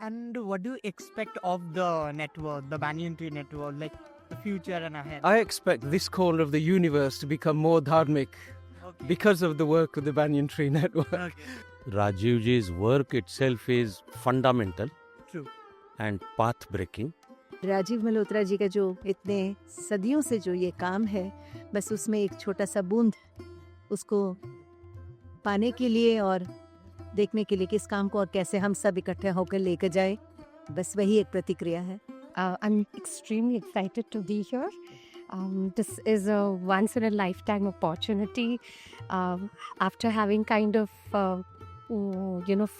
And what do you expect of the network, the Banyan Tree Network, like the future and ahead? I expect this corner of the universe to become more dharmic because of the work of the Banyan Tree Network. Okay. Rajiv ji's work itself is fundamental True. and path breaking. Rajiv Malhotra ji का जो इतने सदियों से जो ये काम है, बस उसमें एक छोटा सा बूंद उसको पाने के लिए और देखने के लिए कि इस काम को और कैसे हम सब इकट्ठे होकर लेकर जाए, बस वही एक प्रतिक्रिया है. I'm extremely excited to be here. This is a once in a lifetime opportunity. After having kind of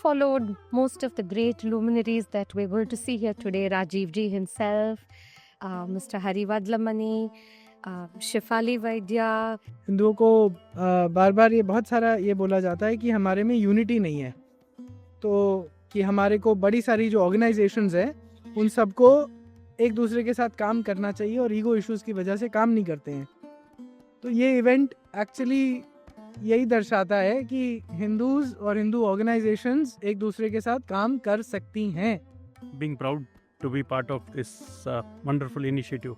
followed most of the great luminaries that we're going to see here today, Rajiv ji himself, Mr. Hari Vadlamani, Shefali Vaidya. हिंदुओं को बार बार ये बहुत सारा ये बोला जाता है कि हमारे में यूनिटी नहीं है, तो कि हमारे को बड़ी सारी जो ऑर्गेनाइजेशंस है उन सबको एक दूसरे के साथ काम करना चाहिए और ईगो इश्यूज की वजह से काम नहीं करते हैं. तो ये इवेंट एक्चुअली यही दर्शाता है कि हिंदूज और हिंदू ऑर्गेनाइजेशंस एक दूसरे के साथ काम कर सकती हैं. Being proud to be part of this wonderful initiative.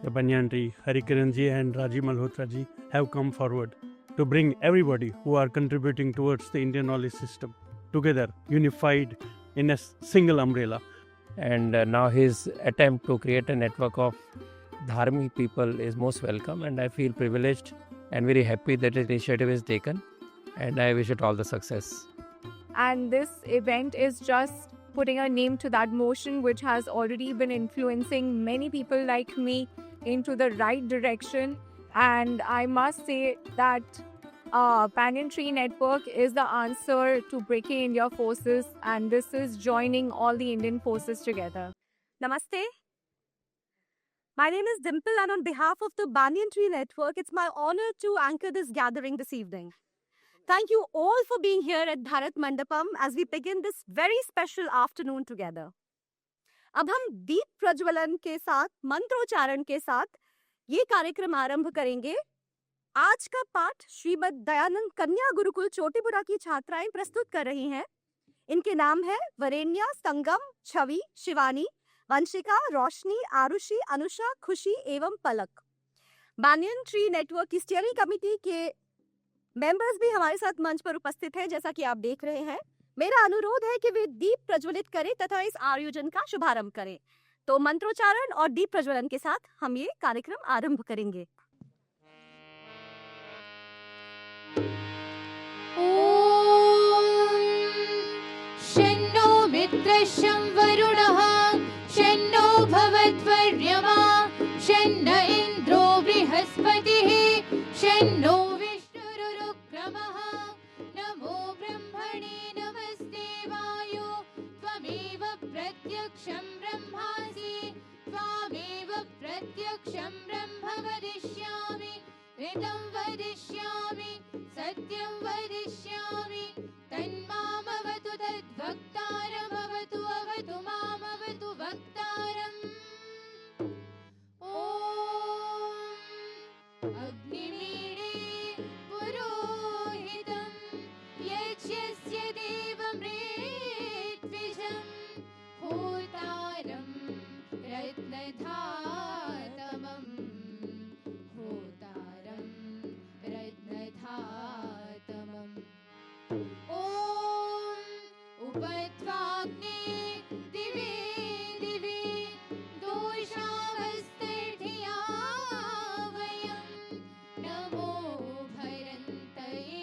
The Banyan Tree, Hari Kiran ji and Rajiv Malhotra ji have come forward to bring everybody who are contributing towards the Indian knowledge system together, unified in a single umbrella. And now his attempt to create a network of dharmic people is most welcome, and I feel privileged and very happy that this initiative is taken, and I wish it all the success. And this event is just putting a name to that motion which has already been influencing many people like me into the right direction. And I must say that Banyan Tree Network is the answer to breaking India forces, and this is joining all the Indian forces together. Namaste. My name is Dimple, and on behalf of the Banyan Tree Network, it's my honor to anchor this gathering this evening. Thank you all for being here at Bharat Mandapam as we begin this very special afternoon together. अब हम दीप प्रज्वलन के साथ, मंत्रोच्चारण के साथ ये कार्यक्रम आरंभ करेंगे. आज का पाठ श्रीमद दयानंद कन्या गुरुकुल चोटीपुरा की छात्राएं प्रस्तुत कर रही हैं. इनके नाम है वरेण्या, संगम, छवि, शिवानी, वंशिका, रोशनी, आरुषि, अनुषा, खुशी एवं पलक. बैनियन ट्री नेटवर्क की स्टीयरिंग कमेटी के मेंबर्स भी हमारे साथ मंच पर उपस्थित हैं, जैसा कि आप देख रहे हैं. मेरा अनुरोध है कि वे दीप प्रज्वलित करें तथा इस आयोजन का शुभारंभ करें. तो मंत्रोच्चारण और दीप प्रज्वलन के साथ हम ये कार्यक्रम आरंभ करेंगे. शन्नो मित्रशं वरुणः शन्नो भवद्वर्यमा शन्न इन्द्रो बृहस्पतिः शन्नो विष्णुरुक्रमः नमो ब्रह्मणे नमस्ते वायो त्वमेव प्रत्यक्षं ब्रह्मासि त्वामेव प्रत्यक्षं ब्रह्म वदिष्यामि ऋतं वदिष्यामि सत्यं वदिष्यामि तन्मामवतु तद्वक्तारमवतु अवतु मामवतु वक्तारम्. ॐ अग्निमीळे पुरोहितं यज्ञस्य देवमृत्विजं होतारं रत्नधातमं होतारं रत्नधातमम्. ॐ उपत्वाग्ने दिवे दिवे दोषावस्तर्धिया वयं नमो भरन्तयेमसि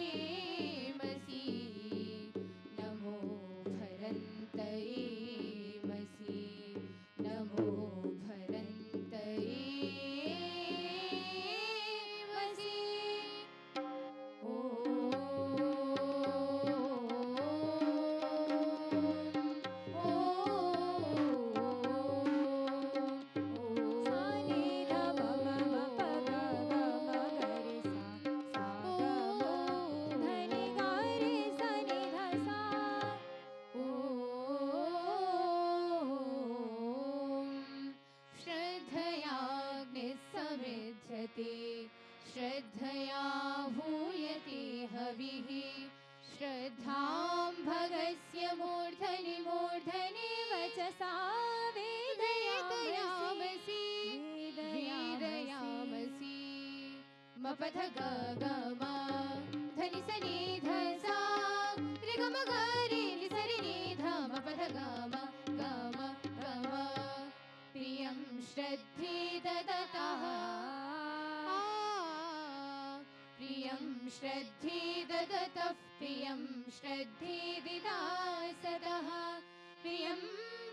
नमो भरन्तयेमसि नमो भरन्तयेमसि. ॐ मनसा वेदयामसि वेदयामसि मपथ ग ग म धनि सनि ध सा रे ग म ग रे नि स रे नि ध मपथ ग म प्रियं श्रद्धे ददतः प्रियं श्रद्धे ददतः प्रियं श्रद्धे विलासतः प्रियं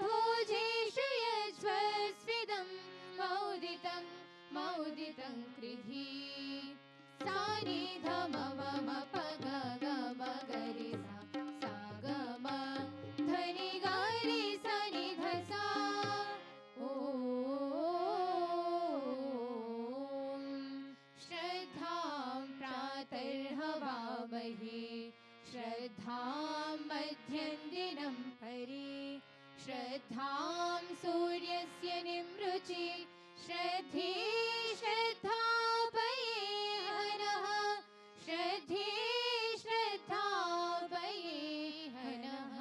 भोजे श्रियज्वस्विदं मौदितं मौदितं कृधि सानि ध म म प ग ग म ग रे सा ग म धनि ग रे सा नि ध सा ॐ श्रद्धां प्रातर्हवामहे श्रद्धां मध्यन्दिनं हरे श्रद्धां सूर्यस्य निमृचि श्रद्धे श्रद्धापये हनः श्रद्धे श्रद्धापये हनः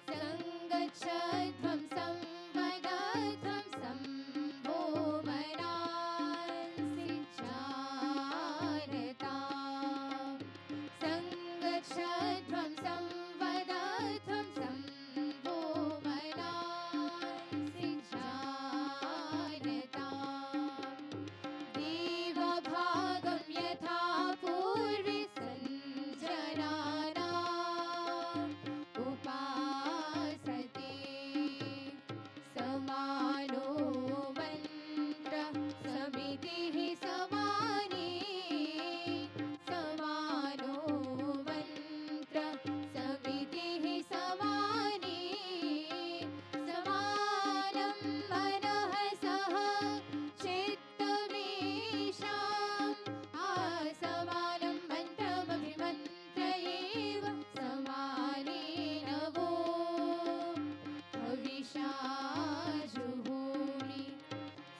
संगच्छध्वं संवदध्वं संभो मनांसि चारताम् संगच्छध्वं संवदध्वं संभो मनांसि चारताम् देवभागं यथा पूर्वे सञ्जनानाम् उपासते समानो मन्त्र समितिः समाने समानो मन्त्र समितिः समाने समानं मनः सह चित्तमेषाम् आसमानं मन्त्रमभिमन्त्र एव समानेन वो हविषाजुहोमि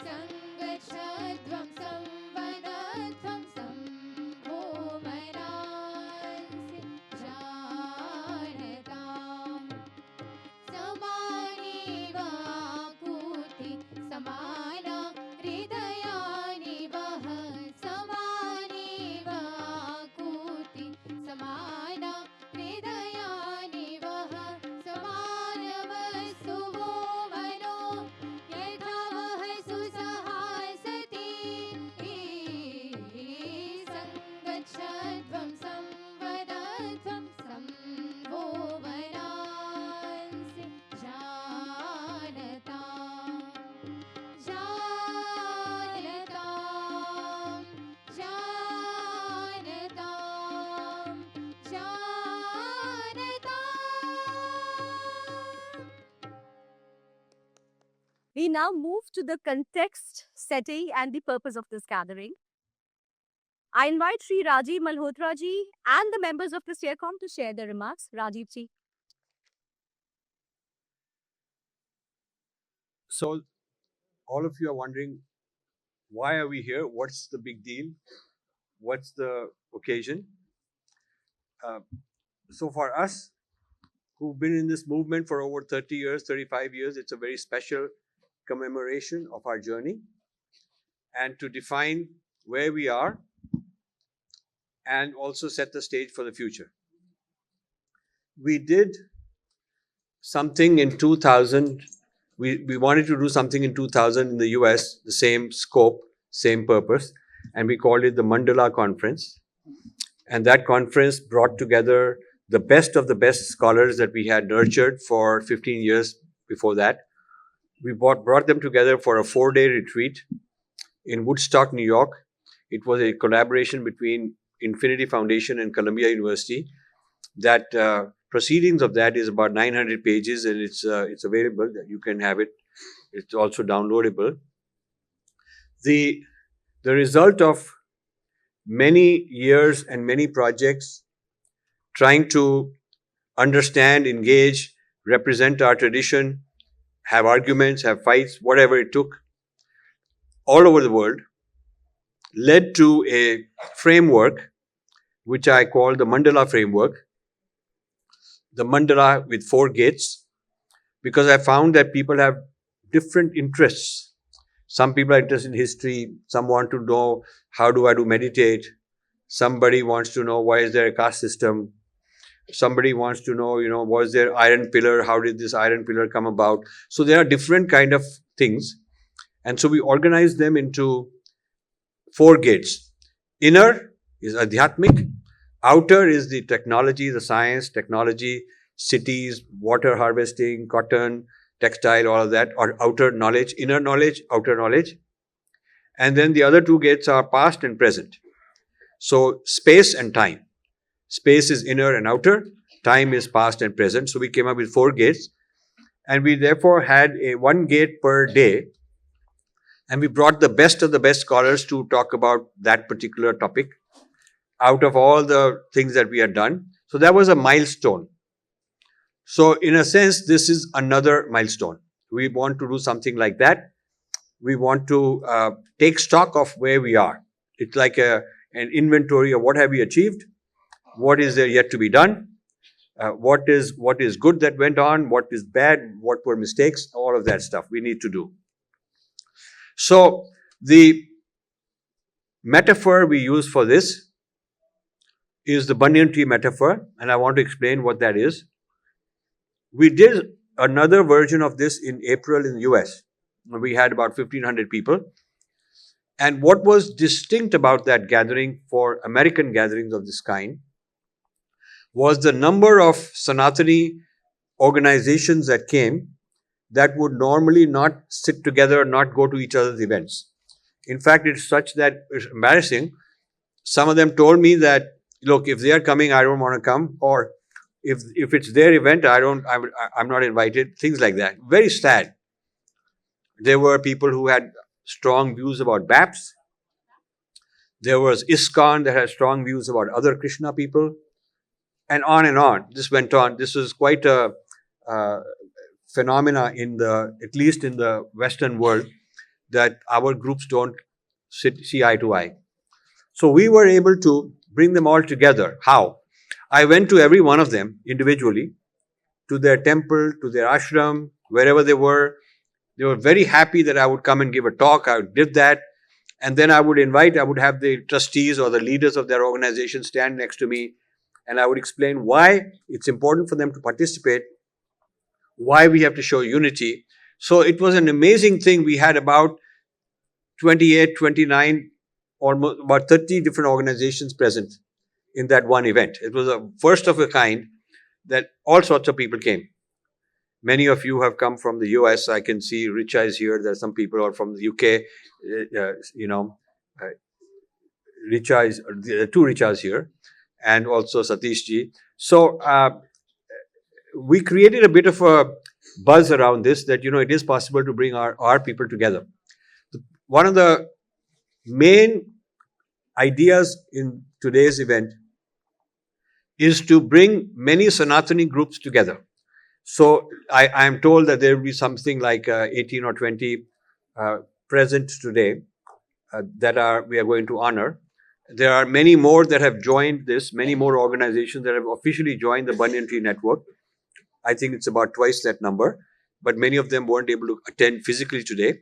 संगच्छध्वं संवदध्वं संभो मनांसि जानताम् समानेवाकूति समाना हृदयानि वः समानेवाकूति समाना हृदयानि वः समानमस्तु वो मनो यथा वहसु सहासति संगच्छध्वं संवदध्वं संभो मनांसि जानताम् जानताम् जानताम् जानताम् We now move to the context, setting, and the purpose of this gathering. I invite Sri Rajiv Malhotra ji and the members of the SEERCOM to share their remarks. Rajiv ji. So, all of you are wondering, why are we here? What's the big deal? What's the occasion? So, for us who've been in this movement for over 30 years, 35 years, it's a very special commemoration of our journey and to define where we are and also set the stage for the future. We did something in 2000. We wanted to do something in 2000 in the US, the same scope, same purpose, and we called it the Mandala Conference. And that conference brought together the best of the best scholars that we had nurtured for 15 years before that. We brought them together for a 4-day retreat in Woodstock, New York. It was a collaboration between Infinity Foundation and Columbia University. That proceedings of that is about 900 pages, and it's available. You can have it. It's also downloadable. The result of many years and many projects trying to understand, engage, represent our tradition, have arguments, have fights, whatever it took, all over the world, led to a framework which I call the mandala framework. The mandala with 4 gates, because I found that people have different interests. Some people are interested in history. Some want to know, how do I meditate? Somebody wants to know, why is there a caste system? Somebody wants to know, was there iron pillar? How did this iron pillar come about? So there are different kind of things. And so we organize them into 4 gates. Inner is adhyatmic. Outer is the technology, the science, technology, cities, water harvesting, cotton, textile, all of that, or outer knowledge, inner knowledge, outer knowledge. And then the other 2 gates are past and present. So space and time. Space is inner and outer, time is past and present. So we came up with 4 gates, and we therefore had a 1 gate per day, and we brought the best of the best scholars to talk about that particular topic out of all the things that we had done. So that was a milestone. So in a sense, this is another milestone. We want to do something like that. We want to take stock of where we are. It's like an inventory of what have we achieved, what is there yet to be done, what is good that went on, what is bad, what were mistakes, all of that stuff we need to do. So the metaphor we use for this is the banyan tree metaphor, and I want to explain what that is. We did another version of this in April in the US. We had about 1,500 people. And what was distinct about that gathering for American gatherings of this kind was the number of Sanatani organizations that came that would normally not sit together, not go to each other's events. In fact, it's such that it's embarrassing. Some of them told me that, look, if they are coming, I don't want to come, or if it's their event, I'm not invited, things like that. Very sad. There were people who had strong views about BAPS. There was ISKCON that had strong views about other Krishna people, and on and on. This went on. This was quite a phenomena at least in the Western world, that our groups don't see eye to eye. So we were able to bring them all together. How? I went to every one of them individually, to their temple, to their ashram, wherever they were. They were very happy that I would come and give a talk. I did that. And then I would have the trustees or the leaders of their organization stand next to me, and I would explain why it's important for them to participate, why we have to show unity. So it was an amazing thing. We had about 28, 29, almost about 30 different organizations present in that one event. It was a first of a kind that all sorts of people came. Many of you have come from the US. I can see Richa is here. There are some people who are from the UK. Richa is, there are 2 Richas here, and also Satish ji. So we created a bit of a buzz around this, that, it is possible to bring our people together. One of the main ideas in today's event is to bring many Sanatani groups together. So I am told that there will be something like 18 or 20 present today that we are going to honor. There are many more that have joined this, many more organizations that have officially joined the Banyan Tree Network. I think it's about twice that number, but many of them weren't able to attend physically today.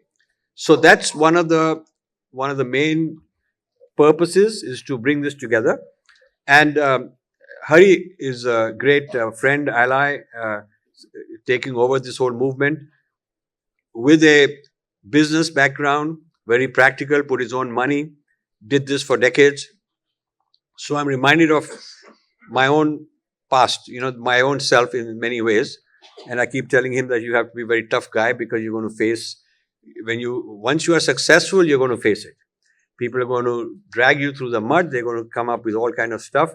So that's one of the main purposes, is to bring this together. And Hari is a great friend, ally, taking over this whole movement with a business background, very practical, put his own money, did this for decades. So I'm reminded of my own past, my own self in many ways. And I keep telling him that you have to be a very tough guy, because you're going to face, once you are successful, you're going to face it. People are going to drag you through the mud. They're going to come up with all kind of stuff.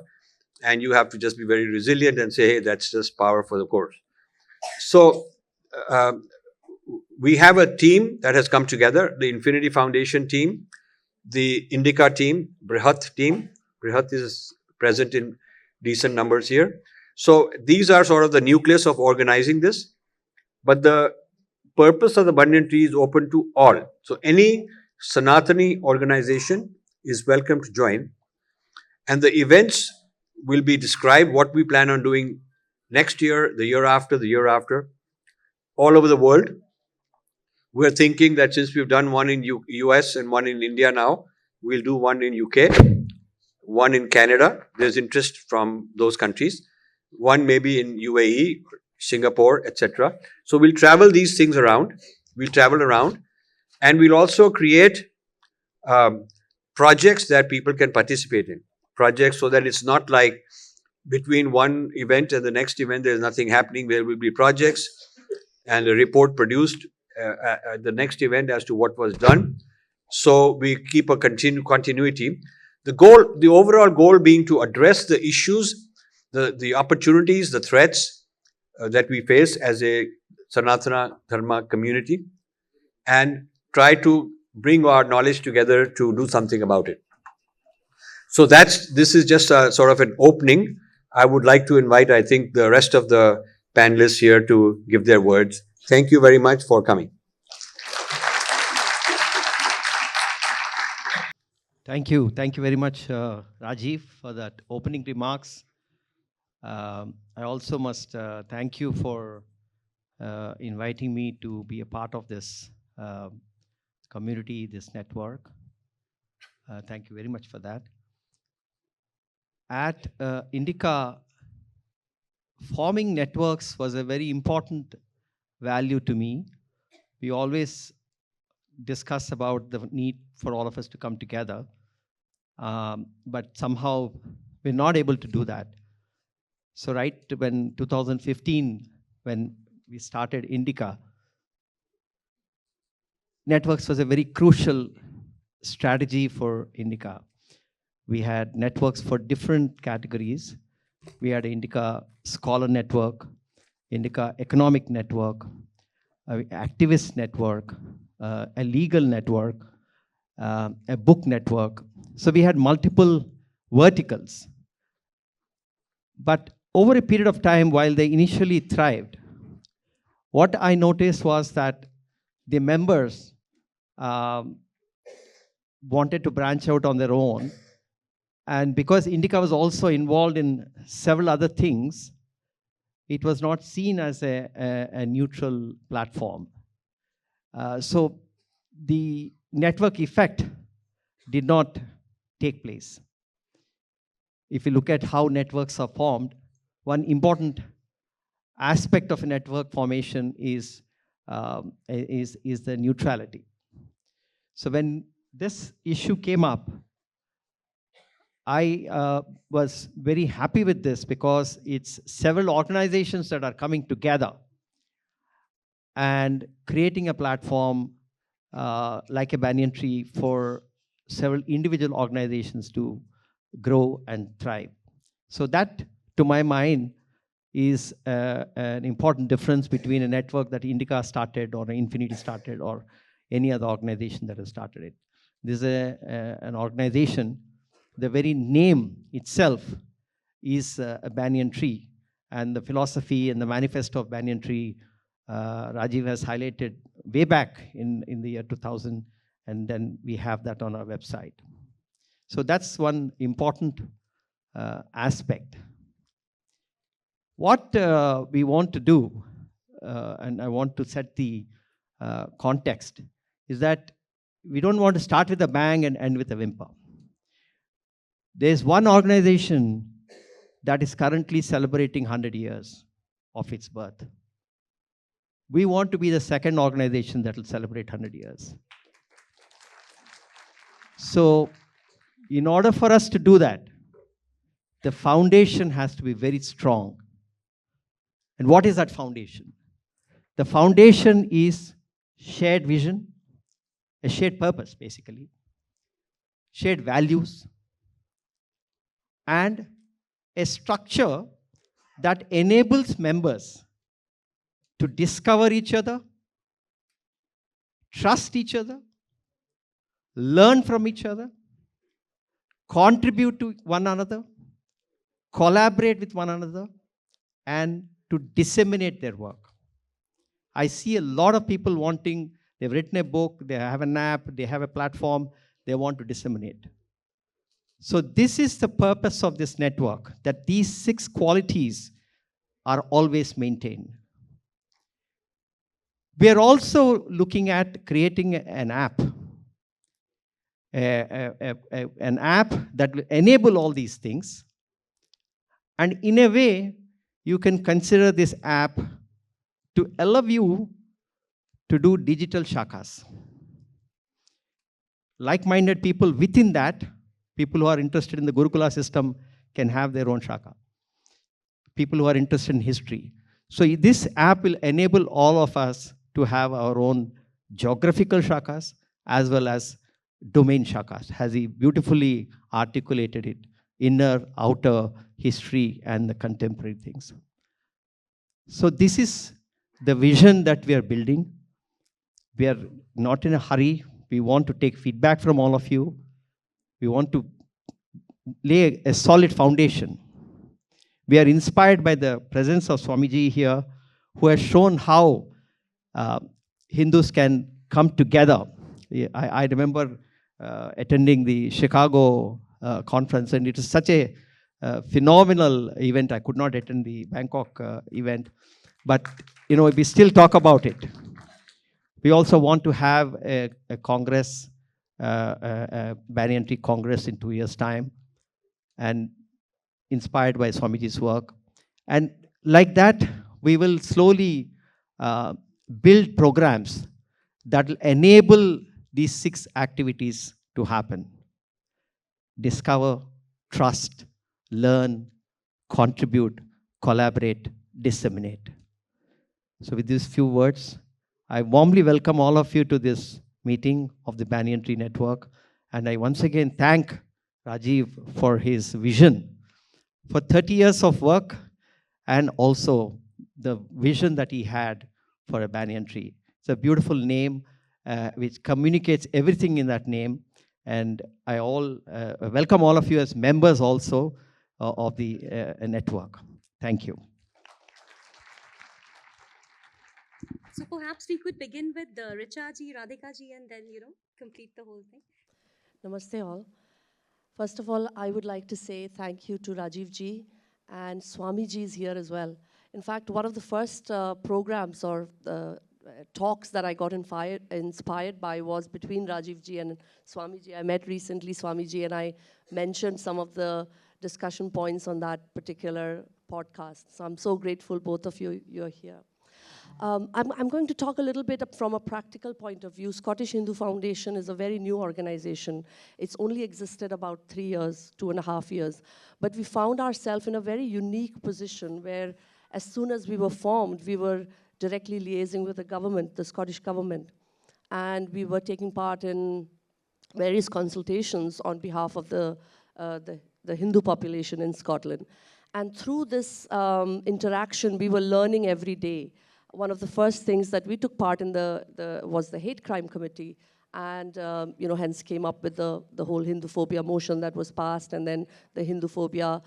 And you have to just be very resilient and say, hey, that's just par for the course. So we have a team that has come together, the Infinity Foundation team, the Indica team, Brihat team. Brihat is present in decent numbers here. So these are sort of the nucleus of organizing this. But the purpose of the Banyan Tree is open to all. So any Sanatani organization is welcome to join. And the events will be described what we plan on doing next year, the year after, all over the world. We're thinking that since we've done one in US and one in India now, we'll do one in UK, one in Canada. There's interest from those countries. One maybe in UAE, Singapore, etc. So we'll travel these things around. We'll travel around, and we'll also create projects that people can participate in. Projects so that it's not like between one event and the next event there's nothing happening. There will be projects and a report produced at the next event as to what was done. So we keep a continuity. The overall goal being to address the issues, the opportunities, the threats that we face as a Sanatana Dharma community, and try to bring our knowledge together to do something about it. So this is just a sort of an opening. I would like to invite, I think, the rest of the panelists here to give their words. Thank you very much for coming. Thank you. Thank you very much, Rajiv, for that opening remarks. I also must thank you for inviting me to be a part of this community, this network. Thank you very much for that. At Indica, forming networks was a very important value to me. We always discuss about the need for all of us to come together, but somehow we're not able to do that. So right when 2015, when we started Indica, networks was a very crucial strategy for Indica. We had networks for different categories. We had Indica Scholar Network, Indica Economic Network, Activist Network, a legal network, a book network. So we had multiple verticals. But over a period of time, while they initially thrived, what I noticed was that the members wanted to branch out on their own. And because Indica was also involved in several other things, it was not seen as a neutral platform. So the network effect did not take place. If you look at how networks are formed, one important aspect of a network formation is the neutrality. So when this issue came up, I was very happy with this because it's several organizations that are coming together and creating a platform like a banyan tree for several individual organizations to grow and thrive. So that, to my mind, is an important difference between a network that Indica started or Infinity started or any other organization that has started it. This is an organization, the very name itself is a banyan tree, and the philosophy and the manifesto of banyan tree, Rajiv has highlighted way back in the year 2000, and then we have that on our website. So that's one important aspect. What we want to do, and I want to set the context, is that we don't want to start with a bang and end with a whimper. There's one organization that is currently celebrating 100 years of its birth. We want to be the second organization that will celebrate 100 years. So in order for us to do that, the foundation has to be very strong. And what is that foundation? The foundation is shared vision, a shared purpose, basically, shared values, and a structure that enables members to discover each other, trust each other, learn from each other, contribute to one another, collaborate with one another, and to disseminate their work. I see a lot of people wanting, they've written a book, they have an app, they have a platform, they want to disseminate. So this is the purpose of this network, that these 6 qualities are always maintained. We are also looking at creating an app, an app that will enable all these things. And in a way, you can consider this app to allow you to do digital shakas. Like-minded people within that, people who are interested in the Gurukula system can have their own shaka. People who are interested in history. So this app will enable all of us to have our own geographical shakas as well as domain shakas, as he beautifully articulated it, inner, outer, history, and the contemporary things. So this is the vision that we are building. We are not in a hurry. We want to take feedback from all of you. We want to lay a solid foundation. We are inspired by the presence of Swamiji here, who has shown how Hindus can come together. I remember attending the Chicago conference, and it is such a phenomenal event. I could not attend the Bangkok event, but we still talk about it. We also want to have a congress, a Banyan Tree Congress in 2 years' time, and inspired by Swamiji's work. And like that, we will slowly build programs that will enable these 6 activities to happen. Discover, trust, learn, contribute, collaborate, disseminate. So with these few words, I warmly welcome all of you to this meeting of the Banyan Tree Network. And I once again thank Rajiv for his vision, for 30 years of work, and also the vision that he had for a banyan tree. It's a beautiful name which communicates everything in that name. And I welcome all of you as members also of the network. Thank you. So perhaps we could begin with Richa ji, Radhika ji, and then, complete the whole thing. Namaste all. First of all, I would like to say thank you to Rajiv ji, and Swami ji is here as well. In fact, one of the first programs or talks that I got inspired by was between Rajiv ji and Swami ji. I met recently Swami ji, and I mentioned some of the discussion points on that particular podcast. So I'm so grateful both of you're here. I'm going to talk a little bit from a practical point of view. Scottish Hindu Foundation is a very new organization. It's only existed about 3 years, 2.5 years. But we found ourselves in a very unique position where as soon as we were formed, we were directly liaising with the government, the Scottish government. And we were taking part in various consultations on behalf of the Hindu population in Scotland. And through this interaction, we were learning every day. One of the first things that we took part in was the hate crime committee, and hence came up with the whole Hinduphobia motion that was passed, and then the Hinduphobia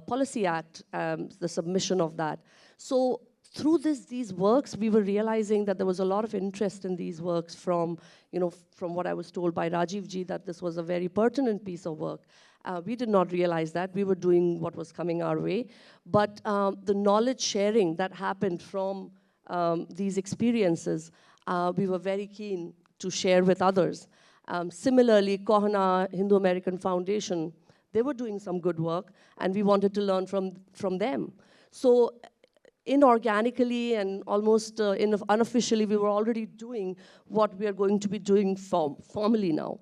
Policy Act, the submission of that. So through these works, we were realizing that there was a lot of interest in these works from what I was told by Rajiv ji, that this was a very pertinent piece of work. We did not realize that. We were doing what was coming our way. But the knowledge sharing that happened from these experiences, we were very keen to share with others. Similarly, Kohana Hindu American Foundation, they were doing some good work, and we wanted to learn from them. So inorganically and almost unofficially, we were already doing what we are going to be doing formally now.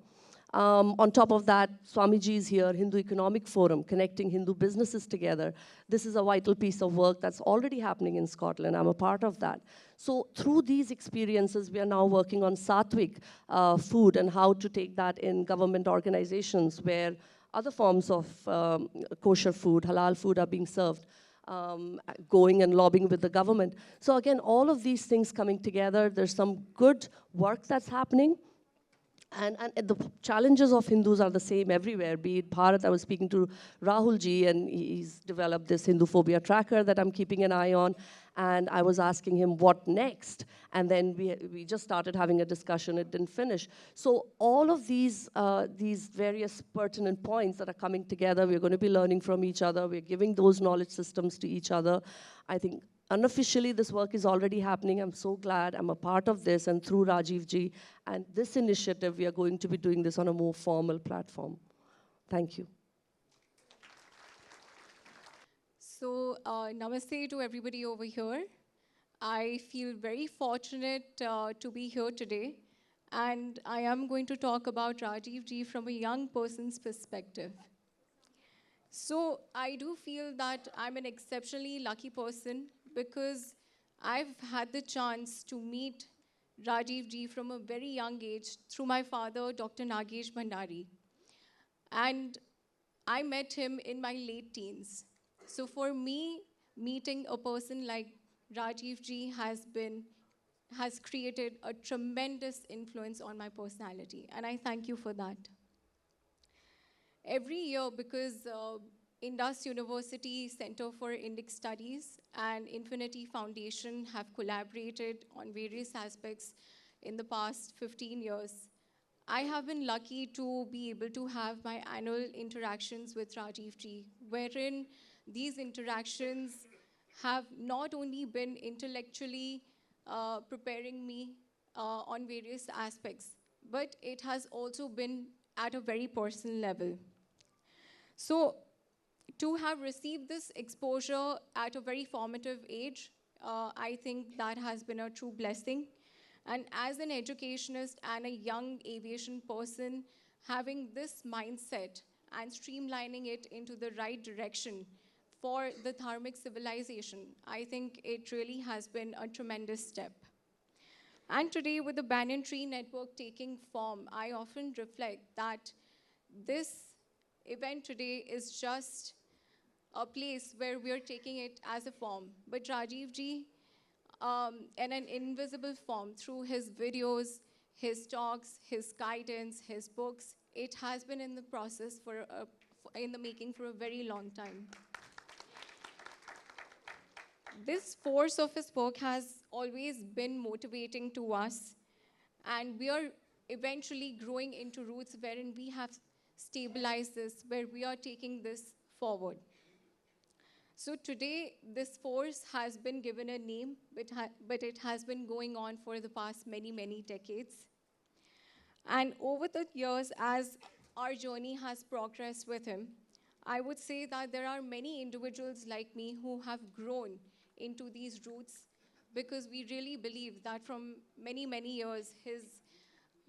On top of that, Swamiji is here, Hindu Economic Forum, connecting Hindu businesses together. This is a vital piece of work that's already happening in Scotland. I'm a part of that. So through these experiences, we are now working on Sattvic food and how to take that in government organizations where other forms of kosher food, halal food are being served, going and lobbying with the government. So again, all of these things coming together, there's some good work that's happening. And the challenges of Hindus are the same everywhere, be it Bharat. I was speaking to Rahul ji, and he's developed this Hinduphobia tracker that I'm keeping an eye on. And I was asking him, what next? And then we just started having a discussion, it didn't finish. So all of these various pertinent points that are coming together, we're going to be learning from each other, we're giving those knowledge systems to each other. I think unofficially this work is already happening. I'm so glad I'm a part of this, and through Rajiv ji and this initiative, we are going to be doing this on a more formal platform. Thank you. So, namaste to everybody over here. I feel very fortunate to be here today, and I am going to talk about Rajiv ji from a young person's perspective. So, I do feel that I'm an exceptionally lucky person because I've had the chance to meet Rajiv ji from a very young age through my father, Dr. Nagesh Bhandari. And I met him in my late teens. So for me, meeting a person like Rajiv ji has created a tremendous influence on my personality, and I thank you for that. Every year, because Indus University Center for Indic Studies and Infinity Foundation have collaborated on various aspects in the past 15 years, I have been lucky to be able to have my annual interactions with Rajiv ji, wherein these interactions have not only been intellectually preparing me on various aspects, but it has also been at a very personal level. So, to have received this exposure at a very formative age, I think that has been a true blessing. And as an educationist and a young aviation person, having this mindset and streamlining it into the right direction for the dharmic civilization, I think it really has been a tremendous step. And today, with the Banyan Tree Network taking form, I often reflect that this event today is just a place where we are taking it as a form. But Rajiv ji, in an invisible form, through his videos, his talks, his guidance, his books, it has been in the process in the making for a very long time. This force of his work has always been motivating to us, and we are eventually growing into roots wherein we have stabilized this, where we are taking this forward. So today, this force has been given a name, but it has been going on for the past many, many decades. And over the years, as our journey has progressed with him, I would say that there are many individuals like me who have grown into these roots, because we really believe that from many, many years,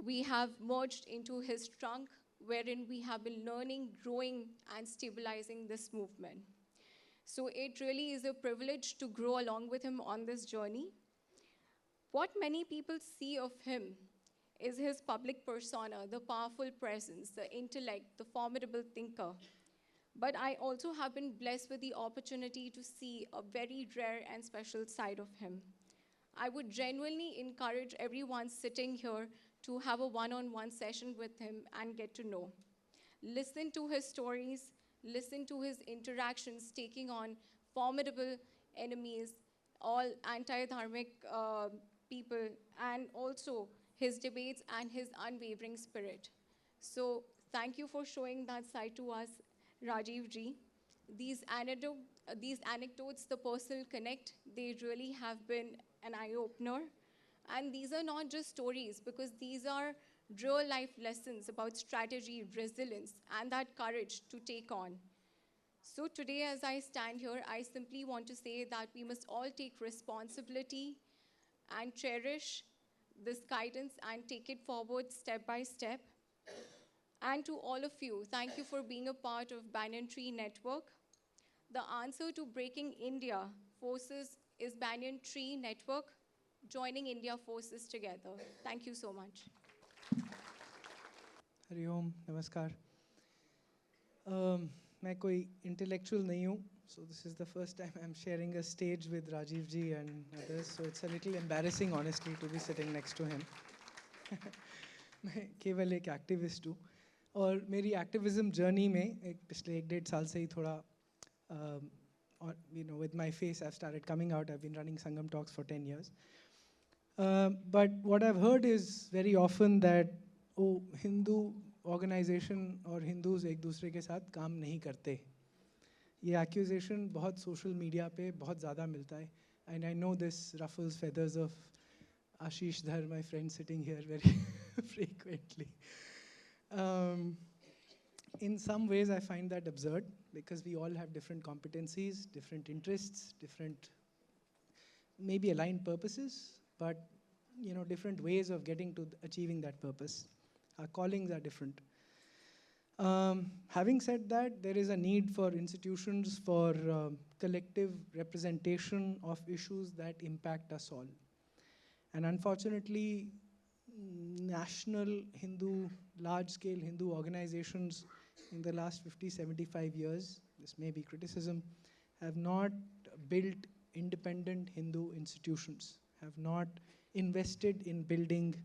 we have merged into his trunk, wherein we have been learning, growing, and stabilizing this movement. So it really is a privilege to grow along with him on this journey. What many people see of him is his public persona, the powerful presence, the intellect, the formidable thinker. But I also have been blessed with the opportunity to see a very rare and special side of him. I would genuinely encourage everyone sitting here to have a one-on-one session with him and get to know. Listen to his stories, listen to his interactions taking on formidable enemies, all anti-dharmic people, and also his debates and his unwavering spirit. So thank you for showing that side to us, Rajiv ji. These anecdotes, the personal connect, they really have been an eye-opener. And these are not just stories, because these are real life lessons about strategy, resilience, and that courage to take on. So today, as I stand here, I simply want to say that we must all take responsibility and cherish this guidance and take it forward step by step. And to all of you, thank you for being a part of Banyan Tree Network. The answer to breaking India forces is Banyan Tree Network, joining India forces together. Thank you so much. Hari ओम नमस्कार मैं कोई intellectual नहीं हूँ so this is the first time I'm sharing a stage with Rajiv ji and others, so it's a little embarrassing honestly to be sitting next to him. मैं केवल एक activist हूँ और मेरी एक्टिविज्म जर्नी में पिछले 1-1.5 साल से ही थोड़ा with my face, I've started coming out. I've been running Sangam talks for 10 years. But what I've heard is very often that, oh, Hindu organization or Hindus एक दूसरे के साथ काम नहीं करते. ये accusation बहुत social media पे बहुत ज़्यादा मिलता है. And I know this ruffles feathers of Ashish Dhar, my friend sitting here, very frequently. In some ways, I find that absurd because we all have different competencies, different interests, different maybe aligned purposes, but different ways of getting to achieving that purpose. Our callings are different. Having said that, there is a need for institutions for collective representation of issues that impact us all. And unfortunately, national Hindu, large-scale Hindu organizations in the last 50, 75 years, this may be criticism, have not built independent Hindu institutions, have not invested in building,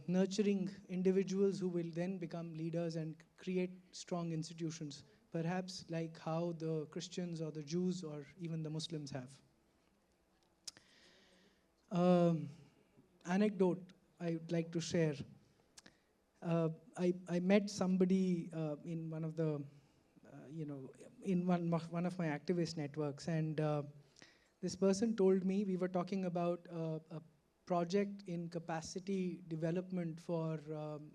nurturing individuals who will then become leaders and create strong institutions, perhaps like how the Christians or the Jews or even the Muslims have. Anecdote I would like to share. I met somebody in one of the, in one of my activist networks, and this person told me, we were talking about a project in capacity development for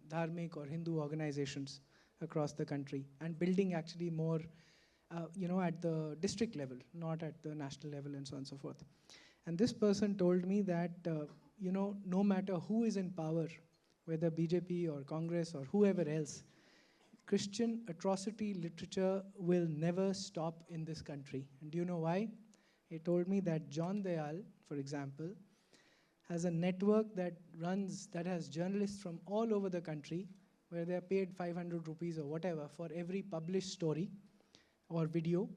dharmic or Hindu organizations across the country, and building actually more, at the district level, not at the national level, and so on and so forth. And this person told me that, no matter who is in power, whether BJP or Congress or whoever else, Christian atrocity literature will never stop in this country. And do you know why? He told me that John Dayal, for example, has a network that has journalists from all over the country, where they are paid 500 rupees or whatever for every published story or video,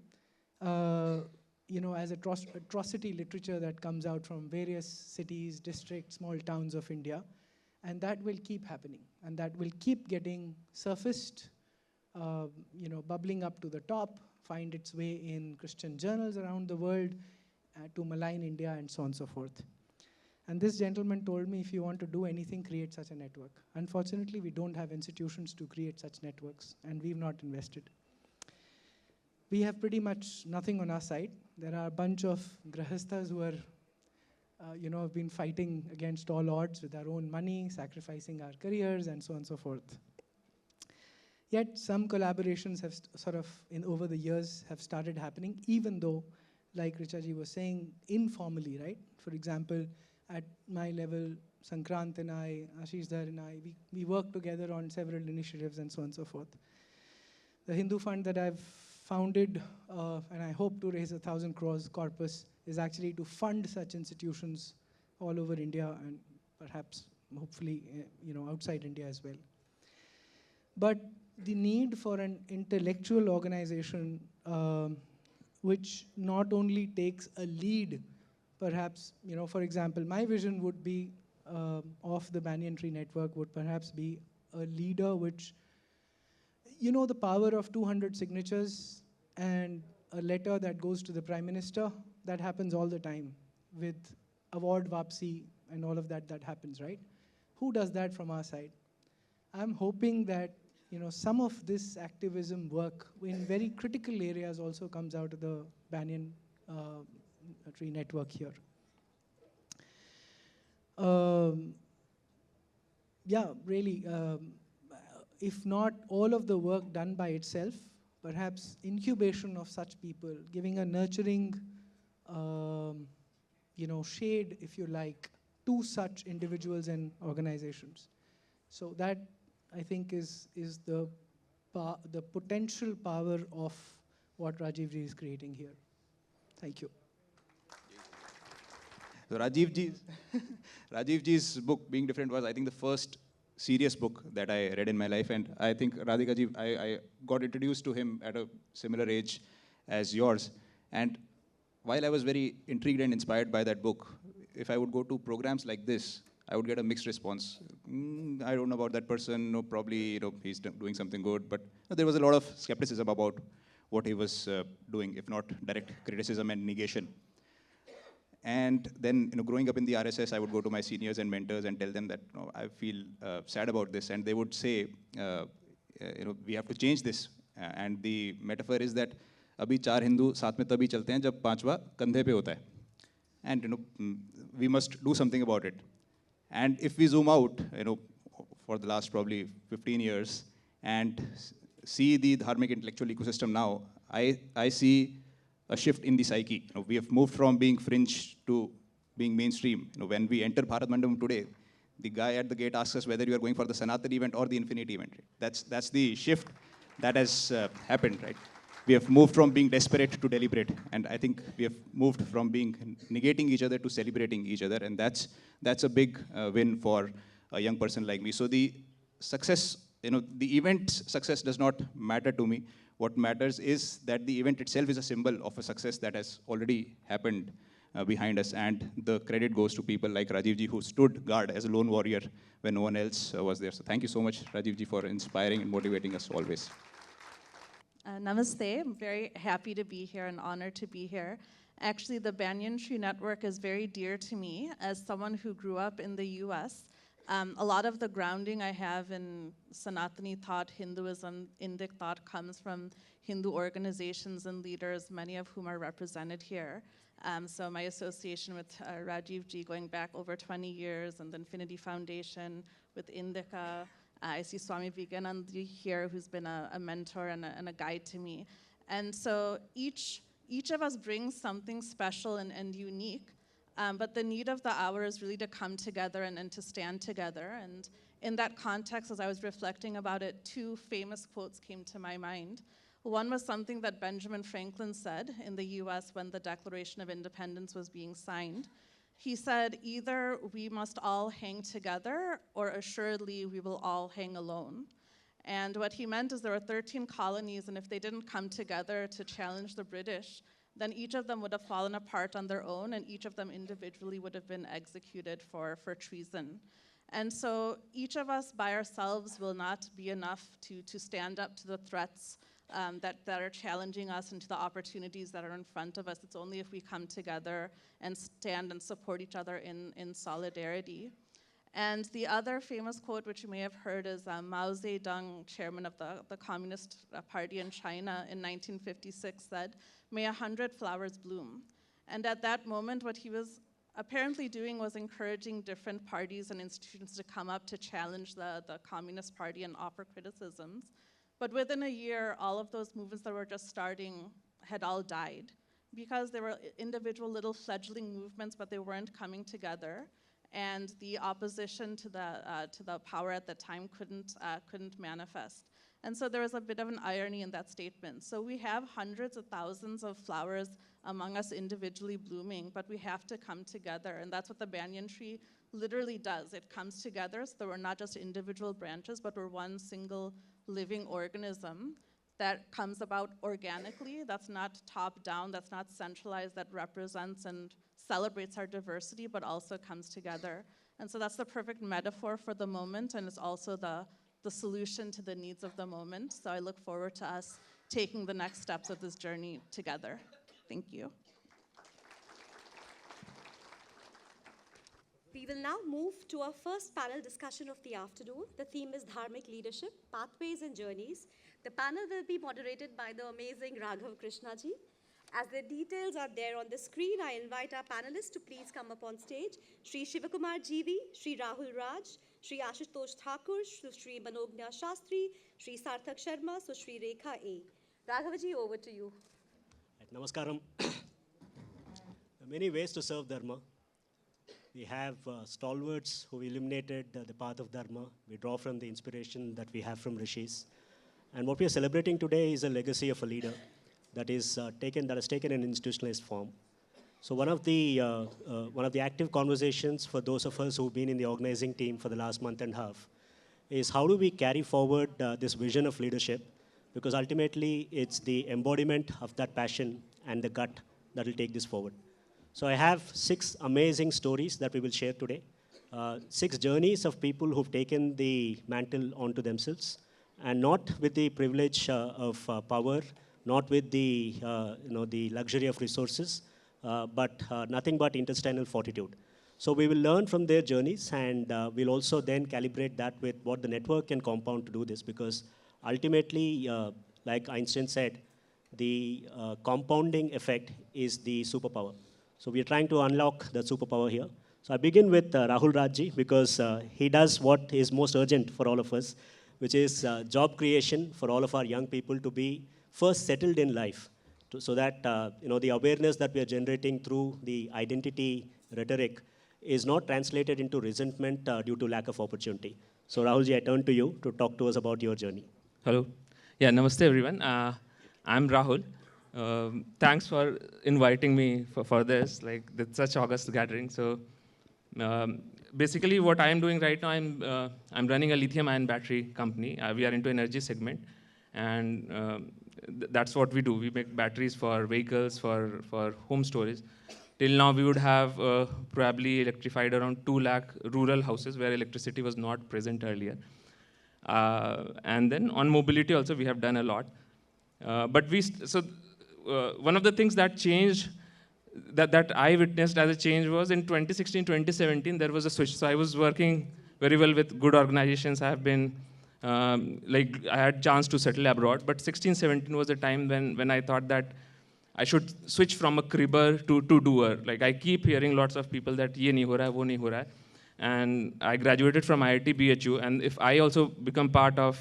as atrocity literature that comes out from various cities, districts, small towns of India. And that will keep happening. And that will keep getting surfaced, bubbling up to the top, find its way in Christian journals around the world, to malign India, and so on and so forth. And this gentleman told me, if you want to do anything, create such a network. Unfortunately, we don't have institutions to create such networks, and we've not invested. We have pretty much nothing on our side. There are a bunch of grahasthas who are have been fighting against all odds with our own money, sacrificing our careers, and so on and so forth. Yet some collaborations have over the years, have started happening, even though, like Richaji was saying, informally, right? For example, at my level, Sankrant and I, Ashish Dhar and I, we work together on several initiatives, and so on and so forth. The Hindu Fund that I've founded, and I hope to raise 1,000 crores corpus, is actually to fund such institutions all over India and perhaps, hopefully, outside India as well. But the need for an intellectual organization which not only takes a lead, perhaps, for example, my vision would be of the Banyan Tree Network would perhaps be a leader which, the power of 200 signatures and a letter that goes to the Prime Minister, that happens all the time with award vapsi and all of that happens, right? Who does that from our side? I'm hoping that, some of this activism work in very critical areas also comes out of the Banyan Tree Network here. Really, if not all of the work done by itself, perhaps incubation of such people, giving a nurturing, shade, if you like, to such individuals and organizations. So that, I think, is the potential power of what Rajiv Ji is creating here. Thank you. So Rajiv Ji's book, Being Different, was, I think, the first serious book that I read in my life. And I think, Radhika Ji, I got introduced to him at a similar age as yours. And while I was very intrigued and inspired by that book, if I would go to programs like this, I would get a mixed response. I don't know about that person. No, probably he's doing something good. But there was a lot of skepticism about what he was doing, if not direct criticism and negation. And then, growing up in the RSS, I would go to my seniors and mentors and tell them that, I feel sad about this. And they would say, we have to change this. And the metaphor is that, अभी 4 हिंदू साथ में तभी चलते हैं जब 5वां कंधे पे होता है. And, we must do something about it. And if we zoom out, for the last probably 15 years, and see the dharmic intellectual ecosystem now, I see a shift in the psyche. We have moved from being fringe to being mainstream. When we enter Bharat Mandapam today, the guy at the gate asks us whether you are going for the Sanatani event or the Infinity event. That's the shift that has happened, right? We have moved from being desperate to deliberate, and I think we have moved from being negating each other to celebrating each other, and that's a big win for a young person like me. So the success, the event's success does not matter to me. What matters is that the event itself is a symbol of a success that has already happened behind us, and the credit goes to people like Rajiv ji, who stood guard as a lone warrior when no one else was there. So thank you so much, Rajiv ji, for inspiring and motivating us always. Namaste. I'm very happy to be here and honored to be here. Actually, the Banyan Tree Network is very dear to me as someone who grew up in the US. A lot of the grounding I have in Sanatani thought, Hinduism, Indic thought comes from Hindu organizations and leaders, many of whom are represented here. So my association with Rajiv ji going back over 20 years, and the Infinity Foundation with Indica. I see Swami Vivekananda here, who's been a mentor and a guide to me. And so each of us brings something special and unique. But the need of the hour is really to come together and to stand together. And in that context, as I was reflecting about it, 2 famous quotes came to my mind. One was something that Benjamin Franklin said in the US when the Declaration of Independence was being signed. He said, either we must all hang together, or assuredly we will all hang alone. And what he meant is there were 13 colonies, and if they didn't come together to challenge the British, then each of them would have fallen apart on their own, and each of them individually would have been executed for treason. And so each of us by ourselves will not be enough to stand up to the threats that are challenging us and to the opportunities that are in front of us. It's only if we come together and stand and support each other in solidarity. And the other famous quote, which you may have heard, is Mao Zedong, chairman of the Communist Party in China in 1956, said, "May 100 flowers bloom." And at that moment, what he was apparently doing was encouraging different parties and institutions to come up to challenge the Communist Party and offer criticisms. But within a year, all of those movements that were just starting had all died because they were individual little fledgling movements, but they weren't coming together. And the opposition to the power at the time couldn't manifest. And so there was a bit of an irony in that statement. So we have hundreds of thousands of flowers among us individually blooming, but we have to come together. And that's what the banyan tree literally does. It comes together, so we're not just individual branches, but we're one single living organism that comes about organically, that's not top down, that's not centralized, that represents and celebrates our diversity, but also comes together. And so that's the perfect metaphor for the moment, and it's also the solution to the needs of the moment. So I look forward to us taking the next steps of this journey together. Thank you. We will now move to our first panel discussion of the afternoon. The theme is Dharmic Leadership, Pathways and Journeys. The panel will be moderated by the amazing Raghav Krishnaji. As the details are there on the screen, I invite our panelists to please come up on stage. Shri Shivakumar GV, Shri Rahul Raj, Shri Ashutosh Thakur, Shri Manognya Shastri, Shri Sarthak Sharma, so Shri Rekha A. Raghavaji, over to you. Namaskaram. There are many ways to serve Dharma. We have stalwarts who illuminated the path of Dharma. We draw from the inspiration that we have from Rishis. And what we are celebrating today is a legacy of a leader that has taken an institutionalized form. So one of the active conversations for those of us who've been in the organizing team for the last month and a half is how do we carry forward this vision of leadership, because ultimately it's the embodiment of that passion and the gut that will take this forward. So I have 6 amazing stories that we will share today, 6 journeys of people who've taken the mantle onto themselves, and not with the privilege of power, not with the, the luxury of resources, but nothing but intestinal fortitude. So we will learn from their journeys, and we'll also then calibrate that with what the network can compound to do this, because ultimately, like Einstein said, the compounding effect is the superpower. So we are trying to unlock the superpower here. So I begin with Rahul Rajji, because he does what is most urgent for all of us, which is job creation for all of our young people to be first settled in life, so that the awareness that we are generating through the identity rhetoric is not translated into resentment due to lack of opportunity. So Rahulji, I turn to you to talk to us about your journey. Hello. Yeah, namaste everyone. I'm Rahul. Thanks for inviting me for this, like such august gathering. So basically what I'm doing right now, I'm running a lithium-ion battery company. We are into energy segment, and that's what we do. We make batteries for vehicles, for home storage. Till now, we would have probably electrified around 2 lakh rural houses where electricity was not present earlier. And then on mobility also, we have done a lot. But one of the things that changed, that I witnessed as a change, was in 2016, 2017, there was a switch. So I was working very well with good organizations. I have been, I had chance to settle abroad. But 16, 17 was the time when I thought that I should switch from a cribber to doer. Like I keep hearing lots of people that ye nahi ho raha hai, wo nahi ho raha hai. And I graduated from IIT BHU, and if I also become part of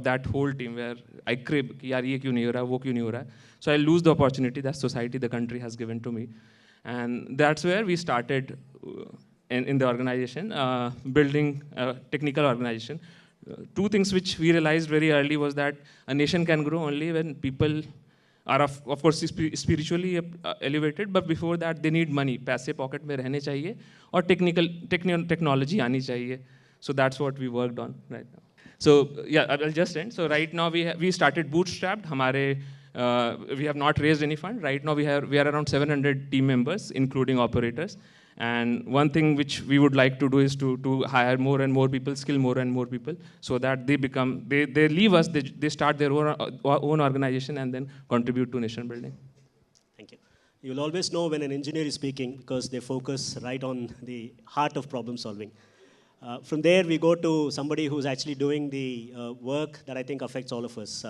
that whole team where I crib, ki yaar ye kyun nahi ho raha, wo kyun nahi ho raha, so I lose the opportunity that society, the country has given to me. And that's where we started in the organization, building a technical organization. Two things which we realized very early was that a nation can grow only when people are of course spiritually elevated, but before that they need money. पैसे pocket में रहने चाहिए और technology आनी चाहिए. So that's what we worked on right now. So yeah, I'll just end. So right now we started bootstrapped. We have not raised any fund. Right now we are around 700 team members, including operators. And one thing which we would like to do is to hire more and more people, skill more and more people, so that they leave us, they start their own organization and then contribute to nation building. Thank you. You will always know when an engineer is speaking, because they focus right on the heart of problem solving. From there, we go to somebody who's actually doing the work that I think affects all of us.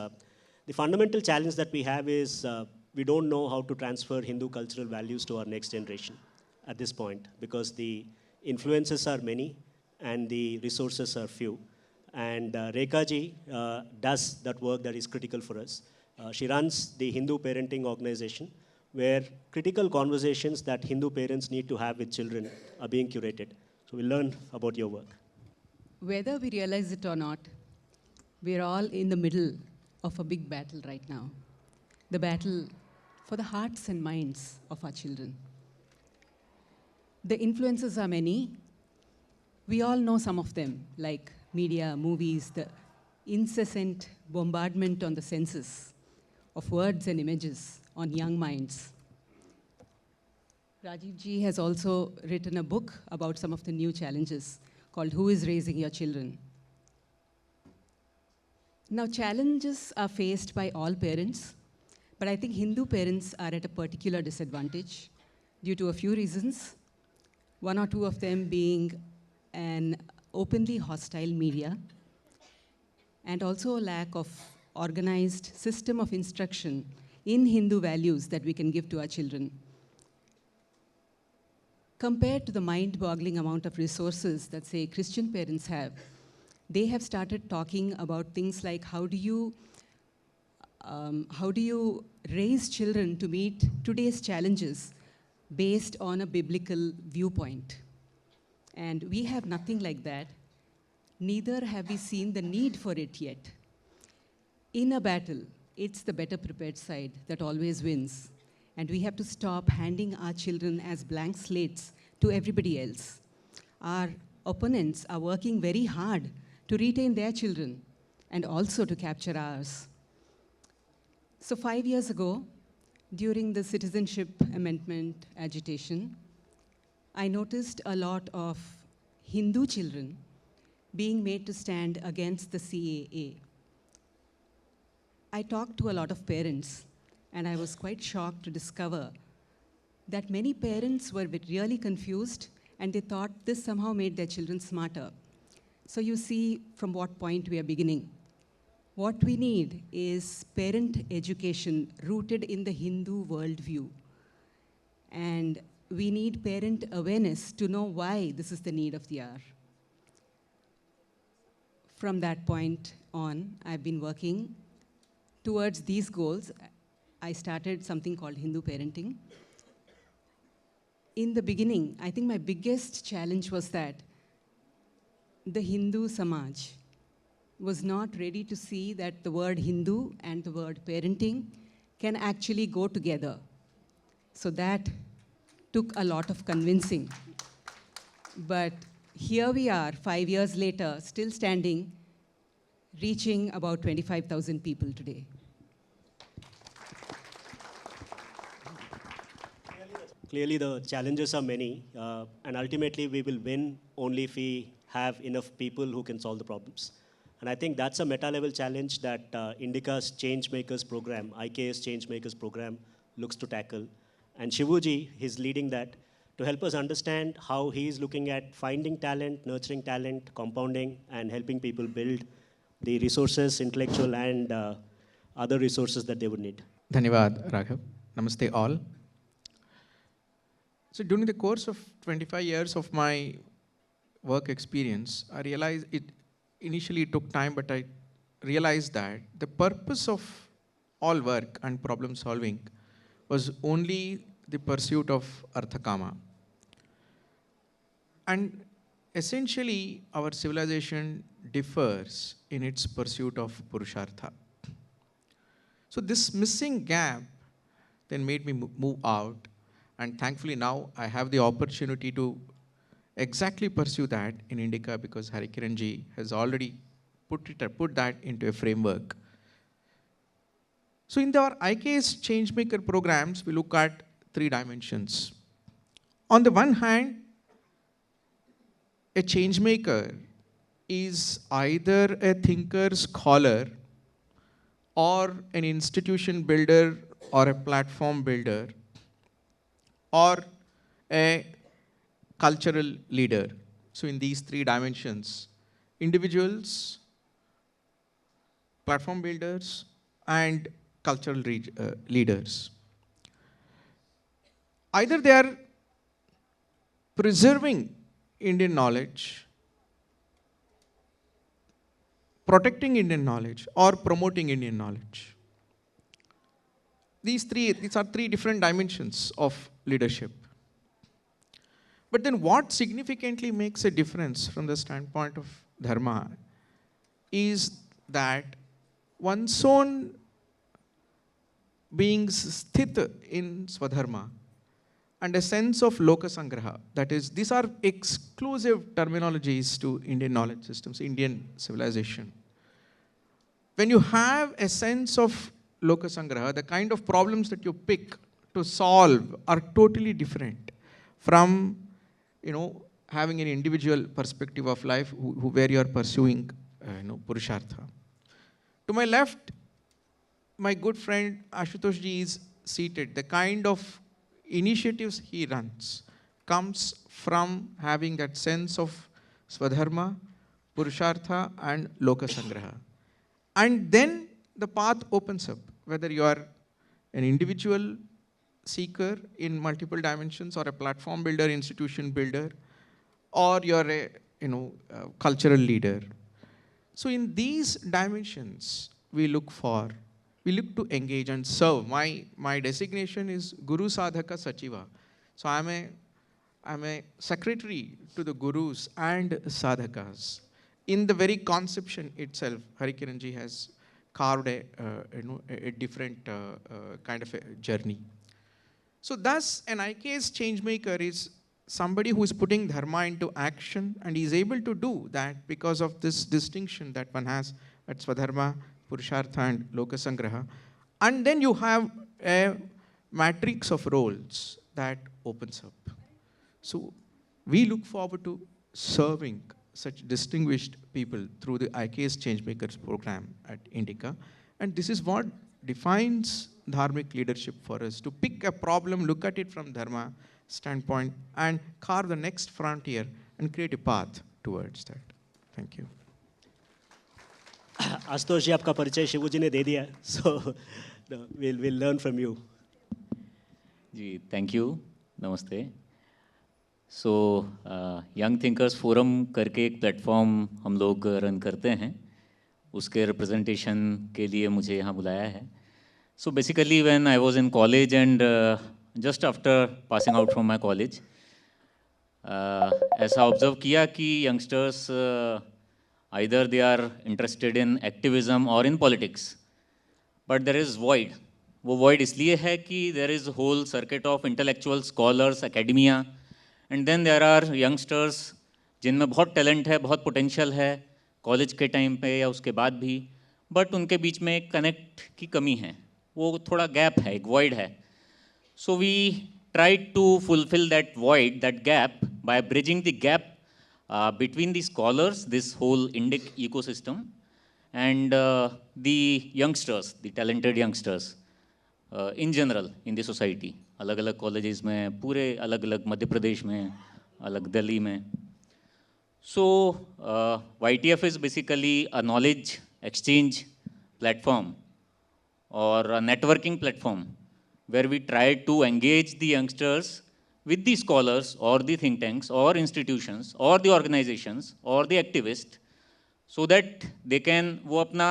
The fundamental challenge that we have is we don't know how to transfer Hindu cultural values to our next generation at this point, because the influences are many and the resources are few. And Rekha ji does that work that is critical for us. She runs the Hindu Parenting Organization, where critical conversations that Hindu parents need to have with children are being curated. So we'll learn about your work. Whether we realize it or not, we're all in the middle of a big battle right now. The battle for the hearts and minds of our children. The influences are many. We all know some of them, like media, movies, the incessant bombardment on the senses of words and images on young minds. Rajiv ji has also written a book about some of the new challenges called Who is Raising Your Children? Now, challenges are faced by all parents, but I think Hindu parents are at a particular disadvantage due to a few reasons. One or two of them being an openly hostile media, and also a lack of organized system of instruction in Hindu values that we can give to our children. Compared to the mind-boggling amount of resources that, say, Christian parents have, they have started talking about things like how do you raise children to meet today's challenges based on a biblical viewpoint. And we have nothing like that. Neither have we seen the need for it yet. In a battle, it's the better prepared side that always wins. And we have to stop handing our children as blank slates to everybody else. Our opponents are working very hard to retain their children and also to capture ours. So 5 years ago, during the citizenship amendment agitation, I noticed a lot of Hindu children being made to stand against the CAA. I talked to a lot of parents And I was quite shocked to discover that many parents were really confused and they thought this somehow made their children smarter. So you see from what point we are beginning. What we need is parent education rooted in the Hindu worldview. And we need parent awareness to know why this is the need of the hour. From that point on, I've been working towards these goals. I started something called Hindu parenting. In the beginning, I think my biggest challenge was that the Hindu Samaj was not ready to see that the word Hindu and the word parenting can actually go together. So that took a lot of convincing. But here we are, 5 years later, still standing, reaching about 25,000 people today. Clearly, the challenges are many, and ultimately, we will win only if we have enough people who can solve the problems. And I think that's a meta-level challenge that Indica's Changemakers program, IK's Changemakers program, looks to tackle. And Shivuji, he's leading that to help us understand how he's looking at finding talent, nurturing talent, compounding, and helping people build the resources, intellectual and other resources that they would need. Dhanyavad, Raghav. Namaste all. So during the course of 25 years of my work experience, I realized it initially took time, but I realized that the purpose of all work and problem solving was only the pursuit of Arthakama. And essentially, our civilization differs in its pursuit of Purushartha. So this missing gap then made me move out. And thankfully now I have the opportunity to exactly pursue that in Indica because Harikiranji has already put that into a framework. So in our IK's Changemaker programs, we look at 3 dimensions. On the one hand, a changemaker is either a thinker, scholar, or an institution builder, or a platform builder, or a cultural leader. So in these 3 dimensions, individuals, platform builders, and cultural leaders. Either they are preserving Indian knowledge, protecting Indian knowledge, or promoting Indian knowledge. These are 3 different dimensions of leadership. But then what significantly makes a difference from the standpoint of Dharma is that one's own being sthit in Swadharma and a sense of Lokasangraha. That is, these are exclusive terminologies to Indian knowledge systems, Indian civilization. When you have a sense of Lokasangraha, the kind of problems that you pick to solve are totally different from having an individual perspective of life where you are pursuing Purushartha. To my left, my good friend Ashutosh ji is seated. The kind of initiatives he runs comes from having that sense of Swadharma, Purushartha, and Lokasangraha. And then the path opens up, whether you are an individual seeker in multiple dimensions, or a platform builder, institution builder, or you're a cultural leader. So in these dimensions, we look to engage and serve. My designation is Guru Sadhaka Sachiva. So I'm a secretary to the gurus and sadhakas. In the very conception itself, Harikiranji has carved a different kind of a journey. So thus, an IK's changemaker is somebody who is putting Dharma into action, and is able to do that because of this distinction that one has at Swadharma, Purushartha, and Lokasangraha. And then you have a matrix of roles that opens up. So we look forward to serving such distinguished people through the IK's Changemakers program at Indica. And this is what defines dharmic leadership for us to pick a problem, look at it from dharma standpoint, and carve the next frontier and create a path towards that. Thank you. Ashutosh जी आपका परिचय शिवू जी ने दे दिया है, so we'll learn from you. Ji, thank you, नमस्ते. So young thinkers forum करके एक platform हम लोग रन करते हैं, उसके रिप्रेजेंटेशन के लिए मुझे यहाँ बुलाया है. So basically when I was in college and just after passing out from my college, ऐसा ऑब्जर्व किया कि youngsters either they are interested in activism or in politics, but there is void. वो void इसलिए है कि there is whole circuit of intellectual scholars, academia, and then there are youngsters जिनमें बहुत talent है, बहुत potential है, college के time पे या उसके बाद भी, but उनके बीच में एक connect की कमी है, वो थोड़ा gap है, एक void है. So we tried to fulfill that void, that gap, by bridging the gap between the scholars, this whole Indic ecosystem, and the youngsters, the talented youngsters in general in the society. अलग अलग colleges में, पूरे अलग अलग मध्य प्रदेश में, अलग दिल्ली में. So YTF is basically a knowledge exchange platform or a networking platform where we try to engage the youngsters with the scholars or the think tanks or institutions or the organizations or the activists, so that they can वो अपना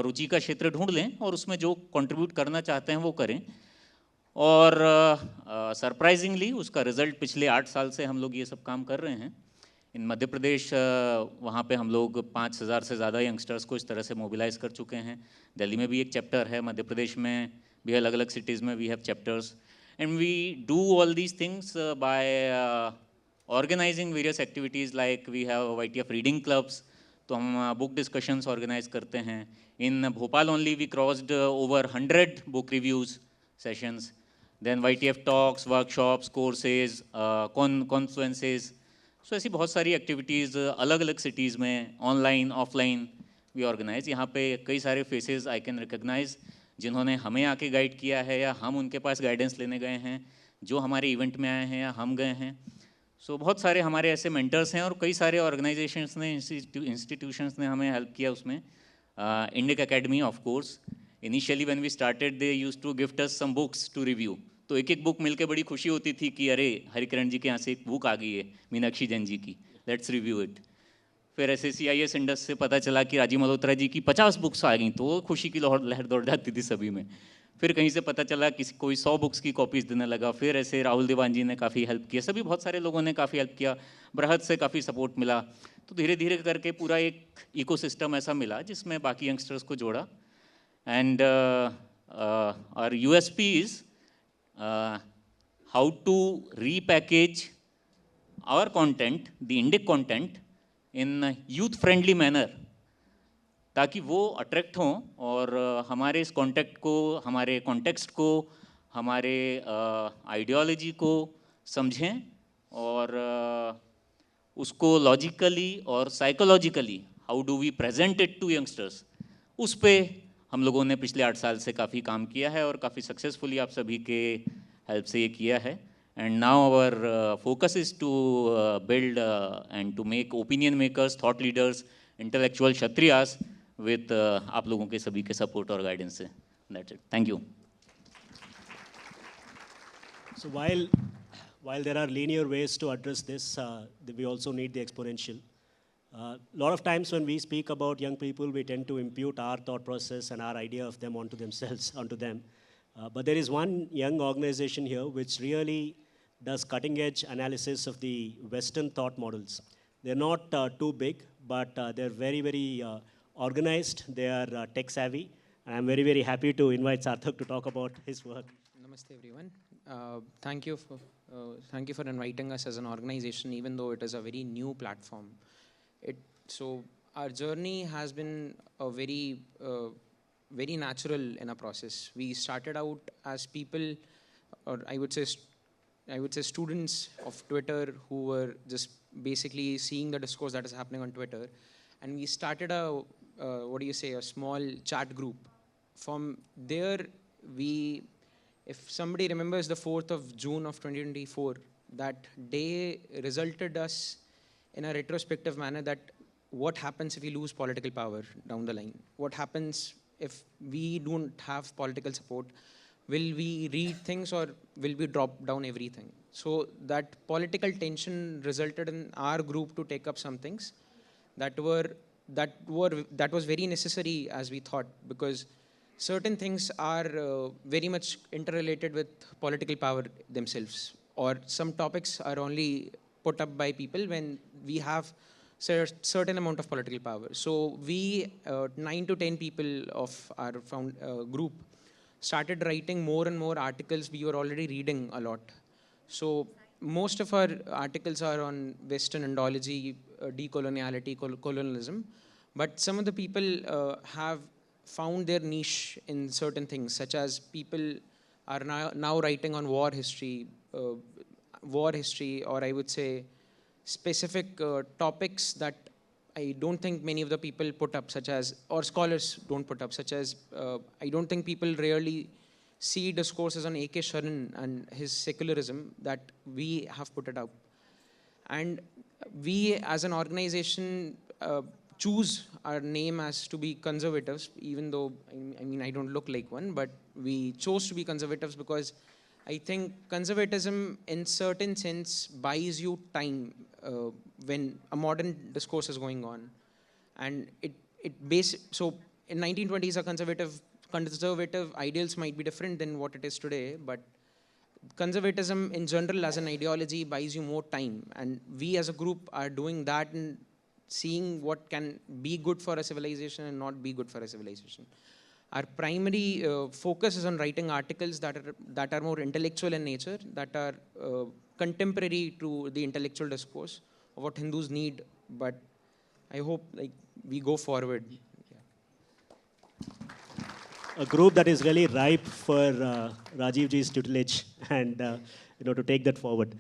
रुचि का क्षेत्र ढूंढ लें और उसमें जो contribute करना चाहते हैं वो करें. और सरप्राइजिंगली उसका रिजल्ट पिछले 8 साल से हम लोग ये सब काम कर रहे हैं. इन मध्य प्रदेश वहाँ पे हम लोग 5000 से ज़्यादा यंगस्टर्स को इस तरह से मोबिलाइज कर चुके हैं. दिल्ली में भी एक चैप्टर है, मध्य प्रदेश में भी अलग अलग सिटीज़ में we have chapters. And we do all these things by organizing various activities, like we have YTF reading clubs, तो हम book discussions organize करते हैं. In Bhopal only we crossed over 100 book reviews sessions. Then YTF talks, workshops, courses, conferences. So ऐसी बहुत सारी activities अलग अलग cities में online, offline we organize. यहाँ पे कई सारे faces I can recognize जिन्होंने हमें आके गाइड किया है या हम उनके पास गाइडेंस लेने गए हैं, जो हमारे इवेंट में आए हैं या हम गए हैं. सो बहुत सारे हमारे ऐसे मेंटर्स हैं और कई सारे ऑर्गेनाइजेशंस ने, इंस्टीट्यूशंस ने हमें हेल्प किया उसमें. Indic Academy of course, initially when we started they used to gift us some books to review. तो एक एक बुक मिलके बड़ी खुशी होती थी कि अरे हरिकरण जी के यहाँ से एक बुक आ गई है मीनाक्षी जैन जी की, लेट्स रिव्यू इट. फिर ऐसे CIS इंडस से पता चला कि राजीव मल्होत्रा जी की 50 बुक्स आ गई, तो खुशी की लहर दौड़ जाती थी सभी में. फिर कहीं से पता चला किसी कोई 100 बुक्स की कॉपीज़ देने लगा. फिर ऐसे राहुल देवान जी ने काफ़ी हेल्प किया, सभी बहुत सारे लोगों ने काफ़ी हेल्प किया. बृहद से काफ़ी सपोर्ट मिला. तो धीरे धीरे करके पूरा एक इकोसिस्टम ऐसा मिला जिसमें बाकी यंगस्टर्स को जोड़ा. And our USP is how to repackage our content, the Indic content, in youth friendly manner, ताकि वो अट्रैक्ट हों और हमारे इस कॉन्टेक्ट को, हमारे कॉन्टेक्स्ट को, हमारे आइडियोलॉजी को समझें और उसको लॉजिकली और psychologically how do we present it to youngsters, उस पे हम लोगों ने पिछले 8 साल से काफ़ी काम किया है और काफ़ी सक्सेसफुली आप सभी के हेल्प से ये किया है. And now our focus is to build and to make opinion makers, thought leaders, intellectual kshatriyas with आप लोगों के सभी के support और guidance से. That's it. Thank you. So while there are linear ways to address this, we also need the exponential. A lot of times when we speak about young people, we tend to impute our thought process and our idea of them onto themselves, onto them. But there is one young organization here which really does cutting-edge analysis of the Western thought models. They're not too big, but they're very, very organized. They are tech-savvy. And I'm very, very happy to invite Sarthak to talk about his work. Namaste, everyone. Thank you for inviting us as an organization, even though it is a very new platform. So our journey has been a very natural in a process. We started out as people, or I would say students of Twitter who were just basically seeing the discourse that is happening on Twitter, and we started a small chat group. From there, if somebody remembers the 4th of June of 2024, that day resulted us in a retrospective manner that what happens if we lose political power down the line? What happens if we don't have political support? Will we read things or will we drop down everything? So that political tension resulted in our group to take up some things that was very necessary as we thought, because certain things are very much interrelated with political power themselves, or some topics are only put up by people when we have certain amount of political power. So we, 9 to 10 people of our group, started writing more and more articles. We were already reading a lot. So most of our articles are on Western Indology, decoloniality, colonialism. But some of the people have found their niche in certain things, such as people are now writing on war history, or I would say specific topics that I don't think many of the people put up, such as, or scholars don't put up, such as, I don't think people rarely see discourses on A.K. Sharan and his secularism that we have put it up. And we as an organization choose our name as to be conservatives, even though, I mean, I don't look like one, but we chose to be conservatives because I think conservatism in certain sense buys you time when a modern discourse is going on. And so in 1920s, a conservative ideals might be different than what it is today, but conservatism in general as an ideology buys you more time. And we as a group are doing that and seeing what can be good for a civilization and not be good for a civilization. Our primary focus is on writing articles that are more intellectual in nature, that are contemporary to the intellectual discourse of what Hindus need. But I hope we go forward. A group that is really ripe for Rajiv ji's tutelage and to take that forward.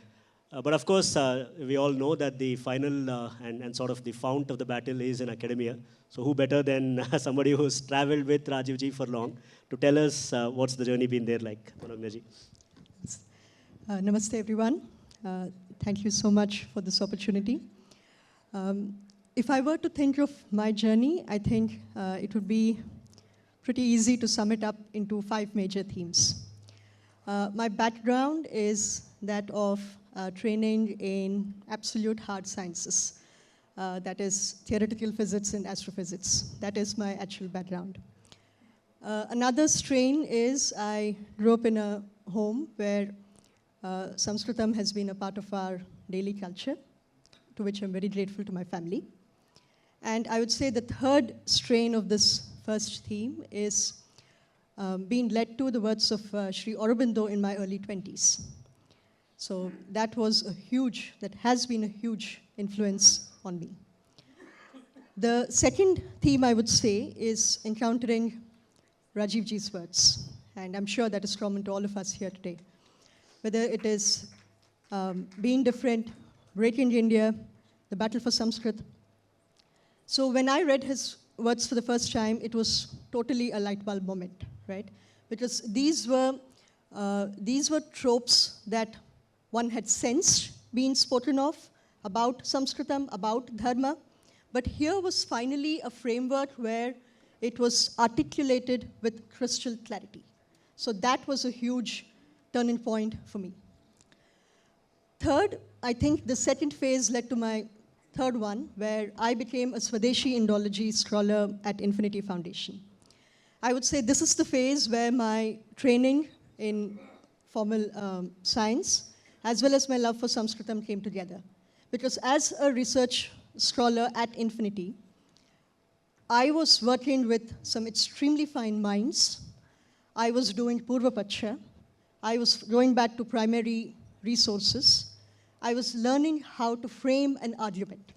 But of course, we all know that the final and sort of the fount of the battle is in academia. So who better than somebody who's traveled with Rajiv ji for long to tell us what's the journey been there like, Manogna ji? Namaste, everyone. Thank you so much for this opportunity. If I were to think of my journey, I think it would be pretty easy to sum it up into 5 major themes. My background is that of training in absolute hard sciences, that is theoretical physics and astrophysics. That is my actual background. Another strain is I grew up in a home where Sanskritam has been a part of our daily culture, to which I'm very grateful to my family. And I would say the third strain of this first theme is being led to the words of Sri Aurobindo in my early 20s. So that has been a huge influence on me. The second theme I would say is encountering Rajiv ji's words. And I'm sure that is common to all of us here today. Whether it is being different, breaking India, the battle for Sanskrit. So when I read his words for the first time, it was totally a light bulb moment, right? Because these were tropes that one had sensed being spoken of about Sanskritam, about Dharma, but here was finally a framework where it was articulated with crystal clarity. So that was a huge turning point for me. Third, I think the second phase led to my third one, where I became a Swadeshi Indology scholar at Infinity Foundation. I would say this is the phase where my training in formal science, as well as my love for Sanskritam came together. Because as a research scholar at Infinity, I was working with some extremely fine minds. I was doing Purva Paksha. I was going back to primary resources. I was learning how to frame an argument.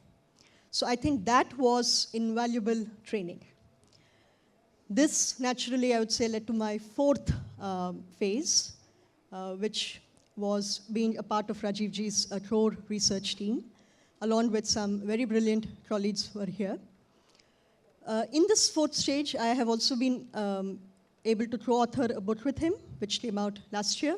So I think that was invaluable training. This, naturally, I would say, led to my fourth phase, which was being a part of Rajiv ji's core research team, along with some very brilliant colleagues who are here. In this fourth stage, I have also been able to co-author a book with him, which came out last year.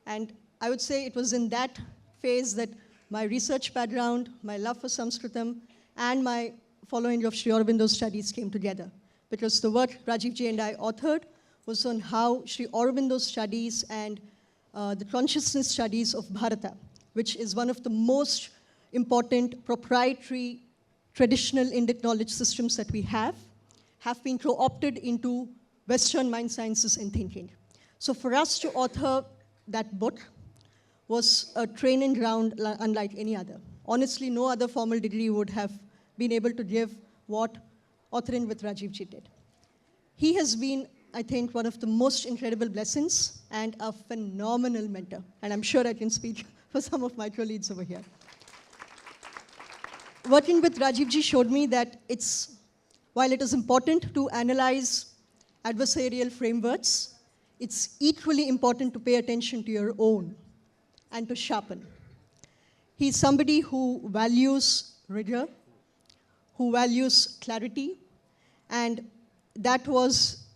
And I would say it was in that phase that my research background, my love for Sanskritam, and my following of Sri Aurobindo's studies came together. Because the work Rajiv Ji and I authored was on how Sri Aurobindo's studies and the consciousness studies of Bharata, which is one of the most important proprietary traditional Indic knowledge systems that we have been co-opted into Western mind sciences and thinking. So for us to author that book was a training ground unlike any other. Honestly, no other formal degree would have been able to give what authoring with Rajiv Ji did. He has been, I think, one of the most incredible blessings and a phenomenal mentor. And I'm sure I can speak for some of my colleagues over here. Working with Rajiv Ji showed me that while it is important to analyze adversarial frameworks, it's equally important to pay attention to your own and to sharpen. He's somebody who values rigor, who values clarity, and there was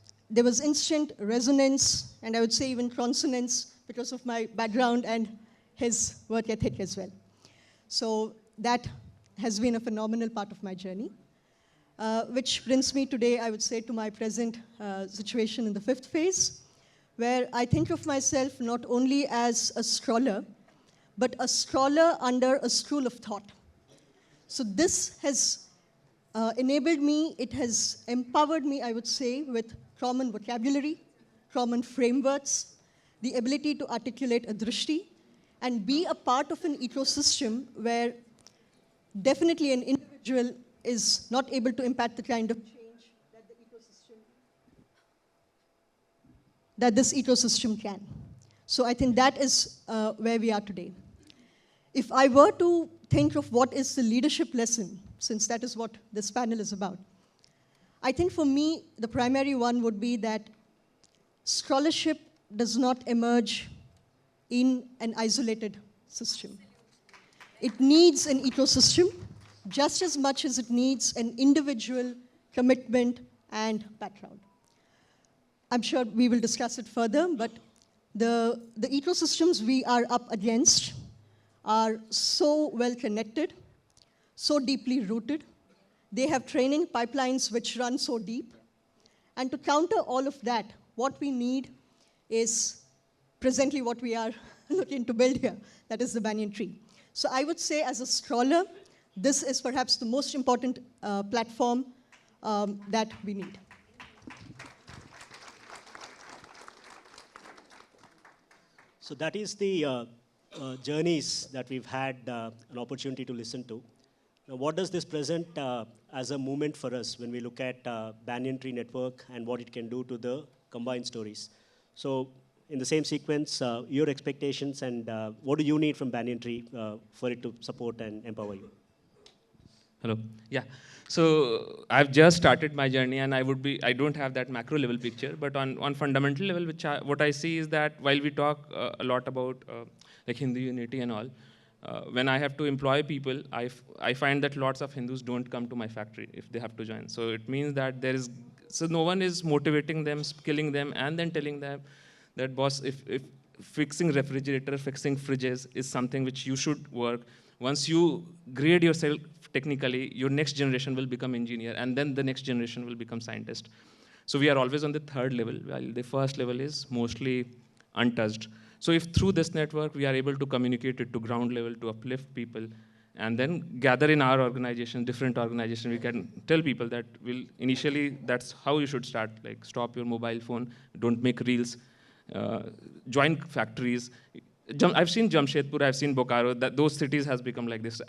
instant resonance, and I would say even consonance because of my background and his work ethic as well. So that has been a phenomenal part of my journey, which brings me today, I would say, to my present situation in the 5th phase, where I think of myself not only as a scholar, but a scholar under a school of thought. So this has enabled me, it has empowered me, I would say, with common vocabulary, common frameworks, the ability to articulate a drishti, and be a part of an ecosystem where definitely an individual is not able to impact the kind of change that this ecosystem can. So I think that is where we are today. If I were to think of what is the leadership lesson, since that is what this panel is about, I think for me, the primary one would be that scholarship does not emerge in an isolated system. It needs an ecosystem just as much as it needs an individual commitment and background. I'm sure we will discuss it further, but the ecosystems we are up against are so well connected, so deeply rooted. They have training pipelines which run so deep. And to counter all of that, what we need is presently what we are looking to build here, that is the banyan tree. So I would say as a scholar, this is perhaps the most important platform that we need. So that is the journeys that we've had an opportunity to listen to. Now, what does this present as a movement for us when we look at Banyan Tree Network and what it can do to the combined stories? So in the same sequence, your expectations and what do you need from Banyan Tree for it to support and empower you? Hello. Yeah. So I've just started my journey, and I don't have that macro level picture, but on fundamental level, what I see is that while we talk a lot about like Hindu unity and all, when I have to employ people, I find that lots of Hindus don't come to my factory if they have to join. So it means that so no one is motivating them, skilling them, and then telling them that, boss, if fixing refrigerator, fixing fridges is something which you should work. Once you grade yourself technically, your next generation will become engineer, and then the next generation will become scientist. So we are always on the 3rd level, while the 1st level is mostly untouched. So if through this network, we are able to communicate it to ground level, to uplift people, and then gather in our organization, different organization, we can tell people that initially, that's how you should start, like stop your mobile phone, don't make reels, join factories. I've seen Jamshedpur, I've seen Bokaro, those cities has become like this.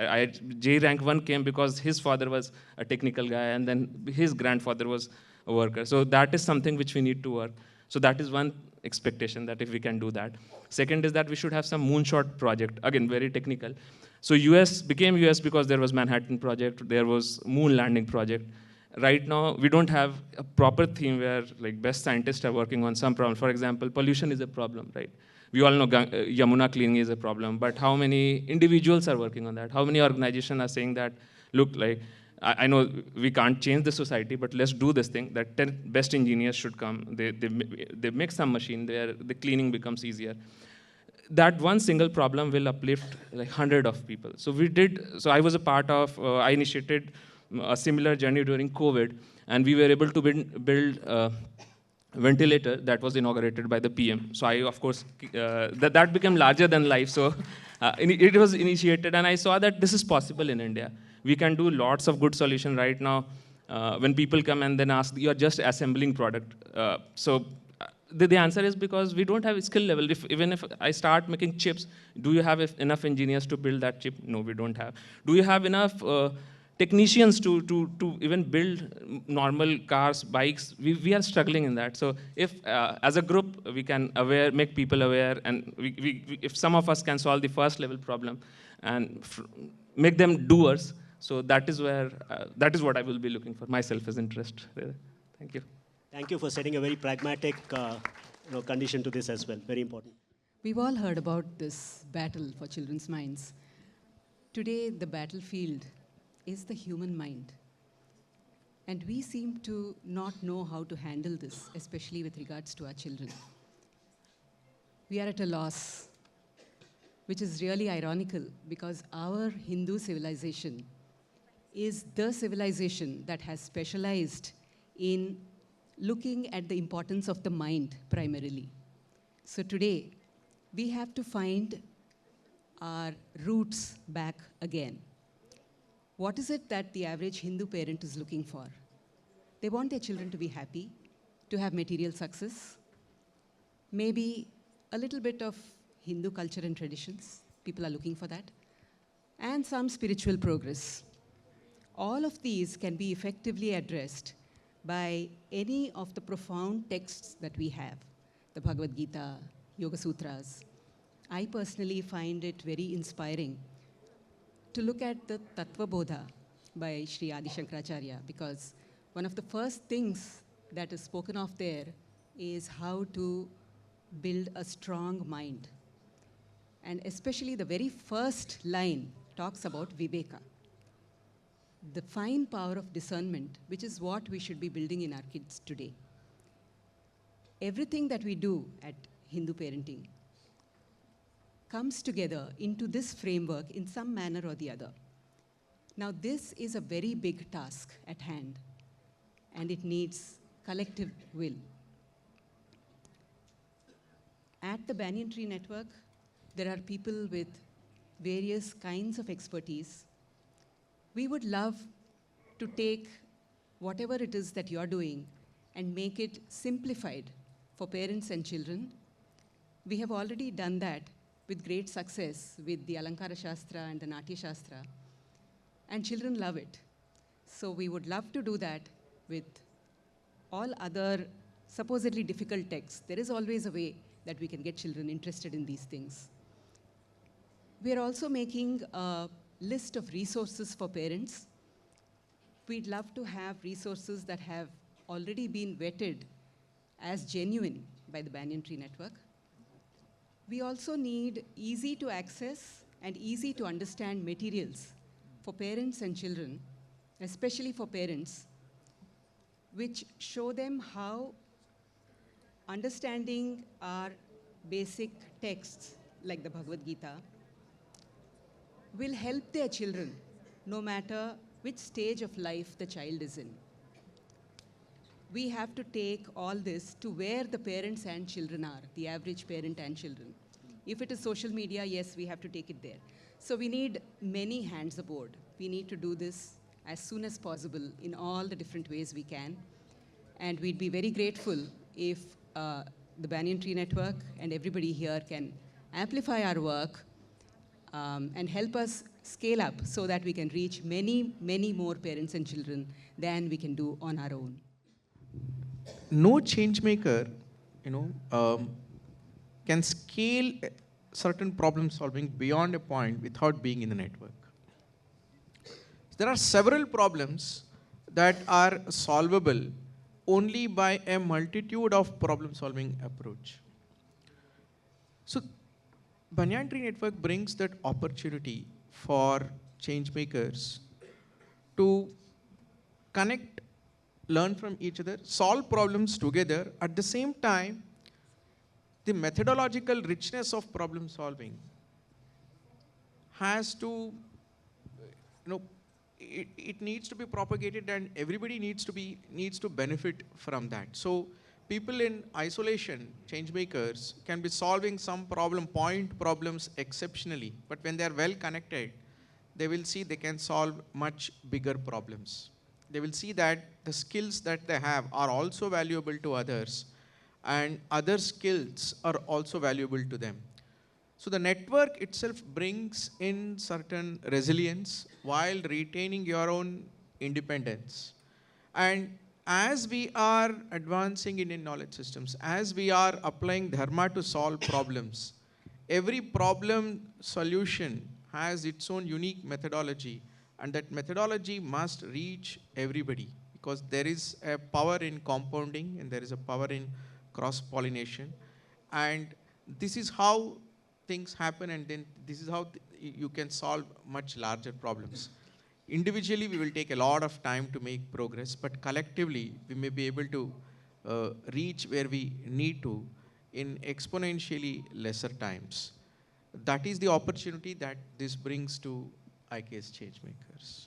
J rank 1 came because his father was a technical guy, and then his grandfather was a worker. So that is something which we need to work. So that is one expectation, that if we can do that. Second is that we should have some Moonshot project, again, very technical. So US became US because there was Manhattan project, there was Moon landing project. Right now, we don't have a proper theme where like best scientists are working on some problem. For example, pollution is a problem, right? We all know Yamuna cleaning is a problem, but how many individuals are working on that? How many organizations are saying that, look, like I know we can't change the society, but let's do this thing, that 10 best engineers should come. They make some machine there, the cleaning becomes easier. That one single problem will uplift like 100 of people. So I was a part of, I initiated a similar journey during COVID, and we were able to build a ventilator that was inaugurated by the PM. So I, of course, that became larger than life. So it was initiated, and I saw that this is possible in India. We can do lots of good solution right now. When people come and then ask, you're just assembling product. The answer is because we don't have a skill level. Even if I start making chips, do you have enough engineers to build that chip? No, we don't have. Do you have enough technicians to even build normal cars, bikes? We are struggling in that. So if as a group we can make people aware, and if some of us can solve the first level problem and make them doers, so that is what I will be looking for myself as interest. Thank you. Thank you for setting a very pragmatic condition to this as well. Very important. We've all heard about this battle for children's minds. Today, the battlefield is the human mind. And we seem to not know how to handle this, especially with regards to our children. We are at a loss, which is really ironical because our Hindu civilization is the civilization that has specialized in looking at the importance of the mind primarily. So today, we have to find our roots back again. What is it that the average Hindu parent is looking for? They want their children to be happy, to have material success, maybe a little bit of Hindu culture and traditions. People are looking for that. And some spiritual progress. All of these can be effectively addressed by any of the profound texts that we have, the Bhagavad Gita, Yoga Sutras. I personally find it very inspiring to look at the Tattva Bodha by Sri Adi Shankaracharya, because one of the first things that is spoken of there is how to build a strong mind. And especially the very first line talks about Viveka, the fine power of discernment, which is what we should be building in our kids today. Everything that we do at Hindu parenting comes together into this framework in some manner or the other. Now, this is a very big task at hand, and it needs collective will. At the Banyan Tree Network, there are people with various kinds of expertise. We would love to take whatever it is that you're doing and make it simplified for parents and children. We have already done that with great success with the Alankara Shastra and the Natya Shastra, and children love it. So we would love to do that with all other supposedly difficult texts. There is always a way that we can get children interested in these things. We are also making a list of resources for parents. We'd love to have resources that have already been vetted as genuine by the Banyan Tree Network. We also need easy to access and easy to understand materials for parents and children, especially for parents, which show them how understanding our basic texts like the Bhagavad Gita will help their children no matter which stage of life the child is in. We have to take all this to where the parents and children are, the average parent and children. If it is social media, yes, we have to take it there. So we need many hands aboard. We need to do this as soon as possible in all the different ways we can. And we'd be very grateful if the Banyan Tree Network and everybody here can amplify our work and help us scale up so that we can reach many, many more parents and children than we can do on our own. No change maker, can scale certain problem solving beyond a point without being in the network. There are several problems that are solvable only by a multitude of problem solving approach. So Banyan Tree Network brings that opportunity for change makers to connect, learn from each other, solve problems together. At the same time, the methodological richness of problem solving has to, it needs to be propagated, and everybody needs to benefit from that. So people in isolation, change makers, can be solving some point problems exceptionally, but when they are well connected, they will see they can solve much bigger problems. They will see that the skills that they have are also valuable to others, and other skills are also valuable to them. So the network itself brings in certain resilience while retaining your own independence. And as we are advancing Indian knowledge systems, as we are applying Dharma to solve problems, every problem solution has its own unique methodology, and that methodology must reach everybody, because there is a power in compounding and there is a power in cross-pollination. And this is how things happen, and then this is how you can solve much larger problems. Individually, we will take a lot of time to make progress, but collectively, we may be able to reach where we need to in exponentially lesser times. That is the opportunity that this brings to IKS Changemakers.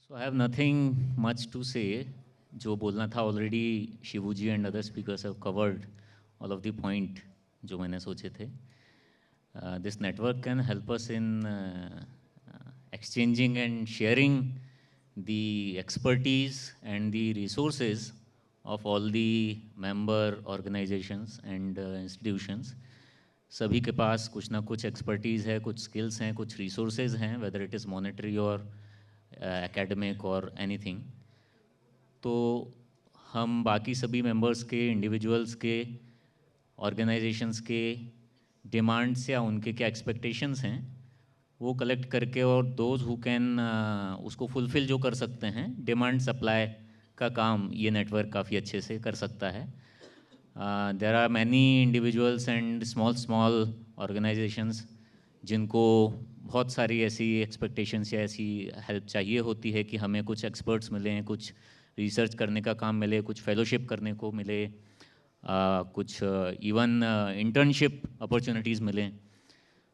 So I have nothing much to say. जो बोलना था already Shivu ji and other speakers have covered all of the point जो मैंने सोचे थे. This network can help us in exchanging and sharing the expertise and the resources of all the member organizations and institutions. सभी के पास कुछ ना कुछ expertise है, कुछ skills हैं, कुछ resources हैं, whether it is monetary or academic or anything. तो हम बाकी सभी members के, individuals के, organizations के demands या उनके क्या expectations हैं, वो collect करके और those who can उसको fulfill जो कर सकते हैं, demand supply का काम ये network काफ़ी अच्छे से कर सकता है. There are many individuals and small organizations जिनको बहुत सारी ऐसी expectations या ऐसी help चाहिए होती है कि हमें कुछ experts मिलें, कुछ research करने का काम मिले, कुछ fellowship करने को मिले, कुछ even internship opportunities मिलें.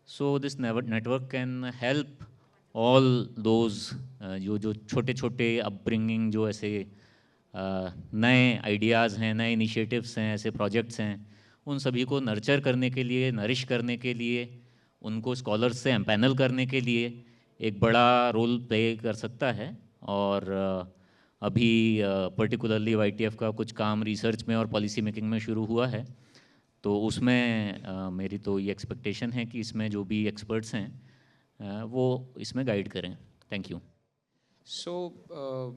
So this network can help all those जो छोटे upbringing जो ऐसे नए आइडियाज़ हैं, नए इनिशिएटिव्स हैं, ऐसे प्रोजेक्ट्स हैं, उन सभी को नर्चर करने के लिए, नरिश करने के लिए, उनको स्कॉलर्स से एम्पैनल करने के लिए एक बड़ा रोल प्ले कर सकता है. और अभी पर्टिकुलरली YTF का कुछ काम रिसर्च में और पॉलिसी मेकिंग में शुरू हुआ है, तो उसमें मेरी तो ये एक्सपेक्टेशन है कि इसमें जो भी एक्सपर्ट्स हैं वो इसमें गाइड करें. Thank you. So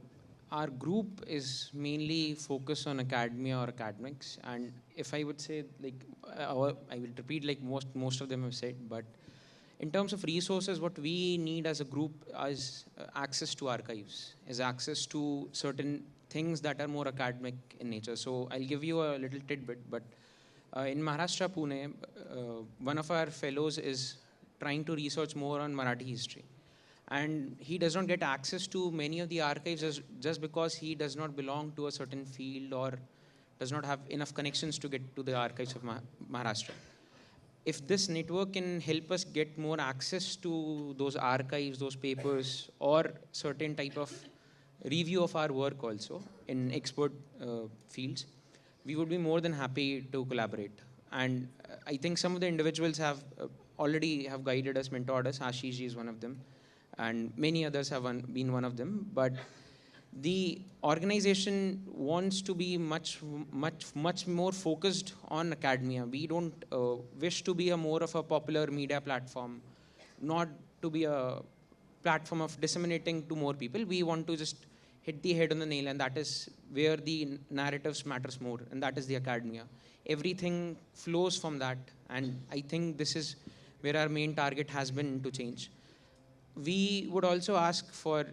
our group is mainly focused on academia or academics, and if I would say, like, I will repeat like most of them have said, but in terms of resources, what we need as a group is access to archives, is access to certain things that are more academic in nature. So I'll give you a little tidbit, but in Maharashtra, Pune, one of our fellows is trying to research more on Marathi history. And he does not get access to many of the archives just because he does not belong to a certain field or does not have enough connections to get to the archives of Maharashtra. If this network can help us get more access to those archives, those papers, or certain type of review of our work also in expert fields, we would be more than happy to collaborate. And I think some of the individuals have already have guided us, mentored us. Ashish ji is one of them, and many others have been one of them. But the organization wants to be much more focused on academia. We don't wish to be more of a popular media platform, not to be a platform of disseminating to more people. We want to just hit the head on the nail, and that is where the narratives matters more, and that is the academia. Everything flows from that, and I think this is where our main target has been to change. We would also ask for,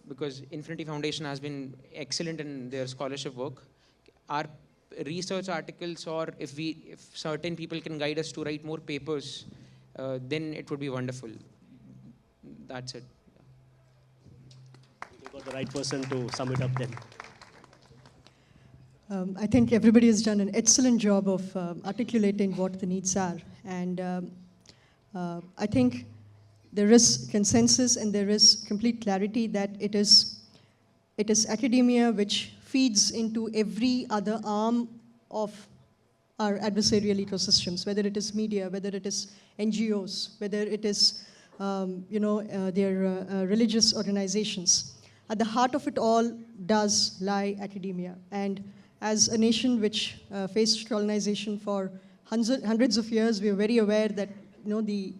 because Infinity Foundation has been excellent in their scholarship work, our research articles, or if certain people can guide us to write more papers, then it would be wonderful. That's it. got the right person to sum it up then. I think everybody has done an excellent job of articulating what the needs are. And I think there is consensus and there is complete clarity that it is academia which feeds into every other arm of our adversarial ecosystems, whether it is media, whether it is NGOs, whether it is their religious organizations. At the heart of it all does lie academia. And as a nation which faced colonization for hundreds of years, we are very aware that the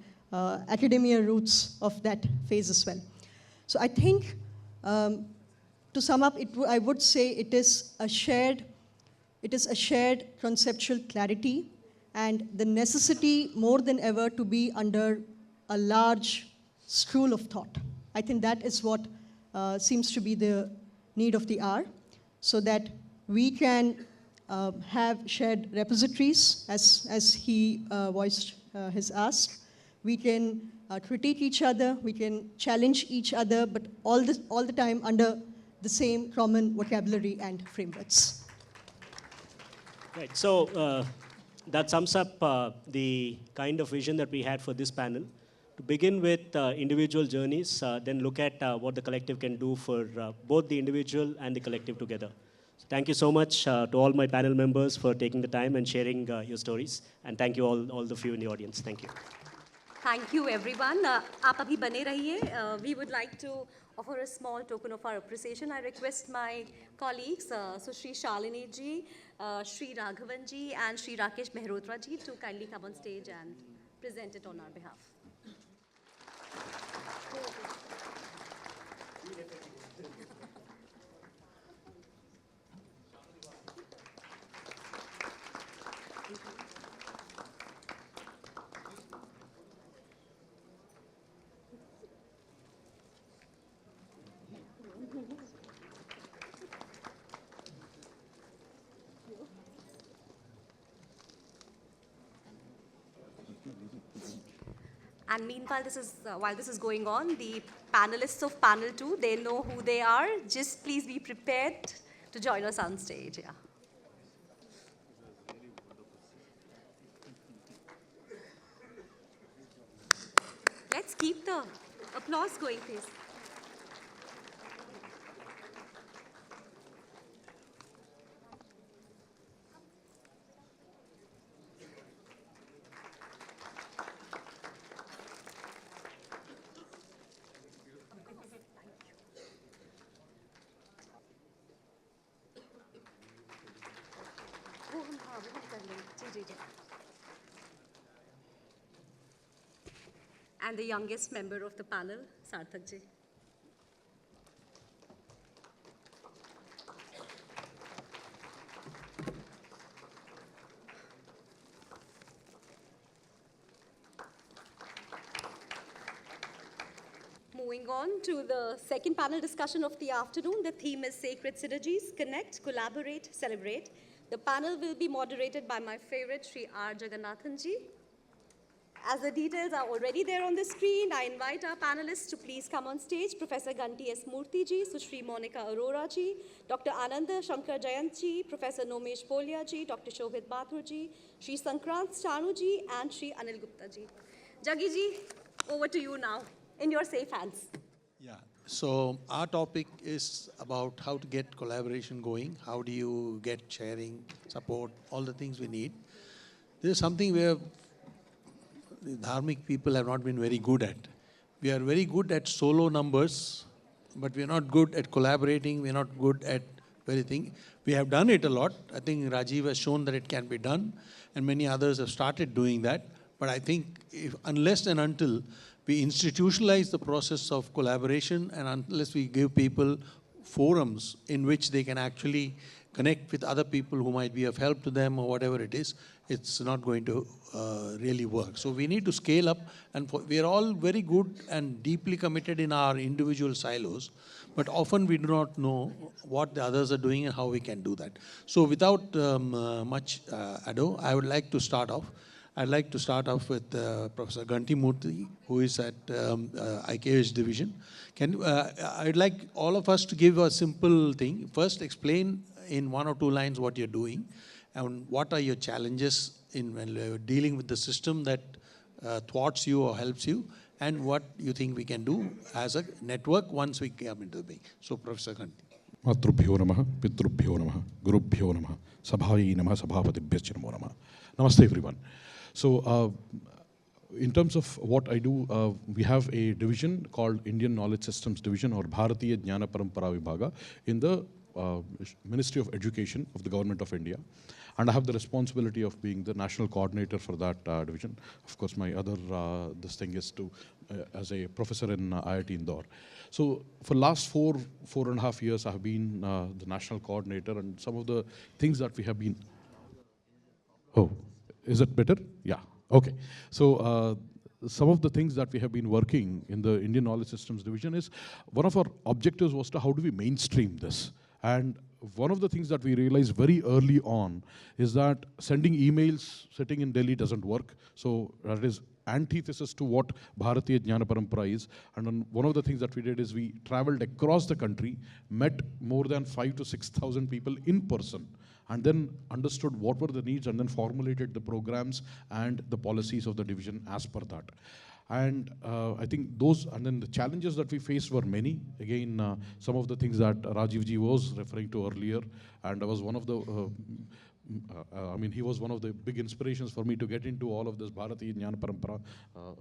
academia roots of that phase as well. So I think, to sum up, I would say it is a shared conceptual clarity and the necessity more than ever to be under a large school of thought. I think that is what seems to be the need of the hour, so that we can have shared repositories, as he voiced his ask. We can critique each other, we can challenge each other, but all the time under the same common vocabulary and frameworks. Right, so that sums up the kind of vision that we had for this panel. To begin with individual journeys, then look at what the collective can do for both the individual and the collective together. So thank you so much to all my panel members for taking the time and sharing your stories. And thank you all of you in the audience. Thank you. Thank you, everyone. आप अभी बने रहिए. We would like to offer a small token of our appreciation. I request my colleagues, so Shri Shalini ji, Shri Raghavan ji, and Shri Rakesh Malhotra ji to kindly come on stage and present it on our behalf. And meanwhile, while this is going on, the panelists of panel 2, they know who they are. Just please be prepared to join us on stage. Yeah. Let's keep the applause going, please. And the youngest member of the panel, Sarthak ji. Moving on to the second panel discussion of the afternoon, the theme is Sacred Synergies, Connect, Collaborate, Celebrate. The panel will be moderated by my favorite, Sri R. Jagannathan ji. As the details are already there on the screen, I invite our panelists to please come on stage. Professor Ganti S. Murthy ji, Sushri Monica Arora ji, Dr. Ananda Shankar Jayant ji, Professor Nomesh Polia ji, Dr. Shobhit Bathur ji, Sri Sankrant Stanu ji, and Sri Anil Gupta ji. Jaggi ji, over to you now, in your safe hands. Yeah, so our topic is about how to get collaboration going, how do you get sharing, support, all the things we need. This is something where the dharmic people have not been very good at. We are very good at solo numbers, but we are not good at collaborating, we are not good at everything. We have done it a lot. I think Rajiv has shown that it can be done, and many others have started doing that. But I think unless and until we institutionalize the process of collaboration, and unless we give people forums in which they can actually connect with other people who might be of help to them or whatever it is, it's not going to really work. So we need to scale up, and we are all very good and deeply committed in our individual silos, but often we do not know what the others are doing and how we can do that. So without much ado, I would like to start off. I'd like to start off with Professor Ganti Murthy, who is at IKH division. I'd like all of us to give a simple thing. First, explain in 1 or 2 lines what you're doing, and what are your challenges in when dealing with the system that thwarts you or helps you, and what you think we can do as a network once we come into the being. So, Professor Ganti. Matrubhyo Namaha, Pitrubhyo Namaha, Gurubhyo Namaha, Sabhayi Namaha, Sabhapatibhyo Namo Namaha. Namaste everyone. So in terms of what I do, we have a division called Indian Knowledge Systems Division, or Bharatiya Jnana Parampara Vibhaga, in the Ministry of Education of the Government of India. And I have the responsibility of being the national coordinator for that division. Of course, my other this thing is to as a professor in IIT Indore. So for last 4.5 years, I have been the national coordinator, and some of the things that we have been. Oh, is it better? Yeah. Okay. So some of the things that we have been working in the Indian Knowledge Systems Division is, one of our objectives was to how do we mainstream this. And one of the things that we realized very early on is that sending emails sitting in Delhi doesn't work. So that is antithesis to what Bharatiya Jnana Parampara is. And one of the things that we did is we traveled across the country, met more than 5,000 to 6,000 people in person, and then understood what were the needs, and then formulated the programs and the policies of the division as per that. And I think those, and then the challenges that we faced were many. Again, some of the things that Rajiv ji was referring to earlier, and I was one of the, I mean, he was one of the big inspirations for me to get into all of this Bharatiya Jnana Parampara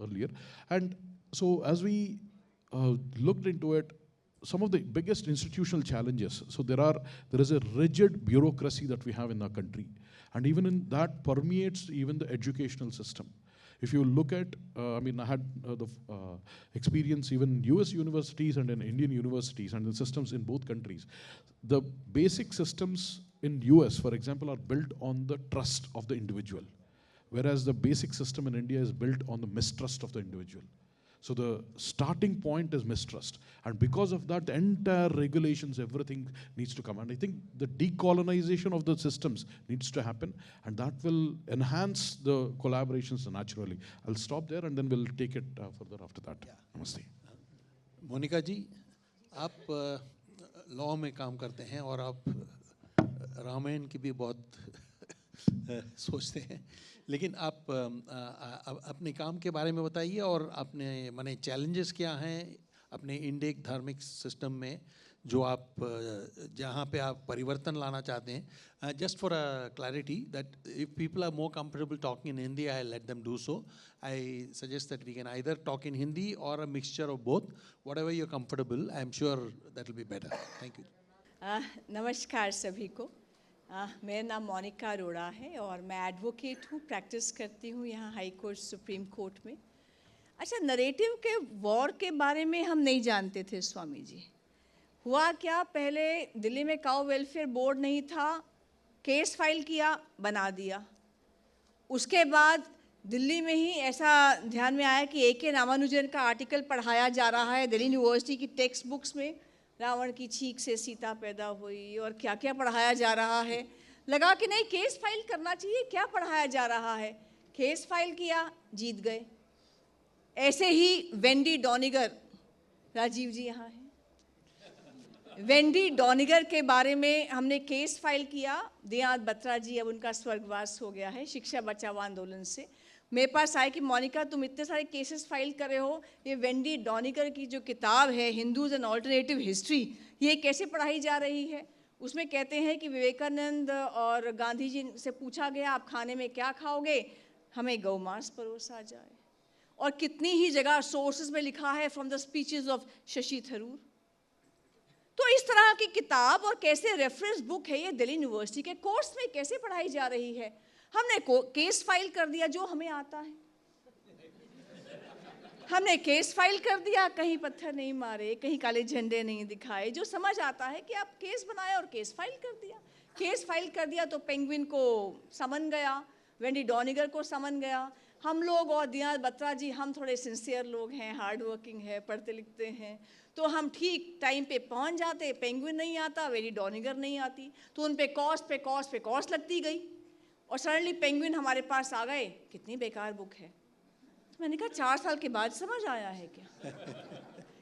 earlier. And so as we looked into it, some of the biggest institutional challenges, so there is a rigid bureaucracy that we have in our country, and even in that permeates even the educational system. If you look at, I mean, I had the experience even in US universities and in Indian universities and the systems in both countries. The basic systems in US, for example, are built on the trust of the individual, whereas the basic system in India is built on the mistrust of the individual. So the starting point is mistrust. And because of that, the entire regulations, everything needs to come. And I think the decolonization of the systems needs to happen, and that will enhance the collaborations naturally. I'll stop there and then we'll take it further after that. Yeah. Namaste. Monica ji, आप law में काम करते हैं और आप रामायण की भी बहुत सोचते हैं, लेकिन आप अपने काम के बारे में बताइए और अपने माने चैलेंजेस क्या हैं अपने इंडिक धार्मिक सिस्टम में जो आप जहाँ पे आप परिवर्तन लाना चाहते हैं. Just for a clarity that if people are more comfortable talking in Hindi, I let them do so. I suggest that we can either talk in Hindi or a mixture of both. Whatever you're comfortable, I'm sure that will be better. Thank you. नमस्कार सभी को. मेरा नाम मोनिका अरोड़ा है और मैं advocate हूँ, practice करती हूँ यहाँ हाई कोर्ट सुप्रीम कोर्ट में. अच्छा, नरेटिव के वॉर के बारे में हम नहीं जानते थे स्वामी जी. हुआ क्या, पहले दिल्ली में काउ वेलफेयर बोर्ड नहीं था, केस फाइल किया, बना दिया. उसके बाद दिल्ली में ही ऐसा ध्यान में आया कि A.K. रामानुजन का आर्टिकल पढ़ाया जा रहा है दिल्ली यूनिवर्सिटी की टेक्स्ट बुक्स में. रावण की छींक से सीता पैदा हुई और क्या क्या पढ़ाया जा रहा है. लगा कि नहीं, केस फाइल करना चाहिए, क्या पढ़ाया जा रहा है. केस फाइल किया, जीत गए. ऐसे ही वेंडी डॉनिगर, राजीव जी यहाँ हैं, वेंडी डॉनिगर के बारे में हमने केस फाइल किया. दयाल बत्रा जी, अब उनका स्वर्गवास हो गया है, शिक्षा बचाओ आंदोलन से मेरे पास आए कि मोनिका तुम इतने सारे केसेस फाइल कर रहे हो, ये वेंडी डॉनिगर की जो किताब है हिंदूज एंड ऑल्टरनेटिव हिस्ट्री, ये कैसे पढ़ाई जा रही है. उसमें कहते हैं कि विवेकानंद और गांधी जी से पूछा गया आप खाने में क्या खाओगे, हमें गौ मांस परोसा जाए. और कितनी ही जगह सोर्सेज में लिखा है from the speeches of Shashi Tharoor. तो इस तरह की किताब और कैसे रेफरेंस बुक है ये दिल्ली यूनिवर्सिटी के कोर्स में कैसे पढ़ाई जा रही है. हमने केस फाइल कर दिया जो हमें आता है, हमने केस फाइल कर दिया, कहीं पत्थर नहीं मारे, कहीं काले झंडे नहीं दिखाए, जो समझ आता है कि आप केस बनाए और केस फाइल कर दिया. केस फाइल कर दिया तो पेंगुइन को समन गया, वेंडी डॉनिगर को समन गया. हम लोग और दयाल बत्रा जी, हम थोड़े सिंसियर लोग हैं, हार्ड वर्किंग है, पढ़ते लिखते हैं, तो हम ठीक टाइम पे पहुंच जाते. पेंगुइन नहीं आता, वेंडी डॉनिगर नहीं आती, तो उन पे कॉस्ट लगती गई. और सडनली पेंगुइन हमारे पास आ गए, कितनी बेकार बुक है। तो मैंने कहा 4 साल के बाद समझ आया है क्या?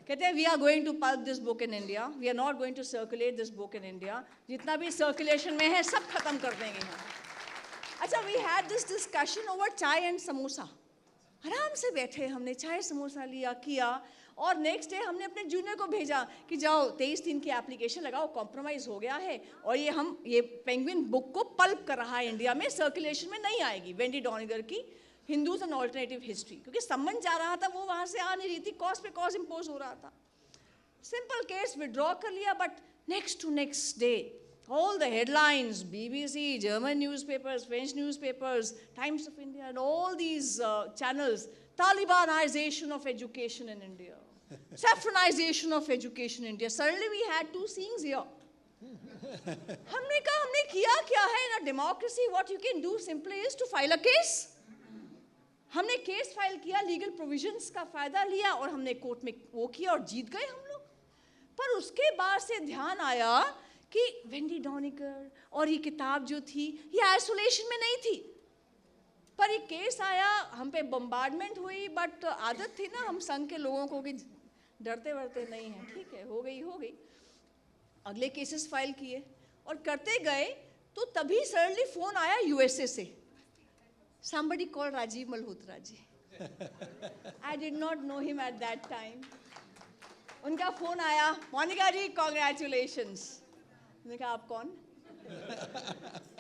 कहते हैं we are going to pulp this book in India, we are not going to circulate this book in India, जितना भी सर्कुलेशन में है सब खत्म कर देंगे हम। अच्छा, we had this discussion over chai and samosa. आराम से बैठे हमने चाय समोसा लिया किया, और नेक्स्ट डे हमने अपने जूनियर को भेजा कि जाओ 23 दिन की एप्लीकेशन लगाओ, कॉम्प्रोमाइज़ हो गया है और ये पेंगुइन बुक को पल्प कर रहा है, इंडिया में सर्कुलेशन में नहीं आएगी। वेंडी डॉनिगर की हिंदूज एंड ऑल्टरनेटिव हिस्ट्री, क्योंकि समन जा रहा था, वो वहाँ से आ नहीं रही थी, कॉज पे कॉज इम्पोज हो रहा था। सिंपल केस विड्रॉ कर लिया, but next to next day all the headlines, BBC, German newspapers, French newspapers, Times of India, and all these channels, Talibanization of education in India, saffronization of education in India. Suddenly we had 2 scenes here. हमने कहा हमने किया क्या है? In a democracy, what you can do simply is to file a case. हमने case file किया, legal provisions का फायदा लिया और हमने कोर्ट में वो किया और जीत गए हम लोग। पर उसके बाद से ध्यान आया कि वेंडी डॉनिगर और ये किताब जो थी ये आइसोलेशन में नहीं थी, पर ये केस आया, हम पे बम्बार्डमेंट हुई, बट आदत थी ना हम संघ के लोगों को कि डरते वरते नहीं हैं, ठीक है हो गई। अगले केसेस फाइल किए और करते गए, तो तभी सडनली फोन आया यूएसए से, somebody called Rajiv Malhotra ji. I did not know him at that time. उनका फोन आया, मोनिका जी congratulations. मैंने कहा आप कौन?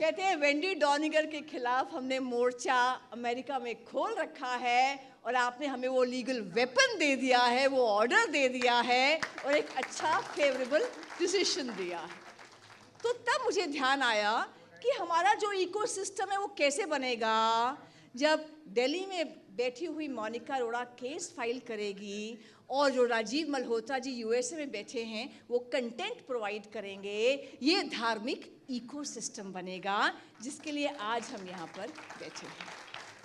कहते हैं वेंडी डॉनिगर के खिलाफ हमने मोर्चा अमेरिका में खोल रखा है और आपने हमें वो लीगल वेपन दे दिया है, वो ऑर्डर दे दिया है और एक अच्छा फेवरेबल डिसीजन दिया है। तो तब मुझे ध्यान आया कि हमारा जो इकोसिस्टम है वो कैसे बनेगा। जब दिल्ली में बैठी हुई मोनिका अरोड़ा केस फाइल करेगी और जो राजीव मल्होत्रा जी यूएसए में बैठे हैं वो कंटेंट प्रोवाइड करेंगे, ये धार्मिक इकोसिस्टम बनेगा जिसके लिए आज हम यहाँ पर बैठे हैं।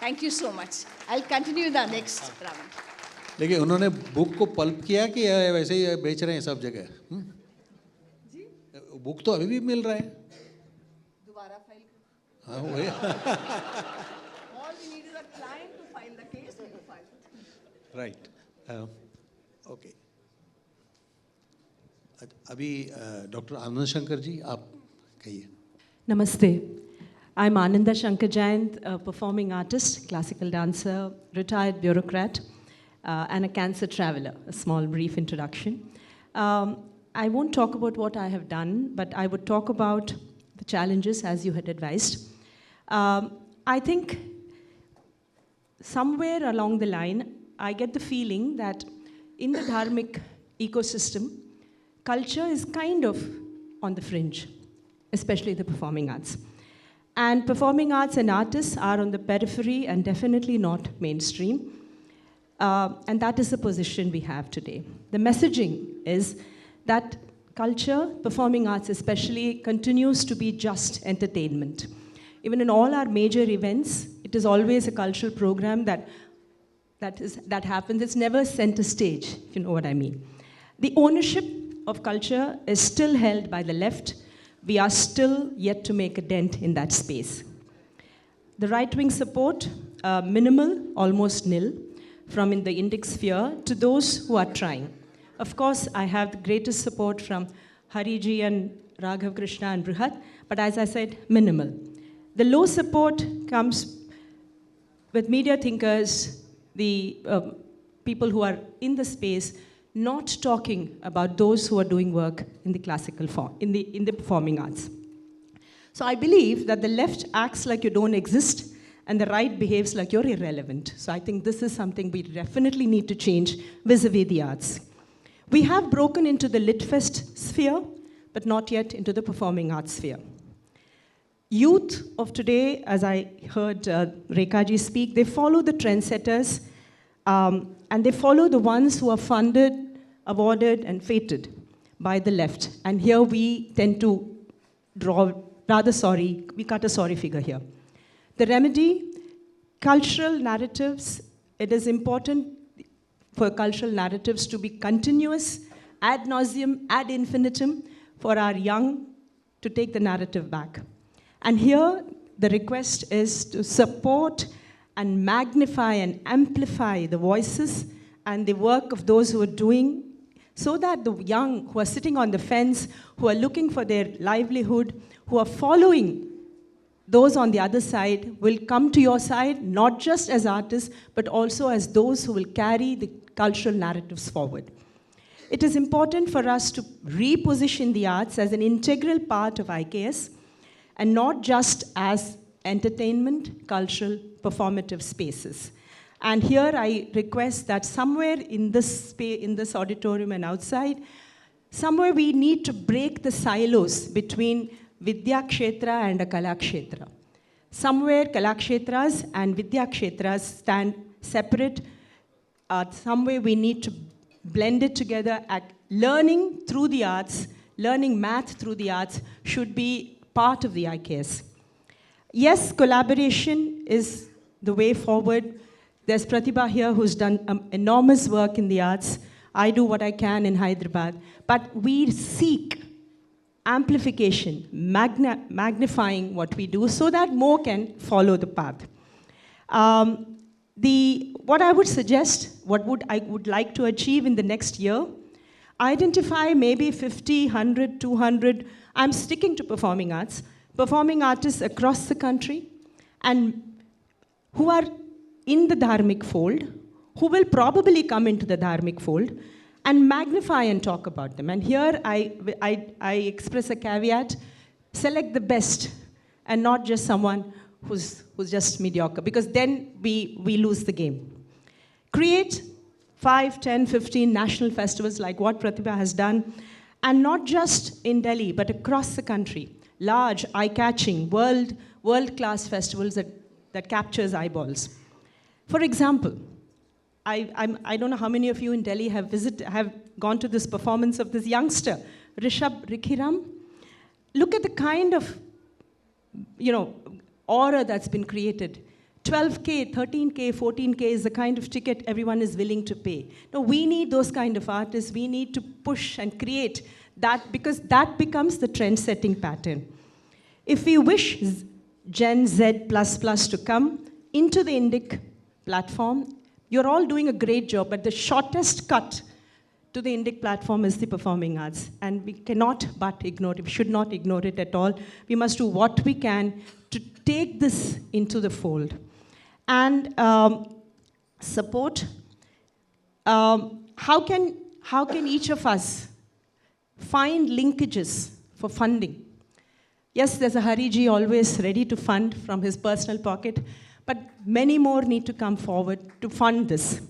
Thank you so much. I will continue the next round. लेकिन उन्होंने बुक को पल्प किया कि वैसे ही बेच रहे हैं सब जगह? बुक तो अभी भी मिल रहा है, दोबारा फाइल। हाँ वही। All we need is a client to file the case and to file it. Right. Okay. अभी डॉक्टर आनंद शंकर जी आप कहिए। Namaste. I'm Ananda Shankar Jayant, a performing artist, classical dancer, retired bureaucrat, and a cancer traveler. A small brief introduction. I won't talk about what I have done, but I would talk about the challenges as you had advised. I think somewhere along the line, I get the feeling that in the dharmic ecosystem, culture is kind of on the fringe, especially the performing arts. And performing arts and artists are on the periphery and definitely not mainstream. And that is the position we have today. The messaging is that culture, performing arts especially, continues to be just entertainment. Even in all our major events, it is always a cultural program that happens. It's never center stage, if you know what I mean. The ownership of culture is still held by the left. We are still yet to make a dent in that space. The right-wing support, minimal, almost nil, from in the Indic sphere to those who are trying. Of course, I have the greatest support from Hariji and Raghav Krishna and Brihat, but as I said, minimal. The low support comes with media thinkers, the people who are in the space, not talking about those who are doing work in the classical form, in the performing arts. So I believe that the left acts like you don't exist, and the right behaves like you're irrelevant. So I think this is something we definitely need to change vis-a-vis the arts. We have broken into the Litfest sphere, but not yet into the performing arts sphere. Youth of today, as I heard Rekha ji speak, they follow the trendsetters, and they follow the ones who are funded, awarded, and fated by the left. And here we tend to draw, we cut a sorry figure here. The remedy, cultural narratives. It is important for cultural narratives to be continuous, ad nauseum, ad infinitum, for our young to take the narrative back. And here, the request is to support and magnify and amplify the voices and the work of those who are doing, so that the young who are sitting on the fence, who are looking for their livelihood, who are following those on the other side, will come to your side, not just as artists, but also as those who will carry the cultural narratives forward. It is important for us to reposition the arts as an integral part of IKS, and not just as entertainment, cultural, performative spaces. And here I request that somewhere in this auditorium and outside, somewhere we need to break the silos between Vidya Kshetra and a Kala Kshetra. Somewhere Kala Kshetras and Vidya Kshetras stand separate. Somewhere we need to blend it together. Learning through the arts, learning math through the arts should be part of the IKS. Yes, collaboration is the way forward. There's Pratibha here who's done enormous work in the arts. I do what I can in Hyderabad. But we seek amplification, magnifying what we do so that more can follow the path. What I would suggest, I would like to achieve in the next year, identify maybe 50, 100, 200, I'm sticking to performing artists across the country, and who are in the dharmic fold, who will probably come into the dharmic fold, and magnify and talk about them. And here I express a caveat: select the best, and not just someone who's just mediocre, because then we lose the game. Create 5, 10, 15 national festivals like what Pratibha has done, and not just in Delhi, but across the country. Large, eye-catching, world-class festivals that captures eyeballs. For example, I don't know how many of you in Delhi have gone to this performance of this youngster, Rishihood. Look at the kind of, aura that's been created. 12K, 13K, 14K is the kind of ticket everyone is willing to pay. No, we need those kind of artists. We need to push and create that, because that becomes the trend-setting pattern. If we wish Gen Z++ to come into the Indic platform, you're all doing a great job, but the shortest cut to the Indic platform is the performing arts. And we cannot but ignore it. We should not ignore it at all. We must do what we can to take this into the fold. And support. How can each of us find linkages for funding? Yes, there's a Hariji always ready to fund from his personal pocket, but many more need to come forward to fund this.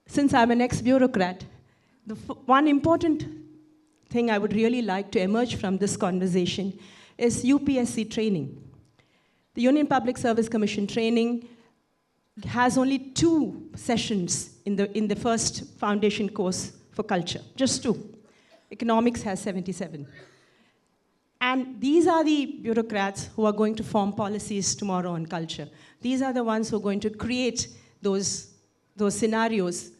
Since I'm an ex-bureaucrat, the one important thing I would really like to emerge from this conversation is UPSC training. The Union Public Service Commission training has only 2 sessions in the first foundation course for culture, just 2. Economics has 77. And these are the bureaucrats who are going to form policies tomorrow on culture. These are the ones who are going to create those scenarios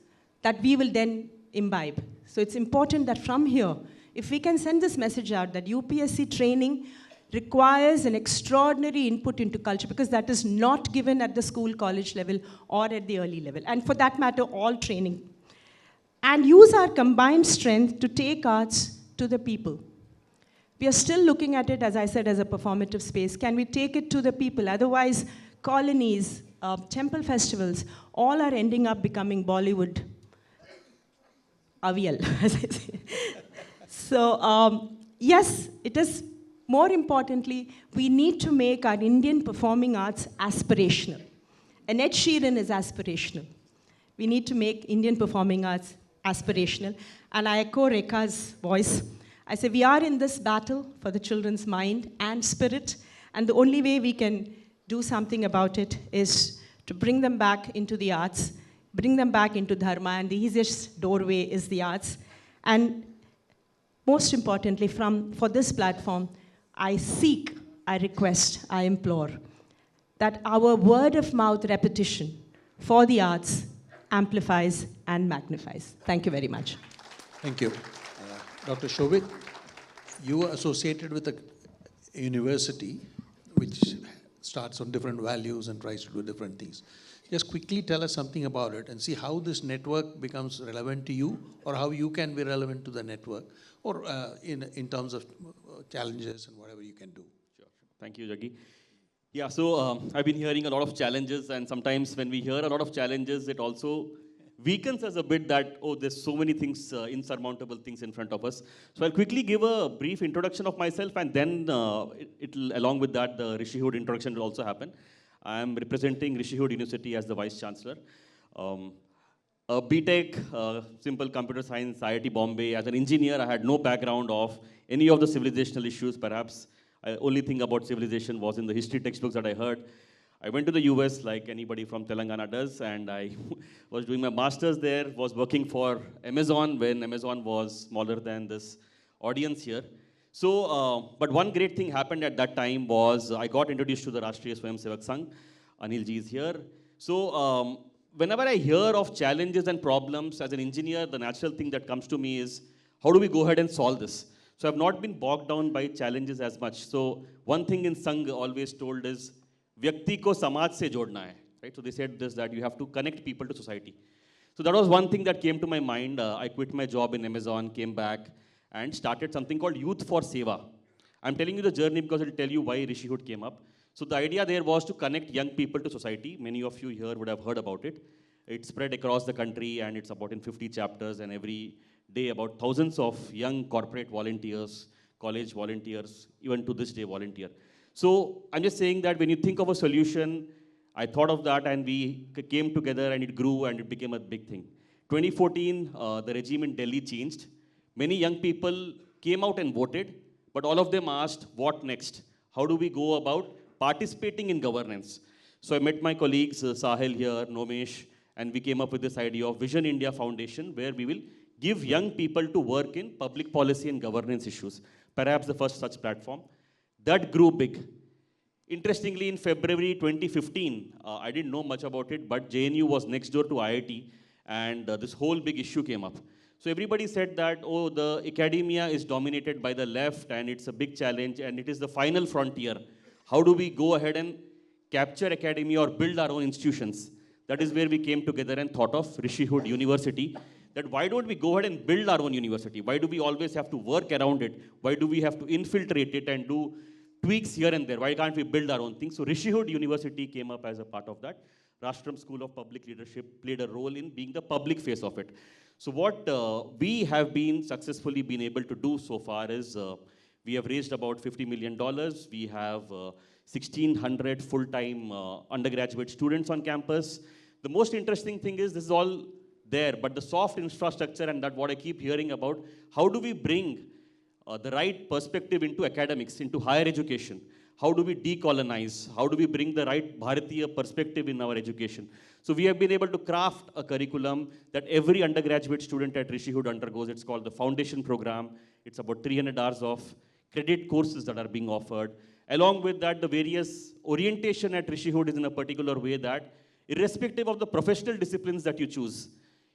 that we will then imbibe. So it's important that from here, if we can send this message out that UPSC training requires an extraordinary input into culture, because that is not given at the school, college level, or at the early level. And for that matter, all training. And use our combined strength to take arts to the people. We are still looking at it, as I said, as a performative space. Can we take it to the people? Otherwise, colonies, temple festivals, all are ending up becoming Bollywood avial, as I say. So, yes, it is, more importantly, we need to make our Indian performing arts aspirational. And Ed Sheeran is aspirational. We need to make Indian performing arts aspirational. And I echo Rekha's voice. I say, we are in this battle for the children's mind and spirit, and the only way we can do something about it is to bring them back into the arts, bring them back into Dharma, and the easiest doorway is the arts. And most importantly, for this platform, I seek, I request, I implore that our word of mouth repetition for the arts amplifies and magnifies. Thank you very much. Thank you. Dr. Shobit? you are associated with a university which starts on different values and tries to do different things. Just quickly tell us something about it and see how this network becomes relevant to you, or how you can be relevant to the network, or in terms of challenges and whatever you can do. Sure. Thank you, Jaggi. Yeah, so I've been hearing a lot of challenges, and sometimes when we hear a lot of challenges, it also weakens us a bit that, oh, there's so many things, insurmountable things in front of us. So I'll quickly give a brief introduction of myself, and then along with that, the Rishihood introduction will also happen. I'm representing Rishihood University as the Vice Chancellor. A BTech, simple computer science, IIT Bombay. As an engineer, I had no background of any of the civilizational issues. Perhaps the only thing about civilization was in the history textbooks that I heard. I went to the US like anybody from Telangana does, and I was doing my master's there, was working for Amazon when Amazon was smaller than this audience here. So, but one great thing happened at that time was I got introduced to the Rashtriya Swayamsevak Sangh. Anil ji is here. So, whenever I hear of challenges and problems as an engineer, the natural thing that comes to me is, how do we go ahead and solve this? So I've not been bogged down by challenges as much. So one thing in Sangh always told is, Vyakti ko samaj se jodna hai. Right? So they said this, that you have to connect people to society. So that was one thing that came to my mind. I quit my job in Amazon, came back, and started something called Youth for Seva. I'm telling you the journey because it'll tell you why Rishihood came up. So the idea there was to connect young people to society. Many of you here would have heard about it. It's spread across the country, and it's about in 50 chapters, and every day about thousands of young corporate volunteers, college volunteers, even to this day volunteer. So I'm just saying that when you think of a solution, I thought of that, and we came together, and it grew, and it became a big thing. 2014, the regime in Delhi changed. Many young people came out and voted, but all of them asked, what next? How do we go about participating in governance? So I met my colleagues, Sahil here, Nomesh, and we came up with this idea of Vision India Foundation, where we will give young people to work in public policy and governance issues. Perhaps the first such platform. That grew big. Interestingly, in February 2015, I didn't know much about it, but JNU was next door to IIT, and this whole big issue came up. So everybody said that, oh, the academia is dominated by the left, and it's a big challenge, and it is the final frontier. How do we go ahead and capture academia or build our own institutions? That is where we came together and thought of Rishihood University, that why don't we go ahead and build our own university? Why do we always have to work around it? Why do we have to infiltrate it and do tweaks here and there? Why can't we build our own thing? So Rishihood University came up as a part of that. Rashtraam School of Public Leadership played a role in being the public face of it. So what we have been successfully been able to do so far is we have raised about $50 million. We have 1,600 full-time undergraduate students on campus. The most interesting thing is this is all there, but the soft infrastructure, and that what I keep hearing about, how do we bring the right perspective into academics, into higher education? How do we decolonize? How do we bring the right Bharatiya perspective in our education? So we have been able to craft a curriculum that every undergraduate student at Rishihood undergoes. It's called the Foundation Program. It's about 300 hours of credit courses that are being offered. Along with that, the various orientation at Rishihood is in a particular way that, irrespective of the professional disciplines that you choose,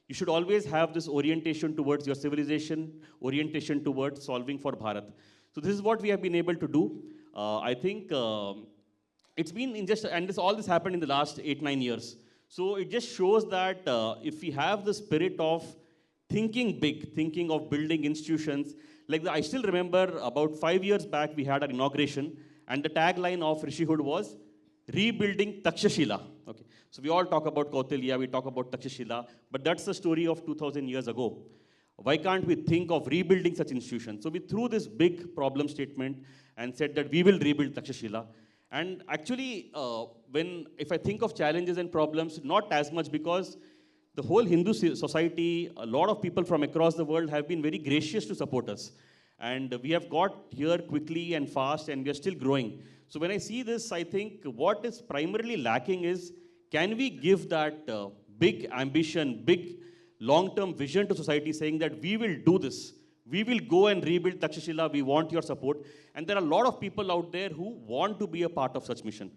you should always have this orientation towards your civilization, orientation towards solving for Bharat. So this is what we have been able to do. I think it's been in just, and all this happened in the last 8-9 years. So it just shows that if we have the spirit of thinking big, thinking of building institutions, like I still remember about 5 years back, we had an inauguration, and the tagline of Rishihood was, rebuilding Takshashila. Okay. So we all talk about Kautilya, we talk about Takshashila, but that's the story of 2000 years ago. Why can't we think of rebuilding such institutions? So we threw this big problem statement and said that we will rebuild Takshashila. And actually, if I think of challenges and problems, not as much, because the whole Hindu society, a lot of people from across the world have been very gracious to support us. And we have got here quickly and fast, and we are still growing. So when I see this, I think what is primarily lacking is, can we give that big ambition, big long-term vision to society, saying that we will do this. We will go and rebuild Takshashila. We want your support. And there are a lot of people out there who want to be a part of such mission.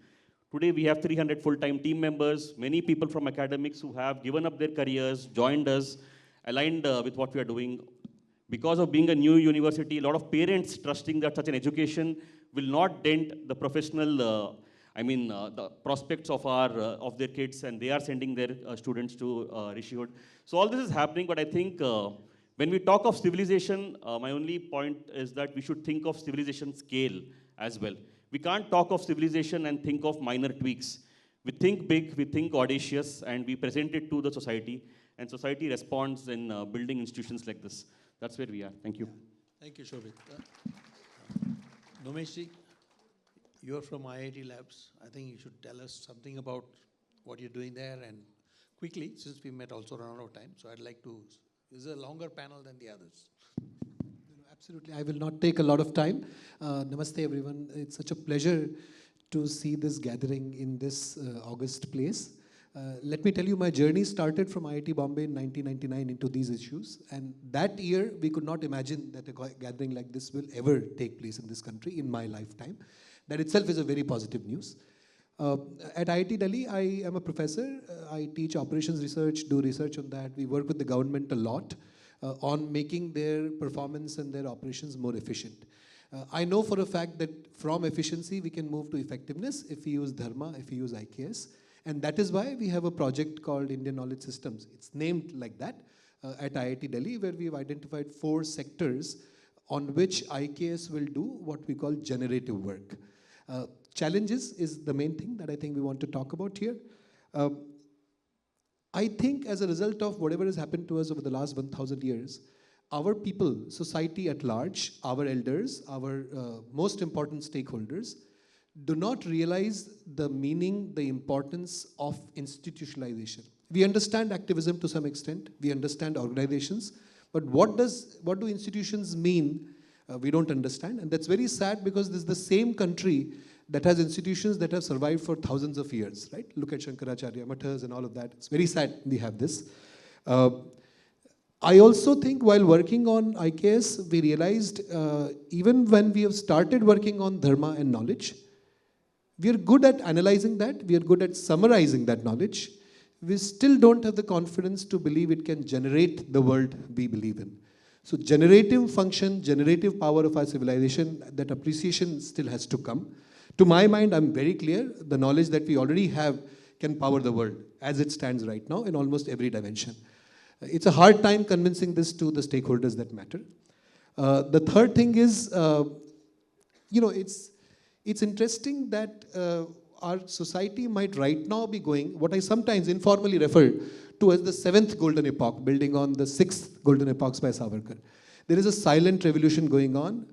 Today we have 300 full-time team members, many people from academics who have given up their careers, joined us, aligned with what we are doing. because of being a new university, a lot of parents trusting that such an education will not dent the professional, the prospects of of their kids, and they are sending their students to Rishihood. So all this is happening, but I think when we talk of civilization, my only point is that we should think of civilization scale as well. We can't talk of civilization and think of minor tweaks. We think big, we think audacious, and we present it to the society, and society responds in building institutions like this. That's where we are. Thank you. Thank you, Shobit. Nomeshji, you're from IIT Labs. I think you should tell us something about what you're doing there, and quickly, since we met also run out of time, so I'd like to, this is a longer panel than the others. Absolutely, I will not take a lot of time. Namaste everyone, it's such a pleasure to see this gathering in this August place. Let me tell you, my journey started from IIT Bombay in 1999 into these issues, and that year we could not imagine that a gathering like this will ever take place in this country in my lifetime. That itself is a very positive news. At IIT Delhi, I am a professor. I teach operations research, do research on that. We work with the government a lot on making their performance and their operations more efficient. I know for a fact that from efficiency, we can move to effectiveness if we use Dharma, if we use IKS. And that is why we have a project called Indian Knowledge Systems. It's named like that at IIT Delhi, where we've identified 4 sectors on which IKS will do what we call generative work. Challenges is the main thing that I think we want to talk about here. I think as a result of whatever has happened to us over the last 1,000 years, our people, society at large, our elders, our most important stakeholders, do not realize the meaning, the importance of institutionalization. We understand activism to some extent, we understand organizations, but what do institutions mean? We don't understand, and that's very sad because this is the same country that has institutions that have survived for thousands of years, right? Look at Shankaracharya, Mathas and all of that. It's very sad we have this. I also think while working on IKS, we realized even when we have started working on Dharma and knowledge, we are good at analyzing that, we are good at summarizing that knowledge. We still don't have the confidence to believe it can generate the world we believe in. So generative function, generative power of our civilization, that appreciation still has to come. To my mind, I'm very clear, the knowledge that we already have can power the world as it stands right now in almost every dimension. It's a hard time convincing this to the stakeholders that matter. The third thing is, it's interesting that our society might right now be going, what I sometimes informally refer to as the 7th golden epoch, building on the 6th golden epochs by Savarkar. There is a silent revolution going on.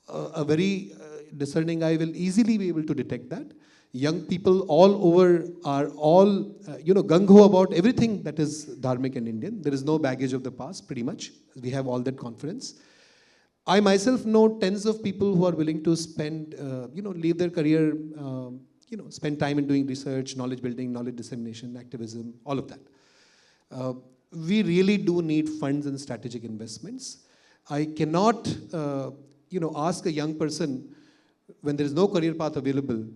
A very discerning eye will easily be able to detect that. Young people all over are all, gung-ho about everything that is dharmic and Indian. There is no baggage of the past, pretty much. We have all that confidence. I myself know tens of people who are willing to spend, leave their career, spend time in doing research, knowledge building, knowledge dissemination, activism, all of that. We really do need funds and strategic investments. I cannot, ask a young person when there is no career path available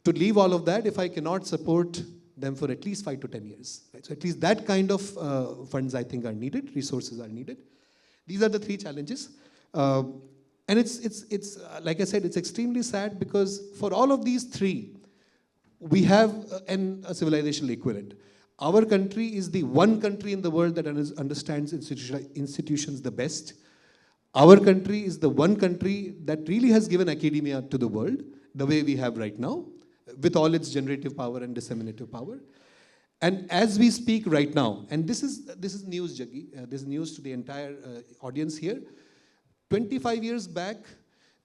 to leave all of that if I cannot support them for at least 5 to 10 years. Right? So at least that kind of funds I think are needed, resources are needed. These are the 3 challenges. And it's like I said, it's extremely sad because for all of these 3, we have a civilizational equivalent. Our country is the one country in the world that understands institutions the best. Our country is the one country that really has given academia to the world, the way we have right now, with all its generative power and disseminative power. And as we speak right now, and this is news, Jaggi, this is news to the entire audience here. 25 years back,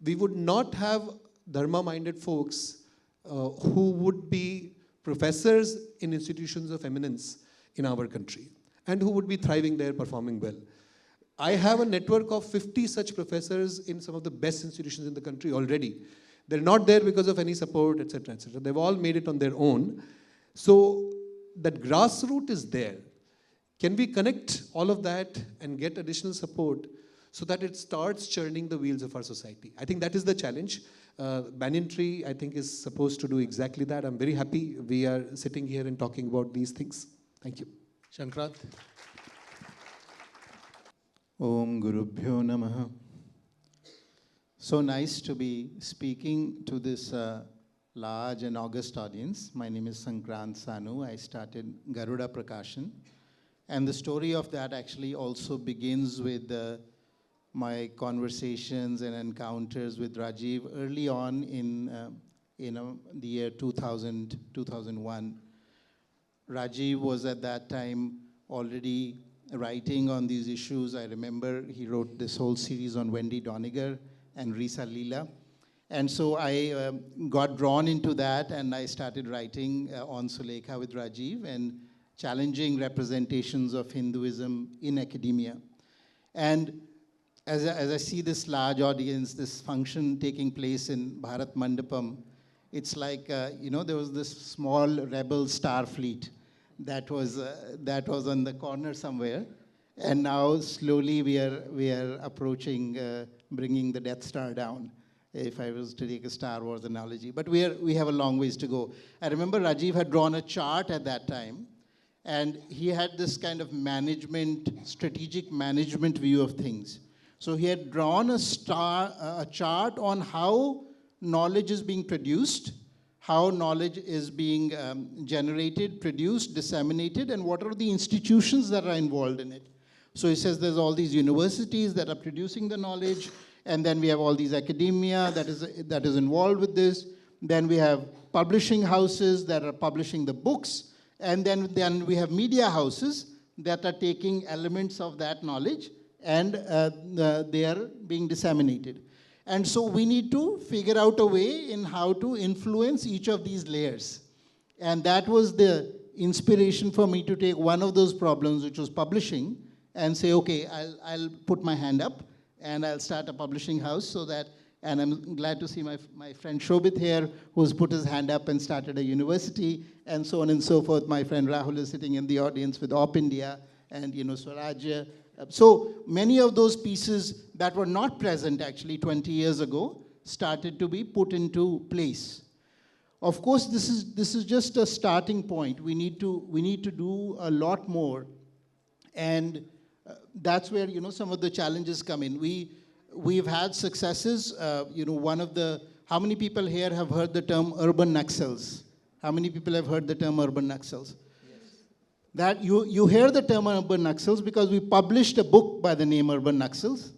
we would not have Dharma-minded folks who would be professors in institutions of eminence in our country and who would be thriving there, performing well. I have a network of 50 such professors in some of the best institutions in the country already. They're not there because of any support, etc., etc. They've all made it on their own. So that grassroots is there. Can we connect all of that and get additional support so that it starts churning the wheels of our society? I think that is the challenge. Banyan Tree, I think, is supposed to do exactly that. I'm very happy we are sitting here and talking about these things. Thank you. Shankrant. Om Gurubhyo Namaha. So nice to be speaking to this large and august audience. My name is Sankrant Sanu. I started Garuda Prakashan. And the story of that actually also begins with my conversations and encounters with Rajiv early on in the year 2000, 2001. Rajiv was at that time already writing on these issues. I remember he wrote this whole series on Wendy Doniger and Risa Leela. And so I got drawn into that, and I started writing on Sulekha with Rajiv and challenging representations of Hinduism in academia. And as I see this large audience, this function taking place in Bharat Mandapam, it's like, there was this small rebel star fleet that was on the corner somewhere, and now slowly we are approaching bringing the Death Star down, if I was to take a Star Wars analogy. But we have a long ways to go. I remember Rajiv had drawn a chart at that time, and he had this kind of strategic management view of things. So he had drawn a chart on how knowledge is being produced, how knowledge is being generated, produced, disseminated, and what are the institutions that are involved in it. So he says there's all these universities that are producing the knowledge, and then we have all these academia that is involved with this. Then we have publishing houses that are publishing the books, and then we have media houses that are taking elements of that knowledge, and they are being disseminated. And so we need to figure out a way in how to influence each of these layers. And that was the inspiration for me to take one of those problems, which was publishing, and say, okay, I'll put my hand up, and I'll start a publishing house and I'm glad to see my friend Shobit here, who's put his hand up and started a university, and so on and so forth. My friend Rahul is sitting in the audience with Op India and Swarajya. So many of those pieces that were not present actually 20 years ago started to be put into place. Of course, this is just a starting point. We need to do a lot more, and that's where some of the challenges come in. We've had successes. How many people here have heard the term urban Naxals? How many people have heard the term urban Naxals? That you hear the term urban Naxals because we published a book by the name Urban Naxals.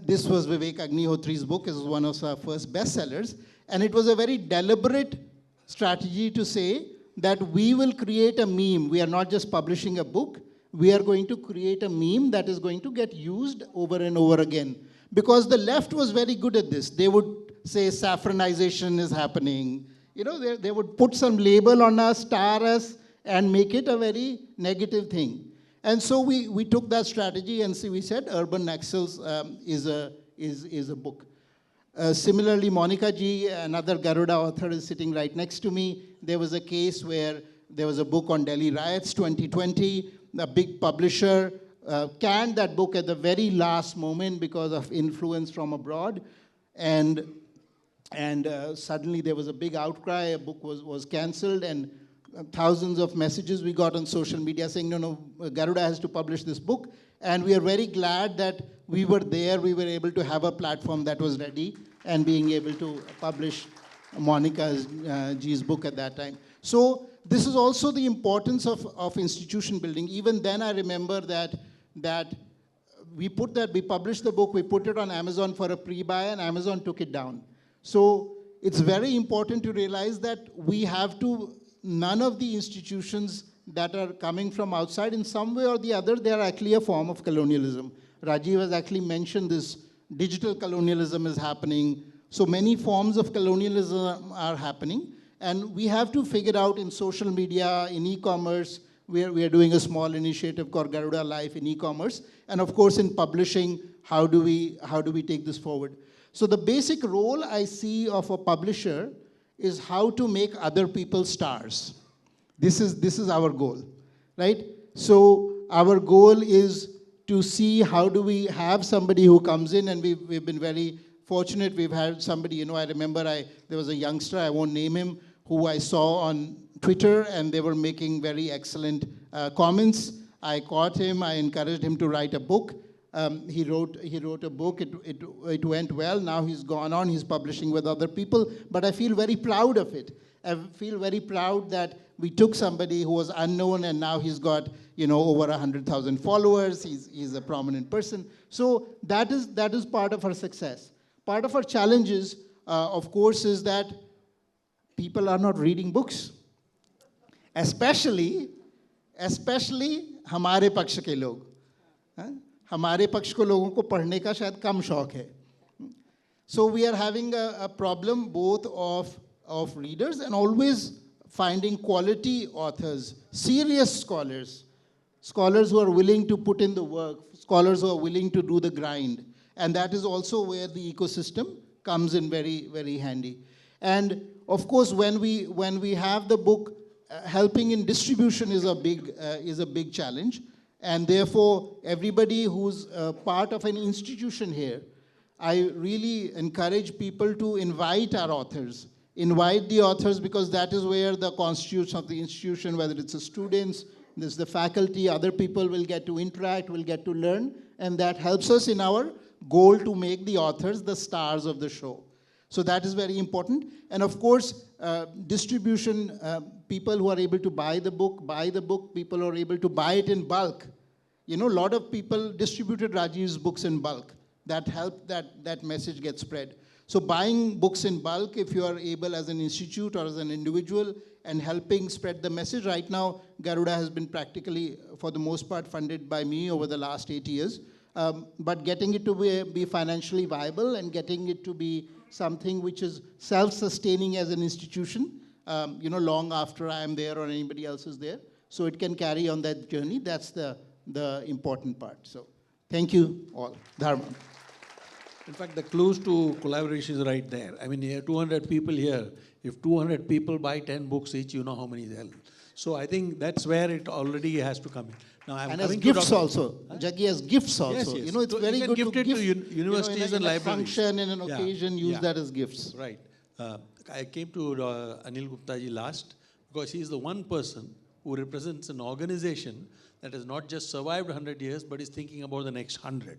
This was Vivek Agnihotri's book. It was one of our first bestsellers. And it was a very deliberate strategy to say that we will create a meme. We are not just publishing a book. We are going to create a meme that is going to get used over and over again. Because the left was very good at this. They would say saffronization is happening. They would put some label on us, star us, and make it a very negative thing. And so we took that strategy and we said Urban Naxals is a book. Similarly, Monica Ji, another Garuda author, is sitting right next to me. There was a case where there was a book on Delhi riots 2020. A big publisher canned that book at the very last moment because of influence from abroad. And suddenly there was a big outcry. A book was cancelled, and thousands of messages we got on social media saying, no, Garuda has to publish this book. And we are very glad that we were there. We were able to have a platform that was ready and being able to publish Monica G's book at that time. So this is also the importance of institution building. Even then, I remember that we published the book, we put it on Amazon for a pre-buy, and Amazon took it down. So it's very important to realize that none of the institutions that are coming from outside, in some way or the other, they are actually a form of colonialism. Rajiv has actually mentioned this. Digital colonialism is happening. So many forms of colonialism are happening. And we have to figure out in social media, in e-commerce, we are doing a small initiative called Garuda Life in e-commerce. And of course, in publishing, how do we take this forward? So the basic role I see of a publisher is how to make other people stars. This is our goal, right? So our goal is to see how do we have somebody who comes in, and we've been very fortunate. We've had somebody, I remember there was a youngster, I won't name him, who I saw on Twitter, and they were making very excellent comments. I caught him, I encouraged him to write a book. He wrote a book, it went well, now he's gone on, he's publishing with other people, but I feel very proud of it. I feel very proud that we took somebody who was unknown and now he's got, over 100,000 followers, he's a prominent person. So that is part of our success. Part of our challenges, of course, is that people are not reading books. Especially हमारे पक्ष के लोग. हमारे पक्ष को लोगों को पढ़ने का शायद कम शौक है. So we are having a problem both of readers and always finding quality authors, serious scholars who are willing to put in the work, scholars who are willing to do the grind. And that is also where the ecosystem comes in very, very handy. And of course, when we have the book, helping in distribution is a big challenge. And therefore, everybody who's part of an institution here, I really encourage people to invite our authors. Invite the authors, because that is where the constitution of the institution, whether it's the students, there's the faculty, other people will get to interact, will get to learn, and that helps us in our goal to make the authors the stars of the show. So that is very important. And of course, distribution, people who are able to buy the book, people who are able to buy it in bulk. A lot of people distributed Rajiv's books in bulk. That helped that message get spread. So buying books in bulk, if you are able as an institute or as an individual, and helping spread the message. Right now, Garuda has been practically, for the most part, funded by me over the last 8 years. But getting it to be financially viable and getting it to be something which is self-sustaining as an institution, long after I am there or anybody else is there, so it can carry on that journey. That's the important part. So thank you all. Dharma. In fact, the clues to collaboration is right there. I mean, there are 200 people here. If 200 people buy 10 books each, you know how many they'll. So I think that's where it already has to come in. Now, I'm and as coming gifts to also. Jaggi has gifts also. Yes. It's very good gift to it gift, to universities in and a libraries. function, in an occasion, use that as gifts. Right. I came to Anil Gupta ji last because he is the one person who represents an organization that has not just survived 100 years, but is thinking about the next 100.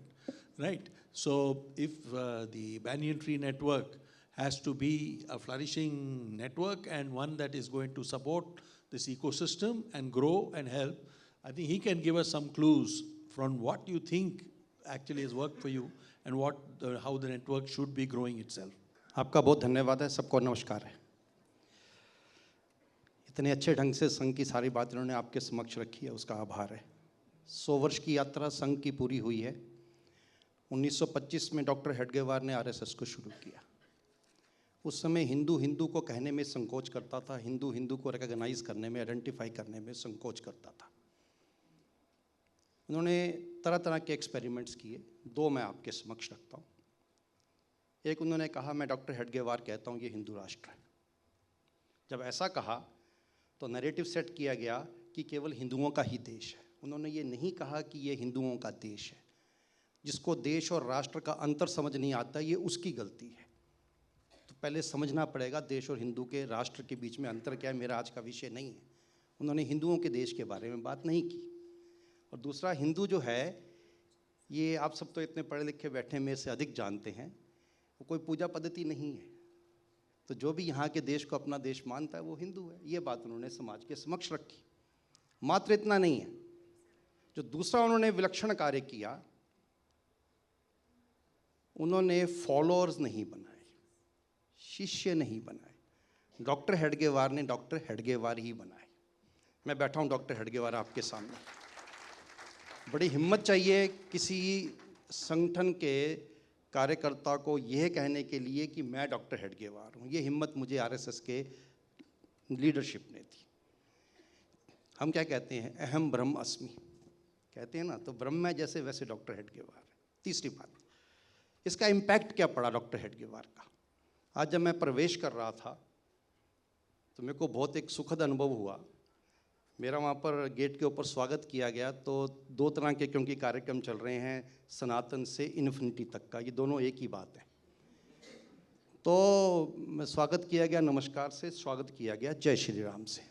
Right? So if the Banyan Tree Network has to be a flourishing network and one that is going to support this ecosystem and grow and help, I think he can give us some clues from what you think actually has worked for you and how the network should be growing itself. आपका बहुत धन्यवाद है, सबको नमस्कार है। इतने अच्छे ढंग से संघ की सारी बात इन्होंने आपके समक्ष रखी है, उसका आभार है। 100 वर्ष की यात्रा संघ की पूरी हुई है। 1925 में डॉक्टर हेडगेवार ने आरएसएस को शुरू किया। उस समय हिंदू को कहने में संकोच करता था, हिंदू को रिकॉग्नाइज करने में, आइडेंटिफाई करने में संकोच करता था। उन्होंने तरह तरह के एक्सपेरिमेंट्स किए, 2 मैं आपके समक्ष रखता हूँ। एक उन्होंने कहा, मैं डॉक्टर हेडगेवार कहता हूँ ये हिंदू राष्ट्र है। जब ऐसा कहा तो नैरेटिव सेट किया गया कि केवल हिंदुओं का ही देश है। उन्होंने ये नहीं कहा कि ये हिंदुओं का देश है। जिसको देश और राष्ट्र का अंतर समझ नहीं आता, ये उसकी गलती है। तो पहले समझना पड़ेगा देश और हिंदू के राष्ट्र के बीच में अंतर क्या है, मेरा आज का विषय नहीं है। उन्होंने हिंदुओं के देश के बारे में बात नहीं की। और दूसरा, हिंदू जो है, ये आप सब तो इतने पढ़े लिखे बैठे में से अधिक जानते हैं, वो कोई पूजा पद्धति नहीं है। तो जो भी यहाँ के देश को अपना देश मानता है वो हिंदू है। ये बात उन्होंने समाज के समक्ष रखी। मात्र इतना नहीं है, जो दूसरा उन्होंने विलक्षण कार्य किया, उन्होंने फॉलोअर्स नहीं बनाए, शिष्य नहीं बनाए। डॉक्टर हेडगेवार ने डॉक्टर हेडगेवार ही बनाए। मैं बैठा हूँ डॉक्टर हेडगेवार आपके सामने। बड़ी हिम्मत चाहिए किसी संगठन के कार्यकर्ता को यह कहने के लिए कि मैं डॉक्टर हेडगेवार हूँ। ये हिम्मत मुझे आरएसएस के लीडरशिप ने दी। हम क्या कहते हैं, अहम ब्रह्म अस्मि कहते हैं ना, तो ब्रह्म है जैसे वैसे डॉक्टर हेडगेवार है। तीसरी बात, इसका इम्पैक्ट क्या पड़ा डॉक्टर हेडगेवार का। आज जब मैं प्रवेश कर रहा था तो मेरे को बहुत एक सुखद अनुभव हुआ। मेरा वहाँ पर गेट के ऊपर स्वागत किया गया, तो 2 तरह के क्योंकि कार्यक्रम चल रहे हैं, सनातन से इन्फिनिटी तक का, ये दोनों एक ही बात है। तो मैं स्वागत किया गया, नमस्कार से स्वागत किया गया, जय श्री राम से।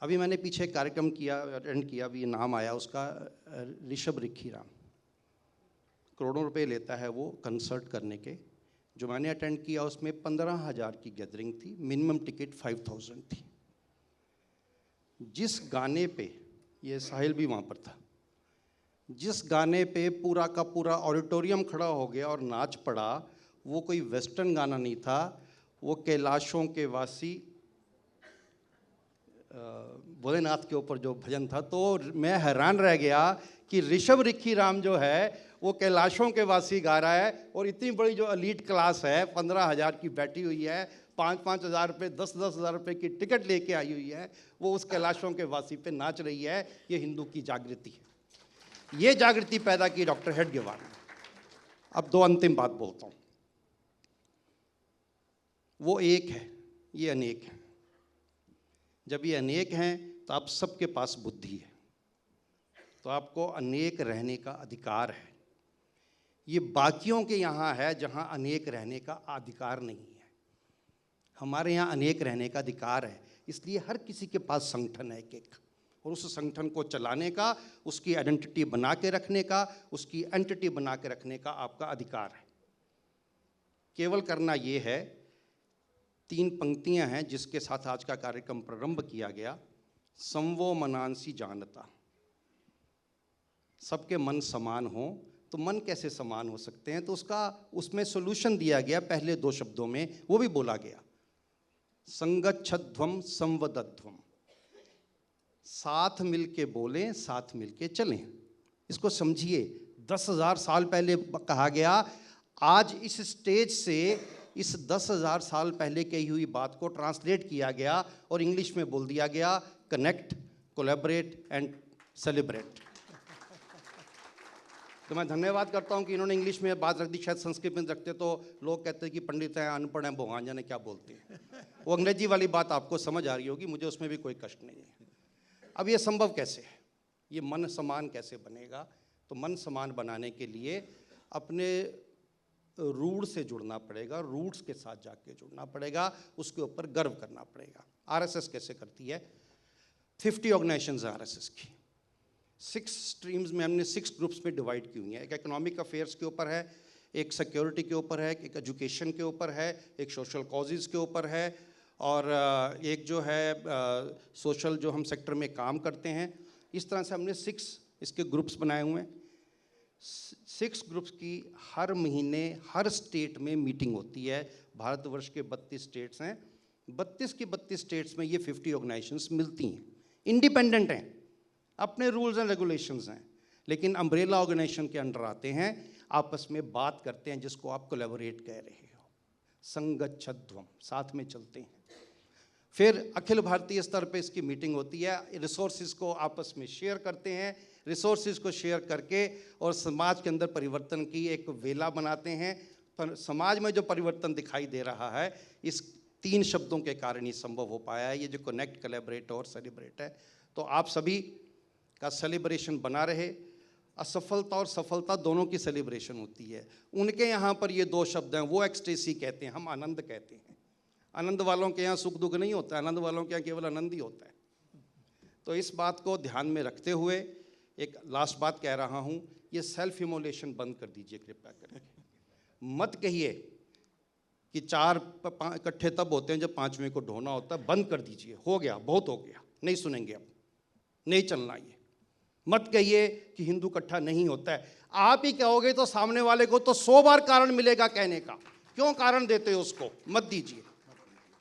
अभी मैंने पीछे कार्यक्रम किया, अटेंड किया, अभी नाम आया उसका, ऋषभ रिखी राम। करोड़ों रुपए लेता है वो कंसर्ट करने के। जो मैंने अटेंड किया उसमें 15,000 की गैदरिंग थी, मिनिमम टिकट 5,000 थी। जिस गाने पे, ये साहिल भी वहाँ पर था, जिस गाने पे पूरा का पूरा ऑडिटोरियम खड़ा हो गया और नाच पड़ा, वो कोई वेस्टर्न गाना नहीं था, वो कैलाशों के वासी भोलेनाथ के ऊपर जो भजन था। तो मैं हैरान रह गया कि ऋषभ रिखी राम जो है वो कैलाशों के वासी गा रहा है, और इतनी बड़ी जो एलीट क्लास है 15,000 की बैठी हुई है, 5-5 हज़ार रुपये 10-10 हज़ार रुपये की टिकट लेके आई हुई है, वो उस कैलाशों के वासी पे नाच रही है। ये हिंदू की जागृति है। ये जागृति पैदा की डॉक्टर हेडगेवार ने। अब दो अंतिम बात बोलता हूँ। वो एक है, ये अनेक है। जब ये अनेक हैं तो आप सबके पास बुद्धि है, तो आपको अनेक रहने का अधिकार है। ये बाकियों के यहाँ है जहाँ अनेक रहने का अधिकार नहीं है। हमारे यहाँ अनेक रहने का अधिकार है, इसलिए हर किसी के पास संगठन है एक, और उस संगठन को चलाने का, उसकी आइडेंटिटी बना के रखने का, उसकी एंटिटी बना के रखने का आपका अधिकार है। केवल करना ये है, 3 पंक्तियां हैं जिसके साथ आज का कार्यक्रम प्रारंभ किया गया। संवो मनांसी जानता, सबके मन समान हो, तो मन कैसे समान हो सकते हैं? तो उसमें सॉल्यूशन दिया गया पहले 2 शब्दों में, वो भी बोला गया, संगच्छध्वम संवदध्वम, साथ मिलके बोलें, साथ मिलके चलें। इसको समझिए, 10,000 साल पहले कहा गया, आज इस स्टेज से इस 10,000 साल पहले कही हुई बात को ट्रांसलेट किया गया और इंग्लिश में बोल दिया गया, कनेक्ट, कोलैबोरेट एंड सेलिब्रेट। तो मैं धन्यवाद करता हूं कि इन्होंने इंग्लिश में बात रख दी। शायद संस्कृत में रखते तो लोग कहते हैं कि पंडित हैं, अनपढ़ हैं, भगवान जाने क्या बोलते हैं। वो अंग्रेजी वाली बात आपको समझ आ रही होगी, मुझे उसमें भी कोई कष्ट नहीं है। अब ये संभव कैसे है? ये मन समान कैसे बनेगा? तो मन समान बनाने के लिए अपने रूट से जुड़ना पड़ेगा, रूट्स के साथ जाके जुड़ना पड़ेगा, उसके ऊपर गर्व करना पड़ेगा। आरएसएस कैसे करती है? 50 ऑर्गेनाइजेशंस हैं आरएसएस की। 6 स्ट्रीम्स में हमने 6 ग्रुप्स में डिवाइड की हुई हैं। एक इकोनॉमिक अफेयर्स के ऊपर है, एक सिक्योरिटी के ऊपर है, एक एजुकेशन के ऊपर है, एक सोशल कॉजेज़ के ऊपर है, और एक जो है सोशल जो हम सेक्टर में काम करते हैं। इस तरह से हमने 6 इसके ग्रुप्स बनाए हुए हैं। 6 ग्रुप्स की हर महीने हर स्टेट में मीटिंग होती है। भारतवर्ष के 32 स्टेट्स हैं, 32 की 32 स्टेट्स में ये 50 ऑर्गेनाइजेशंस मिलती हैं। इंडिपेंडेंट हैं, अपने रूल्स एंड रेगुलेशंस हैं, लेकिन अम्ब्रेला ऑर्गेनाइजेशन के अंडर आते हैं, आपस में बात करते हैं, जिसको आप कोलैबोरेट कह रहे हो। संगच्छध्वम, साथ में चलते हैं। फिर अखिल भारतीय स्तर पे इसकी मीटिंग होती है, रिसोर्सेज को आपस में शेयर करते हैं, रिसोर्सेज को शेयर करके और समाज के अंदर परिवर्तन की एक वेला बनाते हैं। पर समाज में जो परिवर्तन दिखाई दे रहा है, इस 3 शब्दों के कारण ही संभव हो पाया है, ये जो कनेक्ट, कोलैबोरेट और सेलिब्रेट है। तो आप सभी का सेलिब्रेशन बना रहे। असफलता और सफलता दोनों की सेलिब्रेशन होती है। उनके यहाँ पर ये 2 शब्द हैं, वो एक्सटेसी कहते हैं, हम आनंद कहते हैं। आनंद वालों के यहाँ सुख दुख नहीं होता, आनंद वालों के यहाँ केवल आनंद ही होता है। तो इस बात को ध्यान में रखते हुए एक लास्ट बात कह रहा हूँ, ये सेल्फ इमोलेशन बंद कर दीजिए कृपया करके। मत कहिए कि 4 इकट्ठे तब होते हैं जब 5वें को ढोना होता है। बंद कर दीजिए, हो गया, बहुत हो गया, नहीं सुनेंगे अब, नहीं चलना ये। मत कहिए कि हिंदू इकट्ठा नहीं होता है। आप ही कहोगे तो सामने वाले को तो 100 बार कारण मिलेगा कहने का। क्यों कारण देते हो उसको? मत दीजिए,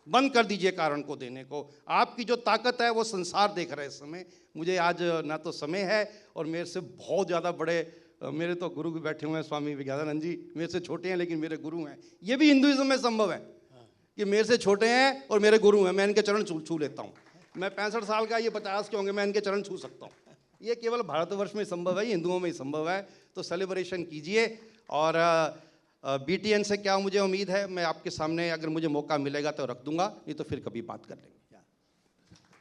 बंद कर दीजिए कारण को देने को। आपकी जो ताकत है वो संसार देख रहा है इस समय। मुझे आज ना तो समय है, और मेरे से बहुत ज़्यादा बड़े मेरे तो गुरु भी बैठे हुए हैं, स्वामी विज्ञानानंद जी मेरे से छोटे हैं लेकिन मेरे गुरु हैं। ये भी हिंदुइज्म में संभव है कि मेरे से छोटे हैं और मेरे गुरु हैं, मैं इनके चरण छू लेता हूँ। मैं 65 साल का, ये 50 के होंगे, मैं इनके चरण छू सकता हूँ। ये केवल भारतवर्ष में संभव है, हिंदुओं में ही संभव है। तो सेलिब्रेशन कीजिए। और बीटीएन से क्या मुझे उम्मीद है, मैं आपके सामने अगर मुझे मौका मिलेगा तो रख दूंगा, नहीं तो फिर कभी बात कर लेंगे।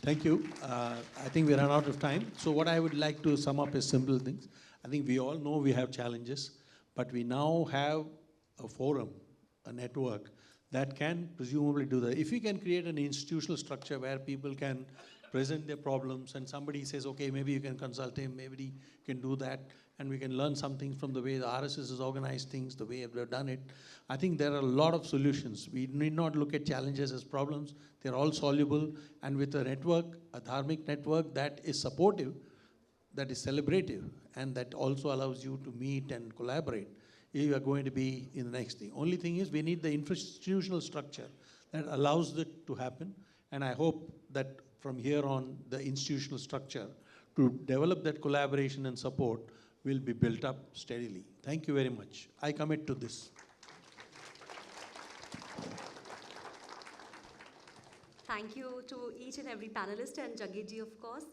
Thank you. I think we run out of time. So what I would like to sum up is simple things. I think we all know we have challenges, but we now have a forum, a network that can presumably do that. If we can create an institutional structure where people can present their problems and somebody says, okay, maybe you can consult him, maybe you can do that, and we can learn something from the way the RSS has organized things, the way they've done it. I think there are a lot of solutions. We need not look at challenges as problems. They're all soluble, and with a network, a dharmic network that is supportive, that is celebrative, and that also allows you to meet and collaborate, you are going to be in the next thing. Only thing is we need the institutional structure that allows it to happen, and I hope that from here on, the institutional structure to develop that collaboration and support will be built up steadily. Thank you very much. I commit to this. Thank you to each and every panelist and Jaggi ji, of course.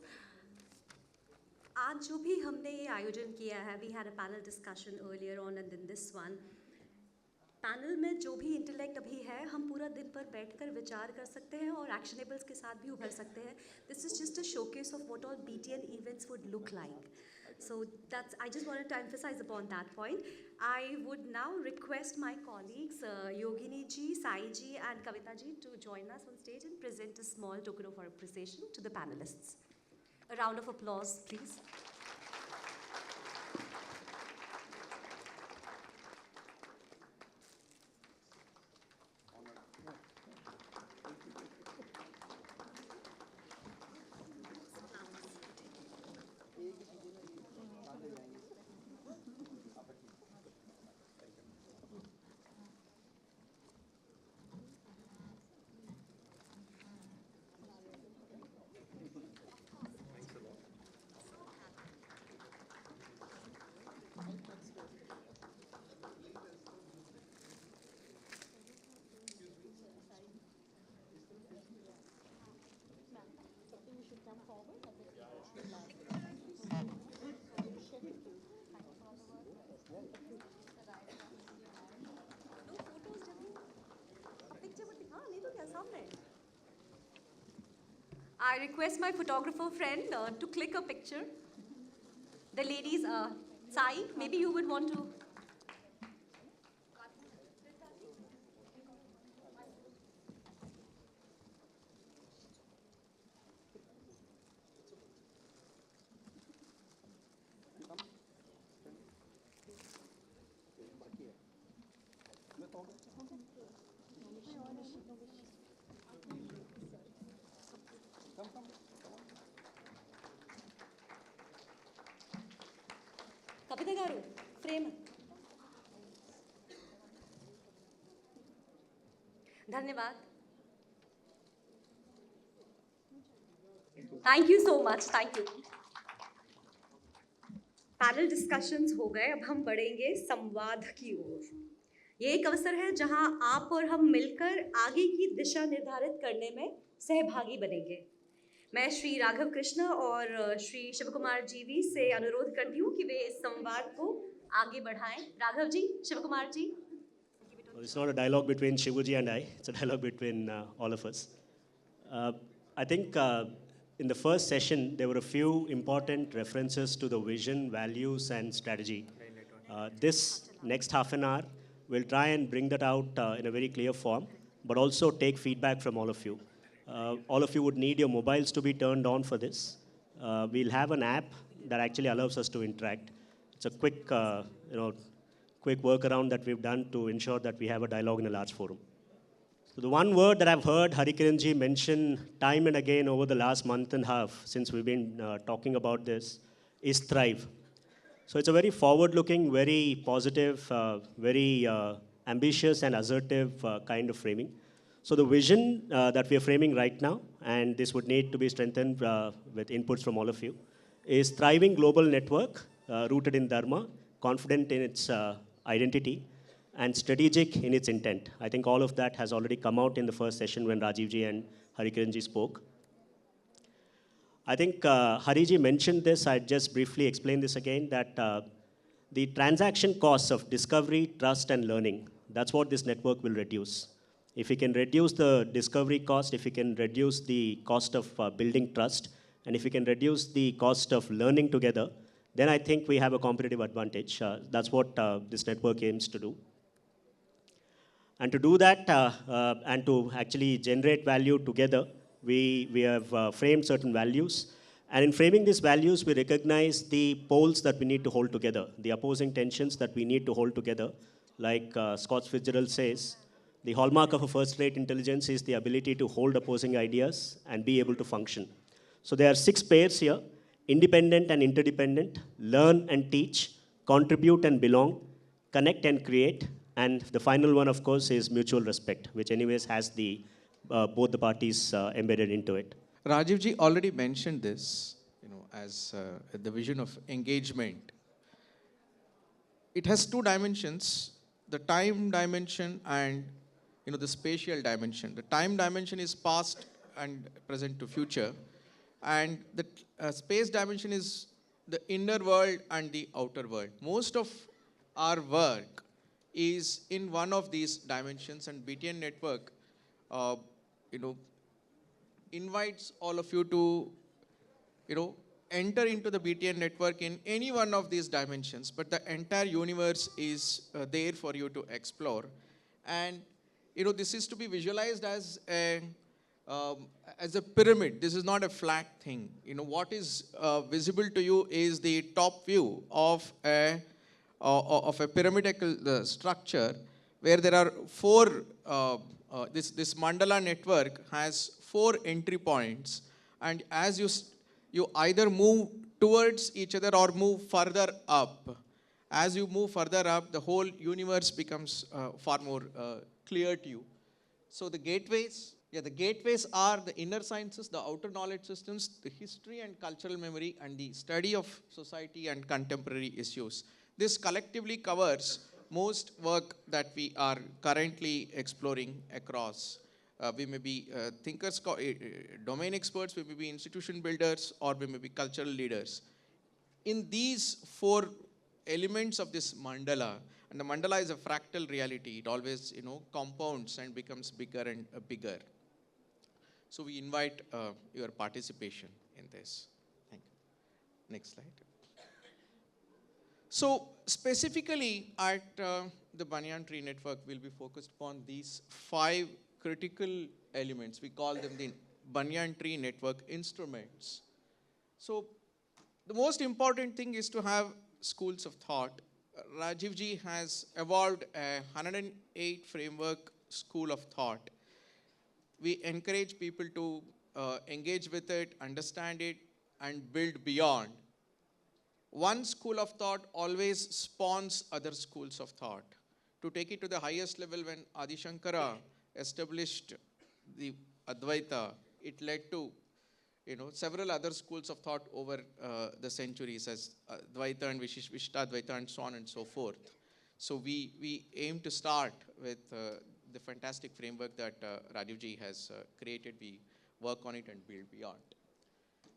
आज जो भी हमने ये आयोजन किया है, we had a panel discussion earlier on and then this one. Panel में जो भी इंटेलेक्ट अभी है, हम पूरा दिन पर बैठकर विचार कर सकते हैं और एक्शनेबल्स के साथ भी उभर सकते हैं. This is just a showcase of what all BTN events would look like. So that's, I just wanted to emphasize upon that point. I would now request my colleagues, Yogini ji, Sai ji and Kavita ji to join us on stage and present a small token of our appreciation to the panelists. A round of applause, please. I request my photographer friend to click a picture. The ladies, Sai, maybe you would want to. Kapita garu, frame. धन्यवाद. Thank you so much. Thank you. Panel discussions हो गए, अब हम बढ़ेंगे संवाद की ओर. ये एक अवसर है जहां आप और हम मिलकर आगे की दिशा निर्धारित करने में सहभागी बनेंगे. मैं श्री राघव कृष्ण और श्री शिव कुमार जीवी से अनुरोध करती हूँ कि वे इस संवाद को आगे बढ़ाएं. Raghav ji, Shiv Kumar ji. It's not a dialogue between Shivuji and I, it's a dialogue between all of us. I think in the first session, there were a few important references to the vision, values, and strategy. This next half an hour, we'll try and bring that out in a very clear form, but also take feedback from all of you. All of you would need your mobiles to be turned on for this. We'll have an app that actually allows us to interact. It's a quick, quick workaround that we've done to ensure that we have a dialogue in a large forum. So the one word that I've heard Harikiranji mention time and again over the last month and a half since we've been talking about this is thrive. So it's a very forward-looking, very positive, very ambitious and assertive kind of framing. So the vision that we are framing right now, and this would need to be strengthened with inputs from all of you, is thriving global network rooted in Dharma, confident in its identity, and strategic in its intent. I think all of that has already come out in the first session when Rajivji and Harikiranji spoke. I think Hariji mentioned this. I'd just briefly explain this again, that the transaction costs of discovery, trust, and learning, that's what this network will reduce. If we can reduce the discovery cost, if we can reduce the cost of building trust, and if we can reduce the cost of learning together, then I think we have a competitive advantage. That's what this network aims to do. And to do that, and to actually generate value together, we have framed certain values. And in framing these values, we recognize the poles that we need to hold together, the opposing tensions that we need to hold together. Like Scott Fitzgerald says, the hallmark of a first-rate intelligence is the ability to hold opposing ideas and be able to function. So there are 6 pairs here: independent and interdependent, learn and teach, contribute and belong, connect and create, and the final one, of course, is mutual respect, which anyways has the both the parties embedded into it. Rajiv ji already mentioned this, as the vision of engagement. It has 2 dimensions: the time dimension and the spatial dimension. The time dimension is past and present to future, and the space dimension is the inner world and the outer world. Most of our work is in one of these dimensions, and BTN network, invites all of you to, enter into the BTN network in any one of these dimensions, but the entire universe is there for you to explore. And, this is to be visualized as a pyramid. This is not a flat thing. What is visible to you is the top view of a pyramidal structure, where there are 4, this mandala network has 4 entry points, and as you either move towards each other or move further up. As you move further up, the whole universe becomes far more clear to you. So the gateways are the inner sciences, the outer knowledge systems, the history and cultural memory, and the study of society and contemporary issues. This collectively covers most work that we are currently exploring across. We may be thinkers, domain experts, we may be institution builders, or we may be cultural leaders. In these 4 elements of this mandala, and the mandala is a fractal reality, it always compounds and becomes bigger and bigger. So we invite your participation in this. Thank you. Next slide. So specifically at the Banyan Tree Network, we'll be focused upon these 5 critical elements. We call them the Banyan Tree Network instruments. So the most important thing is to have schools of thought. Rajiv ji has evolved a 108 framework school of thought. We encourage people to engage with it, understand it, and build beyond. One school of thought always spawns other schools of thought. To take it to the highest level, when Adi Shankara established the Advaita, it led to several other schools of thought over the centuries, as Advaita and Vishishtadvaita and so on and so forth. So we aim to start with the fantastic framework that Rajiv ji has created. We work on it and build beyond.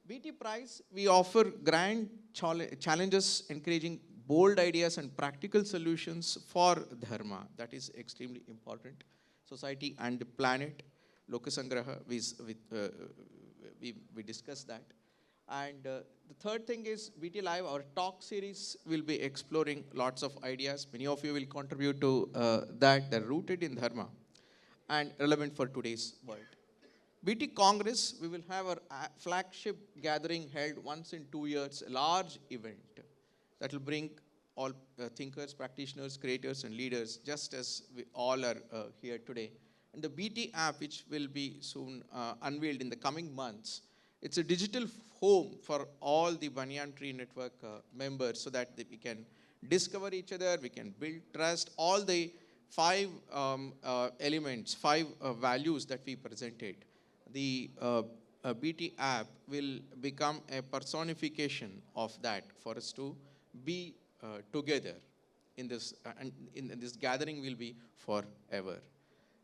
BT Prize, we offer grand challenges encouraging bold ideas and practical solutions for Dharma. That is extremely important. Society and the planet. Lokasangraha, we discussed that. And the third thing is BT Live, our talk series will be exploring lots of ideas. Many of you will contribute to that. They're rooted in Dharma and relevant for today's world. BT Congress, we will have our flagship gathering held once in 2 years, a large event that will bring all thinkers, practitioners, creators, and leaders, just as we all are here today. And the BT app, which will be soon unveiled in the coming months, it's a digital home for all the Banyan Tree Network members, so that we can discover each other, we can build trust, all the 5 elements, 5 values that we presented. The BT app will become a personification of that for us to be together in this, and in this gathering will be forever.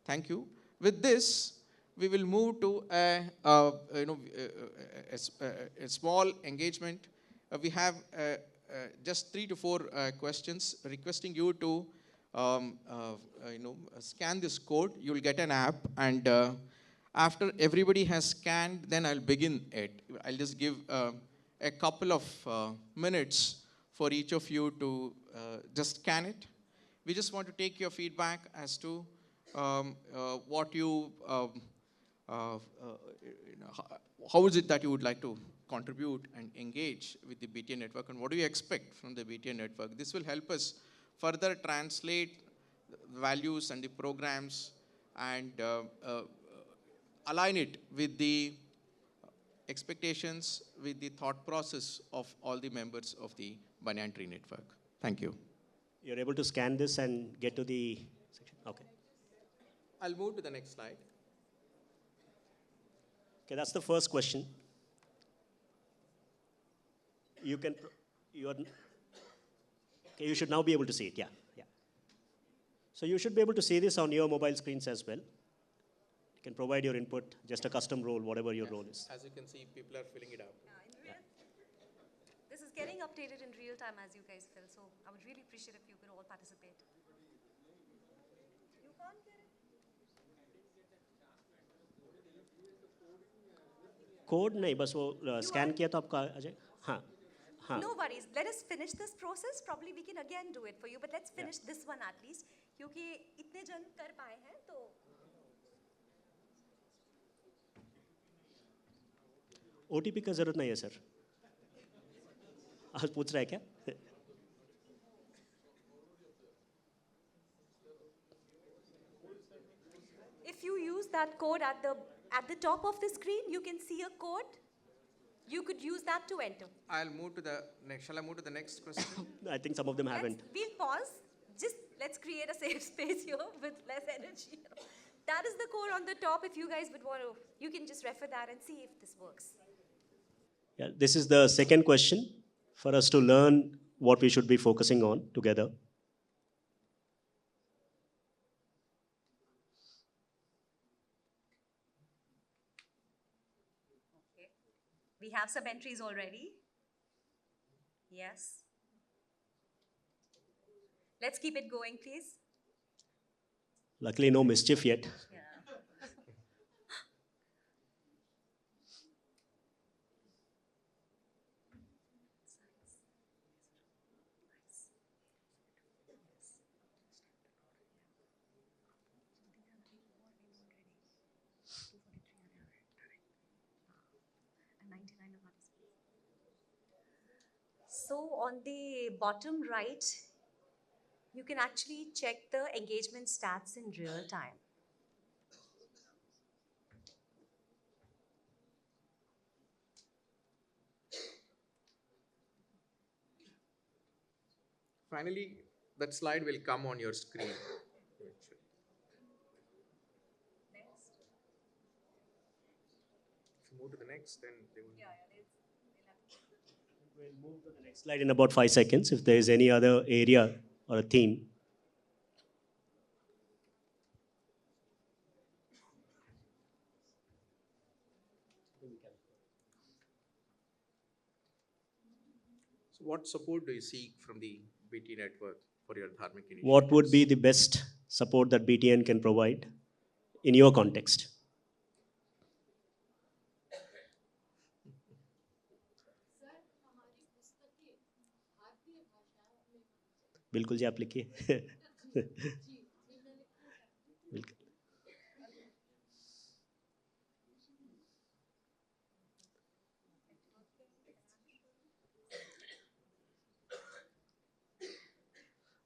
Thank you. With this, we will move to a small engagement. We have just 3 to 4 questions, requesting you to scan this code. You will get an app, and after everybody has scanned, then I'll begin it. I'll just give a couple of minutes for each of you to just scan it. We just want to take your feedback as to what you, how is it that you would like to contribute and engage with the BTN network, and what do you expect from the BTN network? This will help us further translate the values and the programs and align it with the expectations, with the thought process of all the members of the Banyan Tree Network. Thank you. You're able to scan this and get to the section? Okay. I'll move to the next slide. Okay, that's the first question. You can, okay, you should now be able to see it, yeah. So you should be able to see this on your mobile screens as well. You can provide your input, just a custom role, whatever your role is. As you can see, people are filling it out. This is getting updated in real time as you guys fill, so I would really appreciate if you could all participate. You can't get it. Code नहीं बस वो scan किया तो आपका आ जाएगा हाँ हाँ No worries. Let us finish this process. Probably we can again do it for you, but let's finish this one at least. क्योंकि इतने जन कर पाए हैं तो OTP का जरूरत नहीं है सर आज पूछ रहा है क्या If you use that code at the top of the screen, you can see a code. You could use that to enter. I'll move to the next. Shall I move to the next question? I think some of them haven't. We'll pause. Just let's create a safe space here with less energy. That is the code on the top. If you guys would want to, you can just refer that and see if this works. Yeah, this is the second question for us to learn what we should be focusing on together. We have some entries already. Yes. Let's keep it going, please. Luckily, no mischief yet. Yeah. So on the bottom right, you can actually check the engagement stats in real time. Finally, that slide will come on your screen. Next. If you move to the next, then they will. We'll move to the next slide in about 5 seconds if there is any other area or a theme. So what support do you seek from the BT network for your dharmic initiatives? What would be the best support that BTN can provide in your context? बिल्कुल जी आप लिखिए बिल्कुल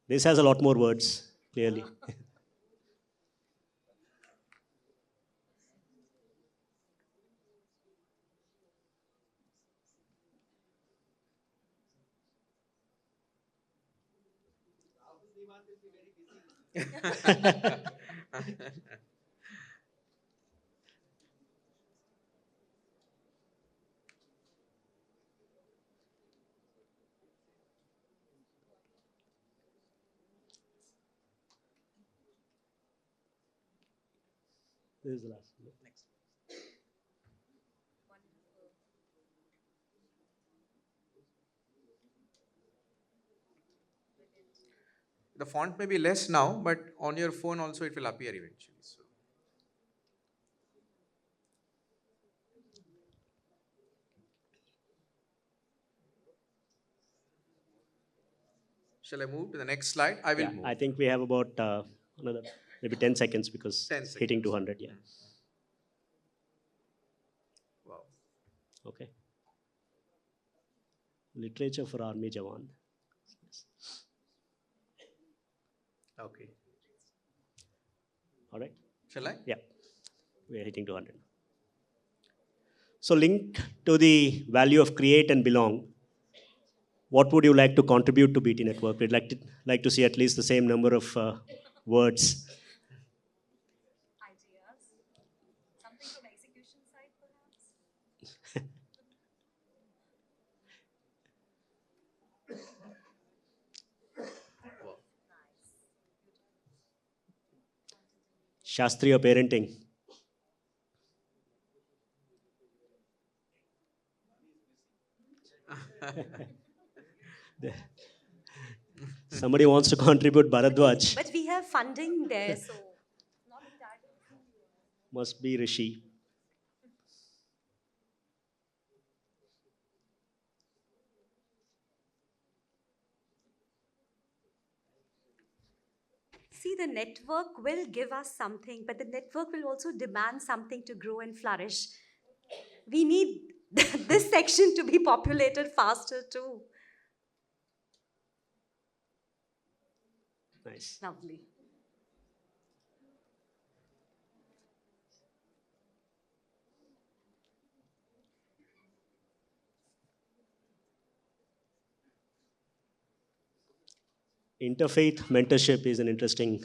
This has a lot more words, clearly. This is the last. Next. The font may be less now, but on your phone also it will appear eventually. So. Shall I move to the next slide? I will move. I think we have about another maybe 10 seconds because 10 seconds. hitting 200, yeah. Wow. Okay. Literature for Army Jawan. Okay. All right. Shall I? Yeah. We are hitting 200. So linked to the value of create and belong, what would you like to contribute to BT Network? We'd like to see at least the same number of words. Ideas. Something from execution side, perhaps? Shastriya parenting. Somebody wants to contribute Bharadwaj. But we have funding there, so not entirely. Must be Rishi. See, the network will give us something, but the network will also demand something to grow and flourish. We need this section to be populated faster too. Nice. Lovely. Interfaith mentorship is an interesting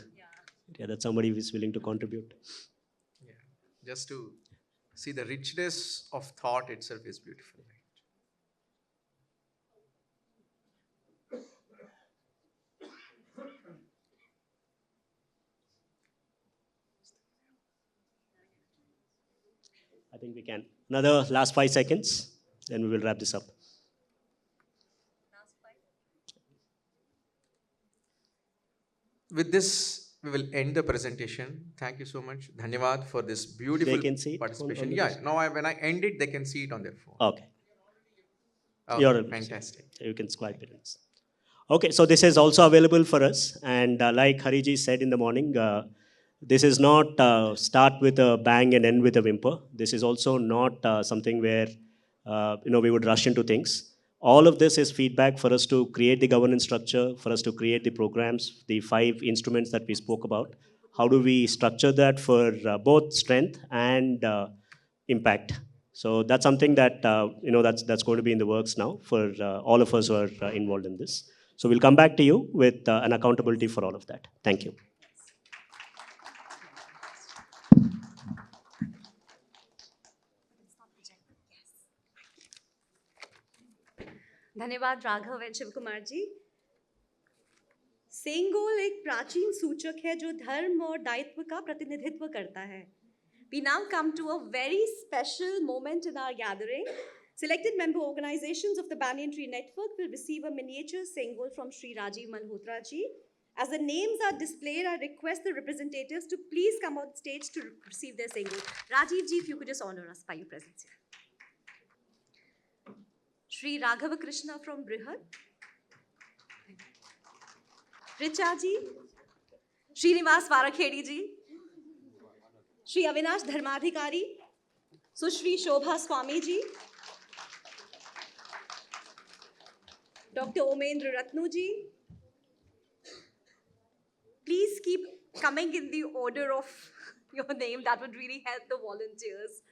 area that somebody is willing to contribute. Yeah. Just to see the richness of thought itself is beautiful. I think we can. Another last 5 seconds, then we will wrap this up. With this, we will end the presentation. Thank you so much. Dhanyavad for this beautiful They can see it participation. on the Yeah, display? now when I end it, they can see it on their phone. Okay. Oh, You're fantastic. You can swipe it. Okay, so this is also available for us. And like Hariji said in the morning, this is not start with a bang and end with a whimper. This is also not something where we would rush into things. All of this is feedback for us to create the governance structure, for us to create the programs, the 5 instruments that we spoke about. How do we structure that for both strength and impact? So that's something that that's going to be in the works now for all of us who are involved in this. So we'll come back to you with an accountability for all of that. Thank you. धन्यवाद Raghav and Shiv Kumar ji. Sengol एक प्राचीन सूचक है जो धर्म और दायित्व का प्रतिनिधित्व करता है। We now come to a very special moment in our gathering. Selected member organizations of the Banyan Tree Network will receive a miniature Sengol from Sri Rajiv Malhotra ji. As the names are displayed, I request the representatives to please come on stage to receive their Sengol. Rajiv ji, if you could just honor us by your presence here. Sri Raghava Krishna from Brihad. Richa ji. Srinivas Varakhedi ji. Shri Avinash Dharmadhikari. Sushri Shobha Swami ji. Dr. Omendra Ratnu ji. Please keep coming in the order of your name. That would really help the volunteers.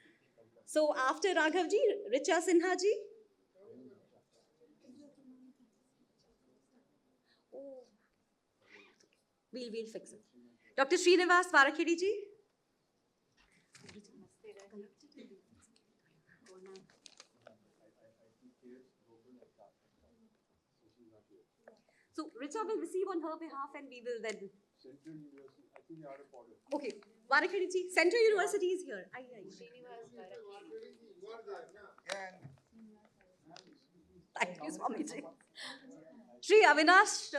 So after Raghav ji, Richa Sinha ji. Oh. We'll fix it. Dr. Srinivas Varakhedi ji. So Richa will receive on her behalf and we will then... Okay, Varakhedi ji, Central University is here. Thank you, Swami ji. Shri Avinash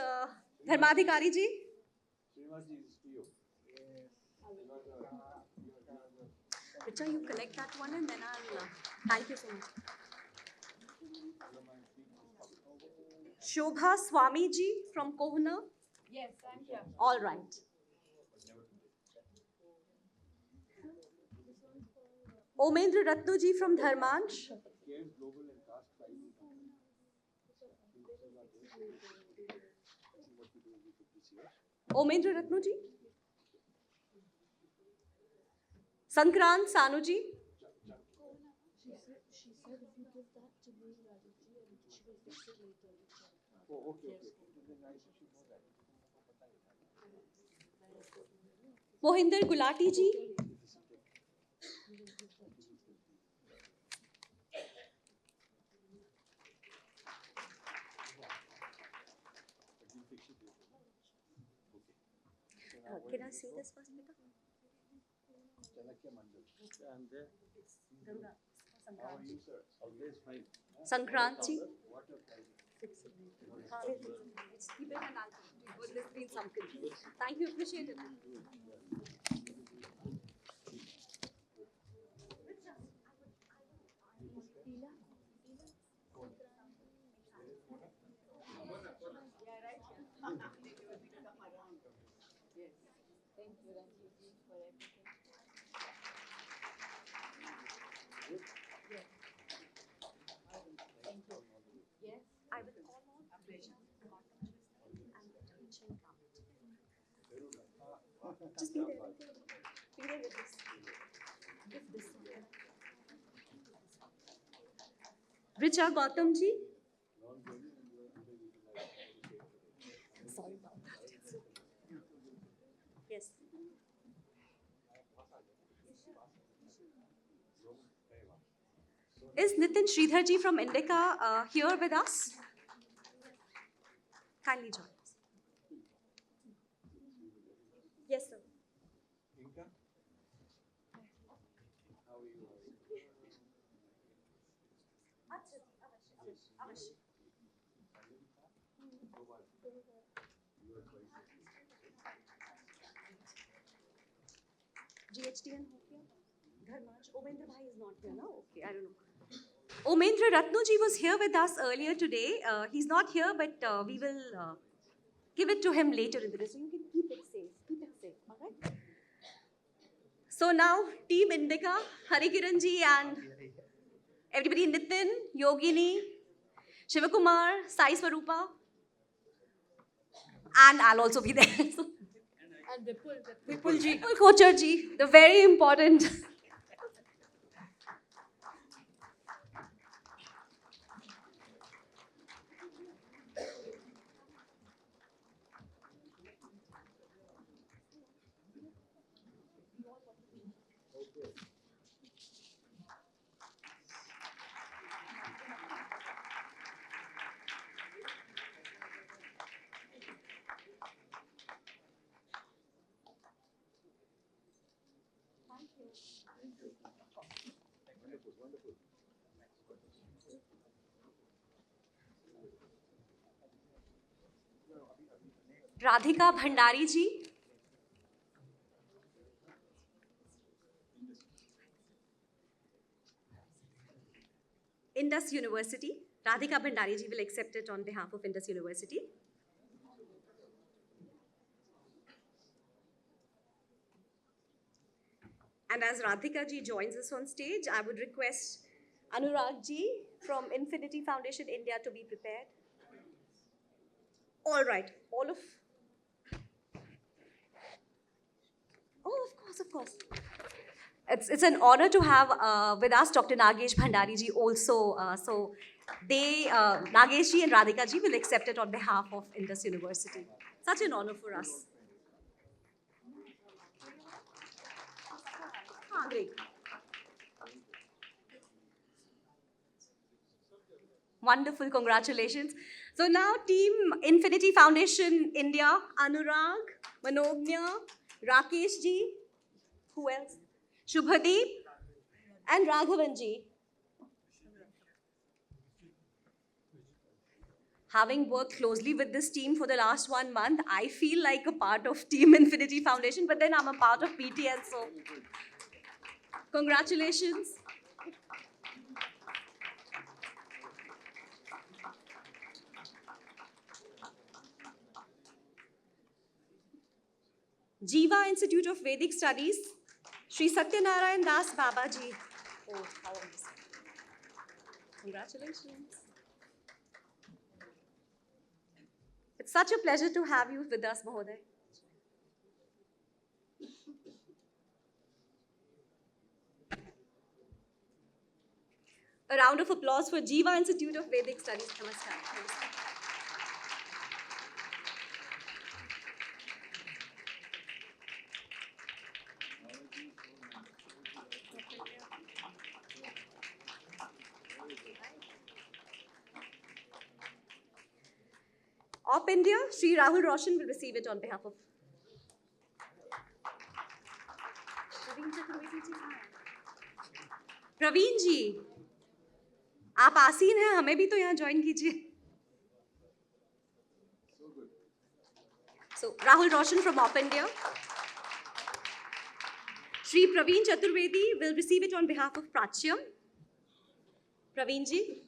Dharmadhikari ji. Richa, you collect that one and then I'll... thank you so much. Shobha Swami ji from Kohuna. Yes, I'm here. All right. Omendra Ratnu ji from Dharmansh. Omendra Ratnu ji. Sankrant Sanu ji. Mohinder Gulati ji. Can I say this first, Mita? Sankranti. Thank you, appreciate it. Thank you, Rajiv, for everything. Yes. Thank you. Yes. I will call on Aspirations and enriching. Just be there. Be there with this. Give this. Richa Gautam ji. Sorry about that. Yes. Is Nitin Sridhar ji from Indica here with us? Kindly join us. Yes, sir. GHTN हो गया? Dharmaj, Omendra bhai is not here, no? Okay, I don't know. Omendra Ratnuji was here with us earlier today. He's not here, but we will give it to him later in the day. So you can keep it safe. Keep it safe, all right? So now, Team Indica, Harikiran ji and everybody, Nitin, Yogini, Shivakumar, Sai Swarupa, and I'll also be there. And Vipul ji, Vipul Kochar ji, the very important. Radhika Bhandari ji. Indus University. Radhika Bhandari ji will accept it on behalf of Indus University. And as Radhika ji joins us on stage, I would request Anurag ji from Infinity Foundation India to be prepared. All right, all of... Oh, of course. It's an honor to have with us Dr. Nagesh Bhandari ji also. So they, Nagesh ji and Radhika ji will accept it on behalf of Indus University. Such an honor for us. Great. Wonderful, congratulations. So now Team Infinity Foundation India, Anurag, Manognya, Rakesh ji, who else? Shubhadeep and Raghavan ji. Having worked closely with this team for the last 1 month, I feel like a part of Team Infinity Foundation, but then I'm a part of PTN, so congratulations. Jiva Institute of Vedic Studies, Sri Satyanarayan Das Babaji. Oh, how amazing. Congratulations. such a pleasure to have you with us, Mahoday. A round of applause for Jiva Institute of Vedic Studies. Namaskar. Namaskar. Op India, Sri Rahul Roshan will receive it on behalf of Praveen जी, आप आसीन हैं, हमें भी तो यहाँ join कीजिए. So Rahul Roshan from Op India. Shri Praveen Chaturvedi will receive it on behalf of Prachyam. Praveen ji.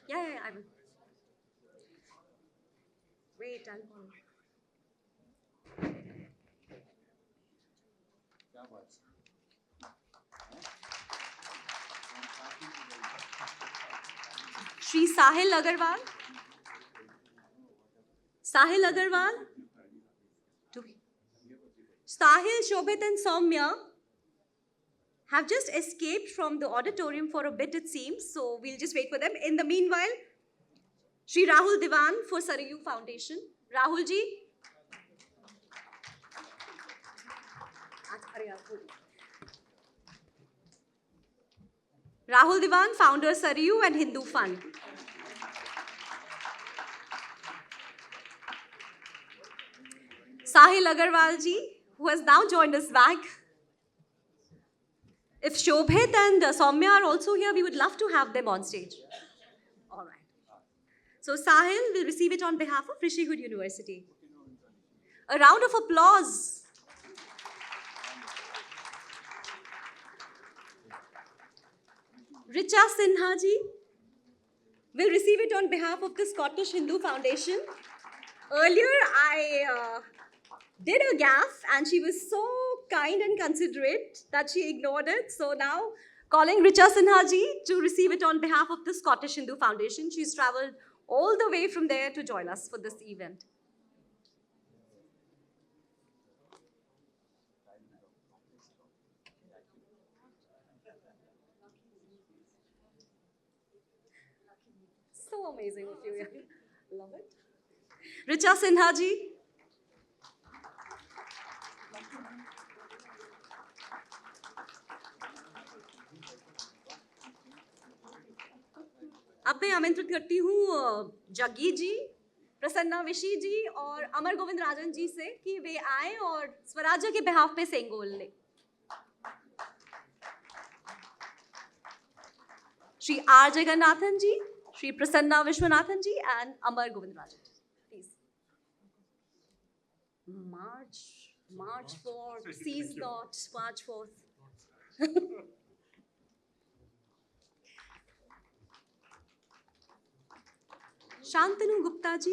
Yeah, I will. Wait, I'll call. Shri Sahil Agarwal. Sahil Agarwal. Sahil, Shobhit and Soumya have just escaped from the auditorium for a bit, it seems, so we'll just wait for them. In the meanwhile, Shri Rahul Diwan for Sarayu Foundation. Rahul ji. Rahul Diwan, founder Sarayu and Hindu Fund. Sahil Agarwal ji, who has now joined us back. If Shobhit and Soumya are also here, we would love to have them on stage. All right. So Sahil will receive it on behalf of Rishihood University. A round of applause. Richa Sinha ji will receive it on behalf of the Scottish Hindu Foundation. Earlier, I did a gaffe and she was so kind and considerate that she ignored it. So now, calling Richa Sinha ji to receive it on behalf of the Scottish Hindu Foundation. She's traveled all the way from there to join us for this event. So amazing of you. Love it. Richa Sinha ji. अब मैं आमंत्रित करती हूँ जग्गी जी, प्रसन्ना विशी जी और अमर गोविंद राजन जी से कि वे आए और स्वराज्य के बिहाफ पे सेंगोल लें. Shri R Jagannathan ji, Shri Prasanna Vishwanathan ji and Amar Govind Rajan. Please. March forth, cease not, march forth. Shantanu Gupta ji.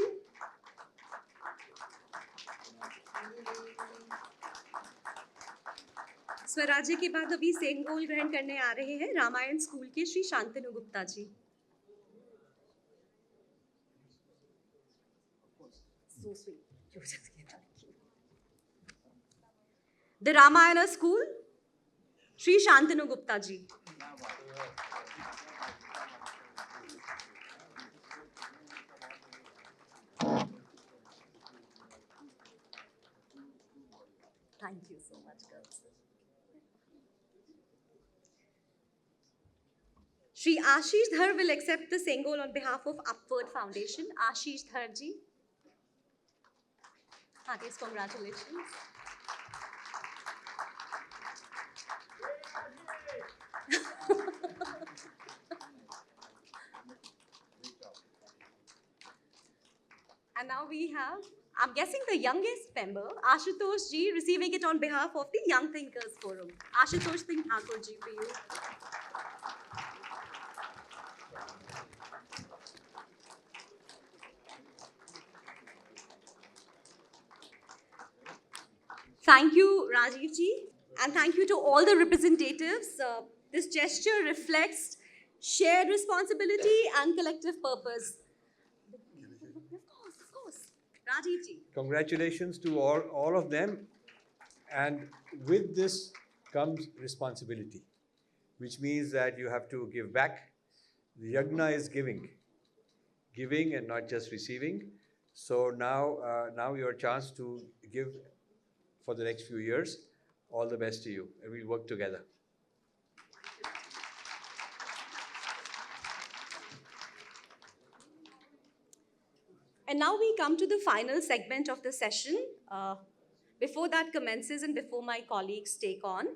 स्वराज्य के बाद अभी सेंगोल ग्रहण करने आ रहे हैं रामायण स्कूल के श्री शांतनु गुप्ता जी. So sweet. The Ramayana School, Shri Shantanu Gupta ji. Thank you so much, girls. Shri Ashish Dhar will accept the Sengol on behalf of Upward Foundation. Ashish Dhar ji. Heartiest congratulations. And now we have, I'm guessing the youngest member, Ashutosh ji, receiving it on behalf of the Young Thinkers Forum. Ashutosh Singh Thakur ji for you. Thank you, Rajiv ji. And thank you to all the representatives. This gesture reflects shared responsibility and collective purpose. Of course. Rajiv ji. Congratulations to all of them. And with this comes responsibility, which means that you have to give back. The yagna is giving and not just receiving. So now your chance to give for the next few years. All the best to you, and we'll work together. And now we come to the final segment of the session. Before that commences and before my colleagues take on,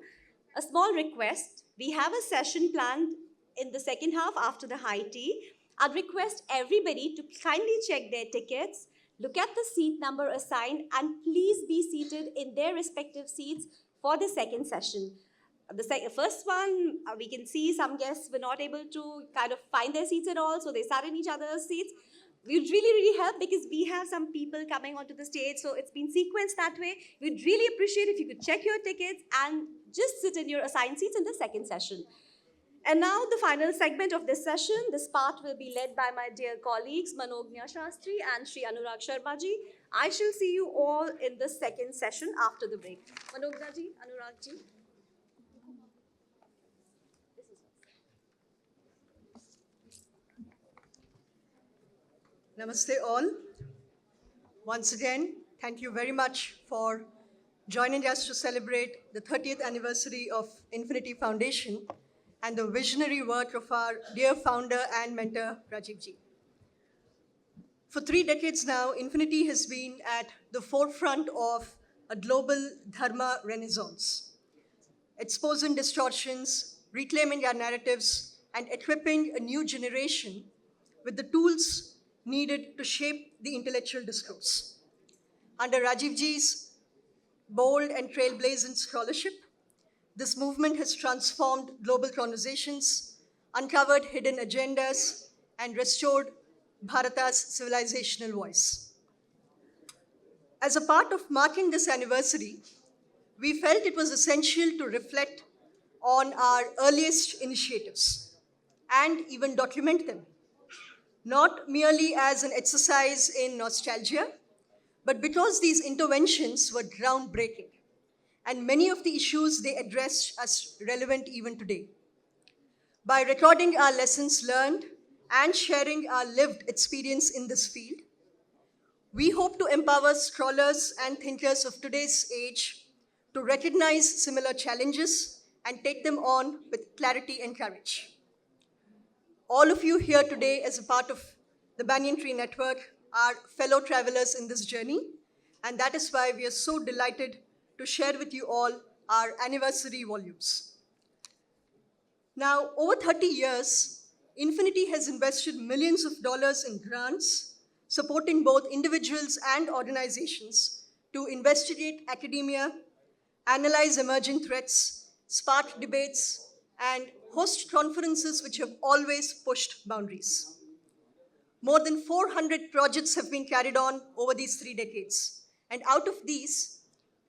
a small request. We have a session planned in the second half after the high tea. I'd request everybody to kindly check their tickets, look at the seat number assigned, and please be seated in their respective seats for the second session. The first one, we can see some guests were not able to kind of find their seats at all, so they sat in each other's seats. We'd really help because we have some people coming onto the stage, so it's been sequenced that way. We'd really appreciate if you could check your tickets and just sit in your assigned seats in the second session. And now the final segment of this session. This part will be led by my dear colleagues Manognya Shastri and Shri Anurag Sharma ji. I shall see you all in the second session after the break. Manognya ji, Anurag ji. Namaste all. Once again, thank you very much for joining us to celebrate the 30th anniversary of Infinity Foundation and the visionary work of our dear founder and mentor, Rajiv ji. For 3 decades now, Infinity has been at the forefront of a global Dharma renaissance, exposing distortions, reclaiming our narratives, and equipping a new generation with the tools needed to shape the intellectual discourse. Under Rajiv ji's bold and trailblazing scholarship, this movement has transformed global conversations, uncovered hidden agendas, and restored Bharata's civilizational voice. As a part of marking this anniversary, we felt it was essential to reflect on our earliest initiatives and even document them, not merely as an exercise in nostalgia, but because these interventions were groundbreaking, and many of the issues they addressed are relevant even today. By recording our lessons learned and sharing our lived experience in this field, we hope to empower scholars and thinkers of today's age to recognize similar challenges and take them on with clarity and courage. All of you here today as a part of the Banyan Tree Network are fellow travelers in this journey, and that is why we are so delighted to share with you all our anniversary volumes. Now, over 30 years, Infinity has invested millions of dollars in grants, supporting both individuals and organizations to investigate academia, analyze emerging threats, spark debates, and host conferences which have always pushed boundaries. More than 400 projects have been carried on over these 3 decades, and out of these,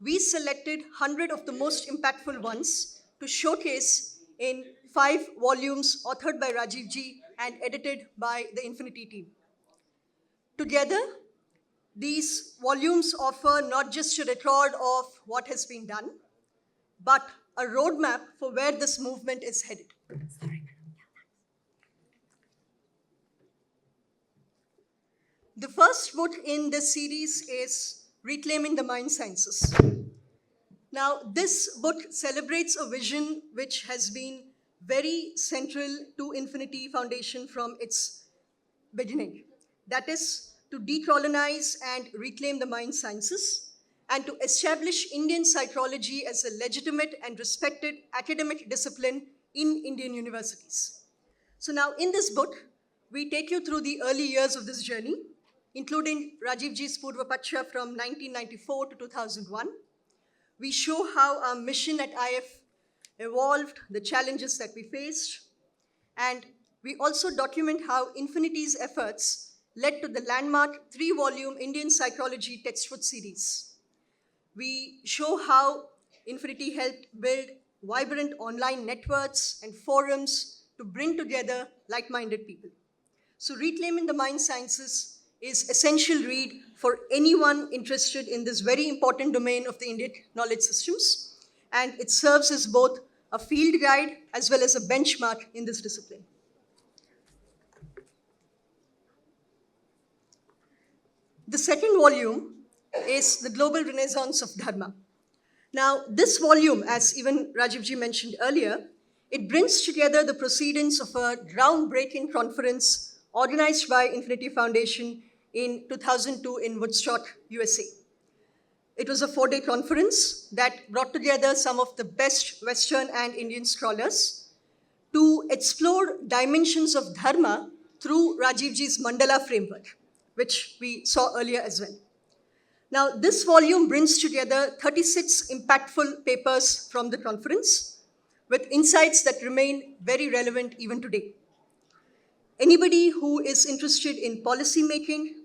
we selected 100 of the most impactful ones to showcase in 5 volumes authored by Rajiv ji and edited by the Infinity team. Together, these volumes offer not just a record of what has been done, but a roadmap for where this movement is headed. The first book in this series is Reclaiming the Mind Sciences. Now, this book celebrates a vision which has been very central to Infinity Foundation from its beginning. That is to decolonize and reclaim the mind sciences and to establish Indian psychology as a legitimate and respected academic discipline in Indian universities. So now in this book, we take you through the early years of this journey, including Rajiv ji's Purva Paksha from 1994 to 2001. We show how our mission at IF evolved, the challenges that we faced, and we also document how Infinity's efforts led to the landmark 3-volume Indian Psychology textbook series. We show how Infinity helped build vibrant online networks and forums to bring together like-minded people. So Reclaiming the Mind Sciences is essential read for anyone interested in this very important domain of the Indic knowledge systems, and it serves as both a field guide as well as a benchmark in this discipline. The second volume is The Global Renaissance of Dharma. Now, this volume, as even Rajivji mentioned earlier, it brings together the proceedings of a groundbreaking conference organized by Infinity Foundation in 2002 in Woodstock, USA. It was a 4-day conference that brought together some of the best Western and Indian scholars to explore dimensions of Dharma through Rajivji's mandala framework, which we saw earlier as well. Now, this volume brings together 36 impactful papers from the conference with insights that remain very relevant even today. Anybody who is interested in policy making,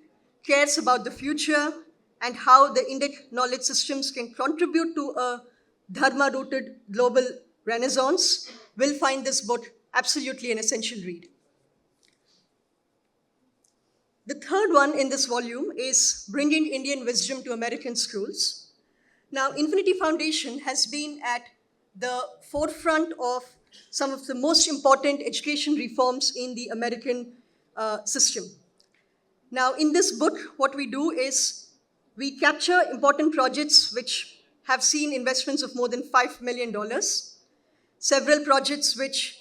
cares about the future, and how the Indic knowledge systems can contribute to a Dharma-rooted global renaissance will find this book absolutely an essential read. The third one in this volume is Bringing Indian Wisdom to American Schools. Now, Infinity Foundation has been at the forefront of some of the most important education reforms in the American system. Now, in this book, what we do is we capture important projects which have seen investments of more than $5 million, several projects which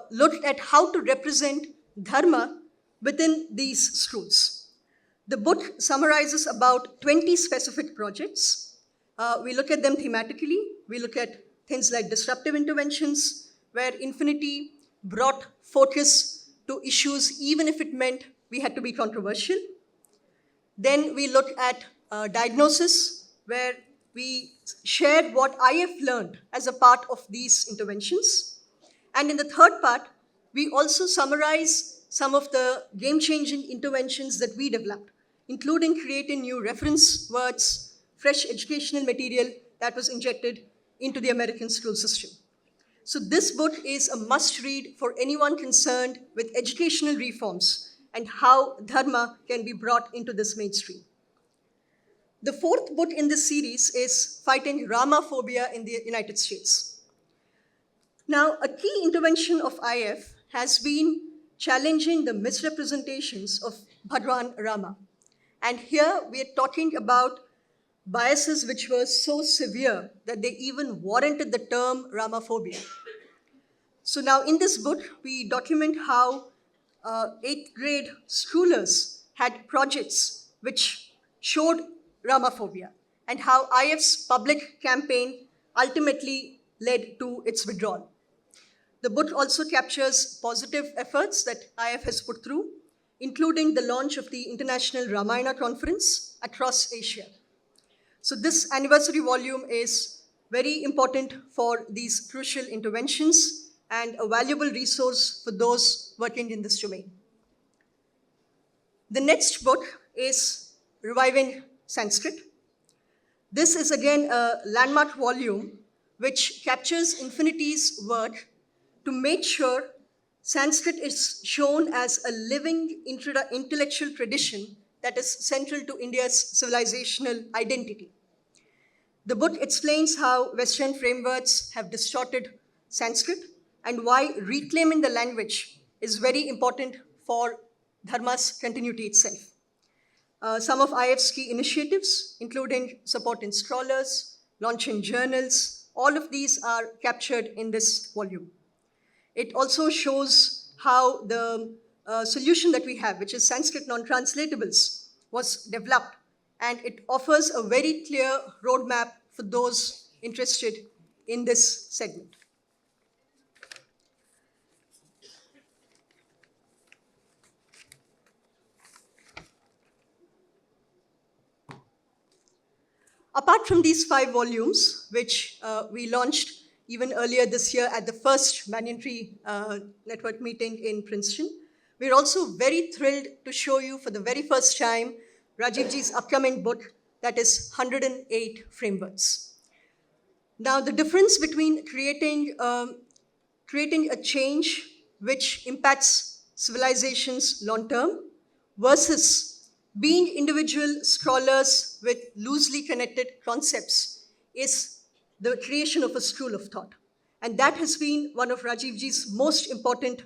looked at how to represent Dharma within these schools. The book summarizes about 20 specific projects. We look at them thematically. We look at things like disruptive interventions, where Infinity brought focus to issues even if it meant we had to be controversial. Then we look at diagnosis, where we shared what IF learned as a part of these interventions. And in the third part, we also summarize some of the game-changing interventions that we developed, including creating new reference words, fresh educational material that was injected into the American school system. So this book is a must-read for anyone concerned with educational reforms and how Dharma can be brought into this mainstream. The fourth book in this series is Fighting Ramaphobia in the United States. Now, a key intervention of IF has been challenging the misrepresentations of Bhagwan Rama. And here we are talking about biases which were so severe that they even warranted the term Ramaphobia. So now in this book, we document how 8th grade schoolers had projects which showed Ramaphobia and how IF's public campaign ultimately led to its withdrawal. The book also captures positive efforts that IF has put through, including the launch of the International Ramayana Conference across Asia. So this anniversary volume is very important for these crucial interventions and a valuable resource for those working in this domain. The next book is Reviving Sanskrit. This is again a landmark volume which captures Infinity's work to make sure Sanskrit is shown as a living intellectual tradition that is central to India's civilizational identity. The book explains how Western frameworks have distorted Sanskrit and why reclaiming the language is very important for Dharma's continuity itself. Some of IF's key initiatives, including support in scholars, launching journals, all of these are captured in this volume. It also shows how the solution that we have, which is Sanskrit non-translatables, was developed, and it offers a very clear roadmap for those interested in this segment. Apart from these 5 volumes, which we launched even earlier this year at the first Banyan Tree Network meeting in Princeton, we're also very thrilled to show you for the very first time Rajivji's upcoming book, that is 108 Frameworks. Now, the difference between creating a change which impacts civilizations long term versus being individual scholars with loosely connected concepts is the creation of a school of thought. And that has been one of Rajivji's most important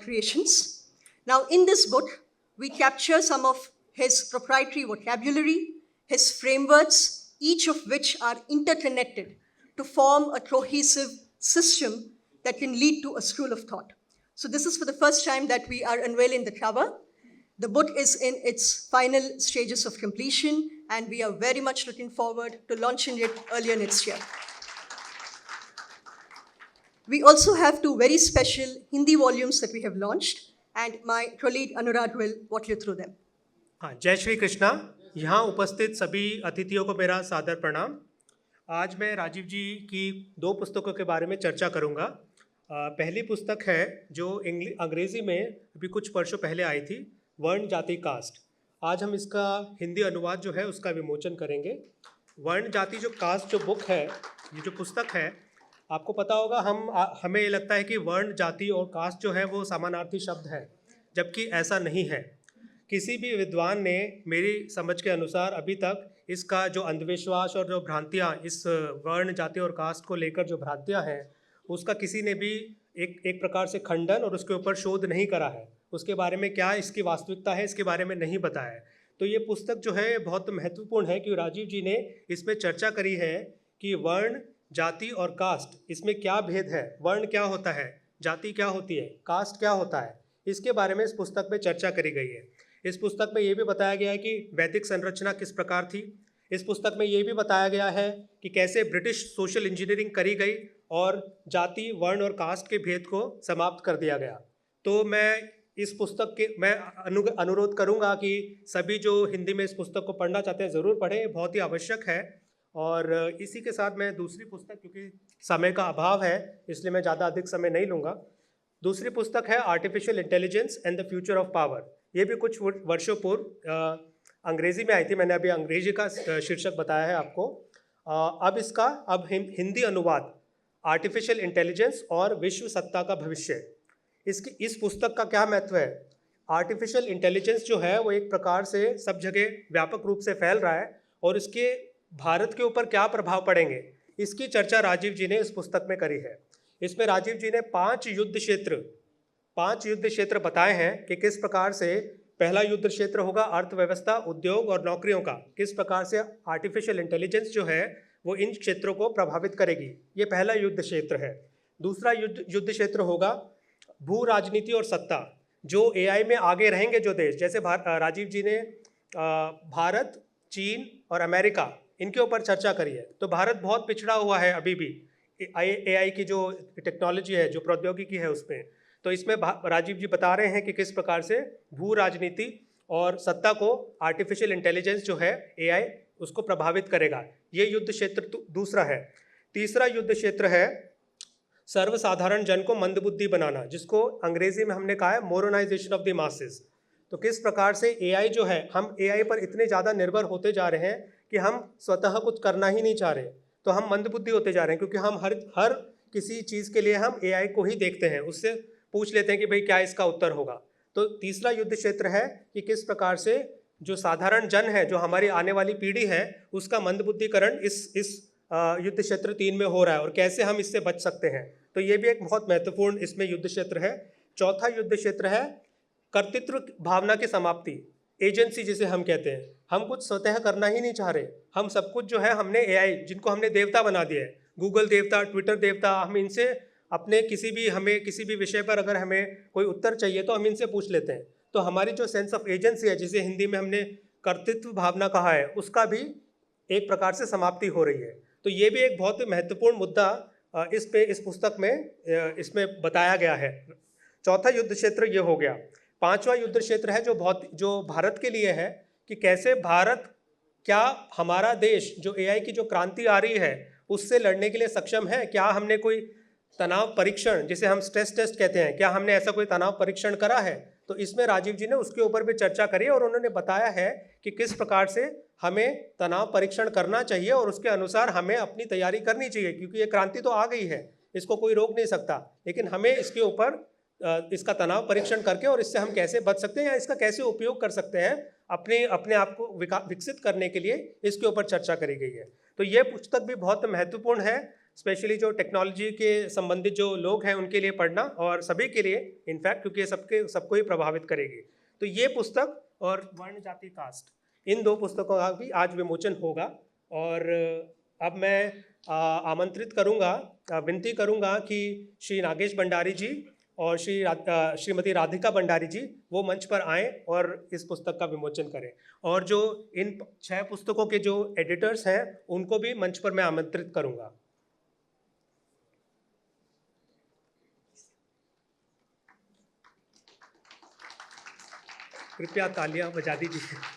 creations. Now, in this book, we capture some of his proprietary vocabulary, his frameworks, each of which are interconnected to form a cohesive system that can lead to a school of thought. So this is for the first time that we are unveiling the cover. The book is in its final stages of completion, and we are very much looking forward to launching it earlier next year. We also have 2 very special Hindi volumes that we have launched, and my colleague Anurag will walk you through them. हाँ, जय श्री कृष्णा। यहाँ उपस्थित सभी अतिथियों को मेरा सादर प्रणाम। आज मैं राजीव जी की 2 पुस्तकों के बारे में चर्चा करूँगा। पहली पुस्तक है जो अंग्रेज़ी में अभी कुछ वर्षों पहले आई थी, वर्ण जाति कास्ट। आज हम इसका हिंदी अनुवाद जो है उसका विमोचन करेंगे। वर्ण जाति जो कास्ट जो बुक है, ये जो पुस्तक है, आपको पता होगा हमें ये लगता है कि वर्ण जाति और कास्ट जो है वो समानार्थी शब्द है, जबकि ऐसा नहीं है। किसी भी विद्वान ने मेरी समझ के अनुसार अभी तक इसका जो अंधविश्वास और जो भ्रांतियाँ इस वर्ण जाति और कास्ट को लेकर जो भ्रांतियाँ हैं, उसका किसी ने भी एक प्रकार से खंडन और उसके ऊपर शोध नहीं करा है। उसके बारे में क्या इसकी वास्तविकता है, इसके बारे में नहीं बताया है। तो ये पुस्तक जो है बहुत महत्वपूर्ण है कि राजीव जी ने इसमें चर्चा करी है कि वर्ण जाति और कास्ट, इसमें क्या भेद है, वर्ण क्या होता है, जाति क्या होती है, कास्ट क्या होता है, इसके बारे में इस पुस्तक में चर्चा करी गई है। इस पुस्तक में ये भी बताया गया है कि वैदिक संरचना किस प्रकार थी। इस पुस्तक में ये भी बताया गया है कि कैसे ब्रिटिश सोशल इंजीनियरिंग करी गई और जाति, वर्ण और कास्ट के भेद को समाप्त कर दिया गया। तो मैं इस पुस्तक के अनुरोध करूँगा कि सभी जो हिंदी में इस पुस्तक को पढ़ना चाहते हैं ज़रूर पढ़ें, बहुत ही आवश्यक है। और इसी के साथ मैं दूसरी पुस्तक, क्योंकि समय का अभाव है इसलिए मैं ज़्यादा अधिक समय नहीं लूँगा, दूसरी पुस्तक है artificial intelligence and the future of power. ये भी कुछ वर्षों पूर्व अंग्रेज़ी में आई थी, मैंने अभी अंग्रेजी का शीर्षक बताया है आपको। अब हिंदी अनुवाद आर्टिफिशियल इंटेलिजेंस और विश्व सत्ता का भविष्य। इस पुस्तक का क्या महत्व है? आर्टिफिशियल इंटेलिजेंस जो है वो एक प्रकार से सब जगह व्यापक रूप से फैल रहा है और इसके भारत के ऊपर क्या प्रभाव पड़ेंगे, इसकी चर्चा राजीव जी ने इस पुस्तक में करी है। इसमें राजीव जी ने 5 युद्ध क्षेत्र बताए हैं कि किस प्रकार से पहला युद्ध क्षेत्र होगा अर्थव्यवस्था, उद्योग और नौकरियों का, किस प्रकार से आर्टिफिशियल इंटेलिजेंस जो है वो इन क्षेत्रों को प्रभावित करेगी। ये पहला युद्ध क्षेत्र है। दूसरा युद्ध क्षेत्र होगा भू राजनीति और सत्ता। जो एआई में आगे रहेंगे जो देश, जैसे राजीव जी ने भारत, चीन और अमेरिका, इनके ऊपर चर्चा करी है। तो भारत बहुत पिछड़ा हुआ है अभी भी एआई की जो टेक्नोलॉजी है, जो प्रौद्योगिकी है उसमें। तो इसमें राजीव जी बता रहे हैं कि किस प्रकार से भू राजनीति और सत्ता को आर्टिफिशियल इंटेलिजेंस जो है एआई उसको प्रभावित करेगा। ये युद्ध क्षेत्र दूसरा है। तीसरा युद्ध क्षेत्र है सर्वसाधारण जन को मंदबुद्धि बनाना, जिसको अंग्रेजी में हमने कहा है मोरनाइजेशन ऑफ द मासेस। तो किस प्रकार से एआई जो है, हम एआई पर इतने ज़्यादा निर्भर होते जा रहे हैं कि हम स्वतः कुछ करना ही नहीं चाह रहे, तो हम मंदबुद्धि होते जा रहे हैं, क्योंकि हम हर किसी चीज़ के लिए हम एआई को ही देखते हैं, उससे पूछ लेते हैं कि भाई क्या इसका उत्तर होगा। तो तीसरा युद्ध क्षेत्र है कि किस प्रकार से जो साधारण जन है, जो हमारी आने वाली पीढ़ी है, उसका मंदबुद्धिकरण इस युद्ध क्षेत्र 3 में हो रहा है और कैसे हम इससे बच सकते हैं। तो ये भी एक बहुत महत्वपूर्ण इसमें युद्ध क्षेत्र है। चौथा युद्ध क्षेत्र है कर्तृत्व भावना की समाप्ति, एजेंसी जिसे हम कहते हैं। हम कुछ स्वतः करना ही नहीं चाह रहे, हम सब कुछ जो है हमने एआई, जिनको हमने देवता बना दिया है, गूगल देवता, ट्विटर देवता, हम इनसे अपने हमें किसी भी विषय पर अगर हमें कोई उत्तर चाहिए तो हम इनसे पूछ लेते हैं। तो हमारी जो सेंस ऑफ एजेंसी है, जिसे हिंदी में हमने कर्तृत्व भावना कहा है, उसका भी एक प्रकार से समाप्ति हो रही है। तो ये भी एक बहुत महत्वपूर्ण मुद्दा इस पुस्तक में इसमें बताया गया है। चौथा युद्ध क्षेत्र ये हो गया। पांचवा युद्ध क्षेत्र है जो भारत के लिए है कि कैसे भारत, क्या हमारा देश जो एआई की जो क्रांति आ रही है उससे लड़ने के लिए सक्षम है। क्या हमने कोई तनाव परीक्षण, जिसे हम स्ट्रेस टेस्ट कहते हैं, क्या हमने ऐसा कोई तनाव परीक्षण करा है तो इसमें राजीव जी ने उसके ऊपर भी चर्चा करी और उन्होंने बताया है कि किस प्रकार से हमें तनाव परीक्षण करना चाहिए और उसके अनुसार हमें अपनी तैयारी करनी चाहिए, क्योंकि ये क्रांति तो आ गई है, इसको कोई रोक नहीं सकता, लेकिन हमें इसके ऊपर इसका तनाव परीक्षण करके और इससे हम कैसे बच सकते हैं या इसका कैसे उपयोग कर सकते हैं अपने आप को विकसित करने के लिए, इसके ऊपर चर्चा करी गई है। तो ये पुस्तक भी बहुत महत्वपूर्ण है, स्पेशली जो टेक्नोलॉजी के संबंधित जो लोग हैं उनके लिए पढ़ना, और सभी के लिए इनफैक्ट, क्योंकि ये सबको ही प्रभावित करेगी। तो ये पुस्तक और वर्ण जाति कास्ट, इन दो पुस्तकों का भी आज विमोचन होगा। और अब मैं आमंत्रित करूंगा, विनती करूंगा कि श्री नागेश भंडारी जी और श्रीमती राधिका भंडारी जी वो मंच पर आएँ और इस पुस्तक का विमोचन करें, और जो इन 6 पुस्तकों के जो एडिटर्स हैं उनको भी मंच पर मैं आमंत्रित करूंगा। कृपया तालियां बजा दीजिए।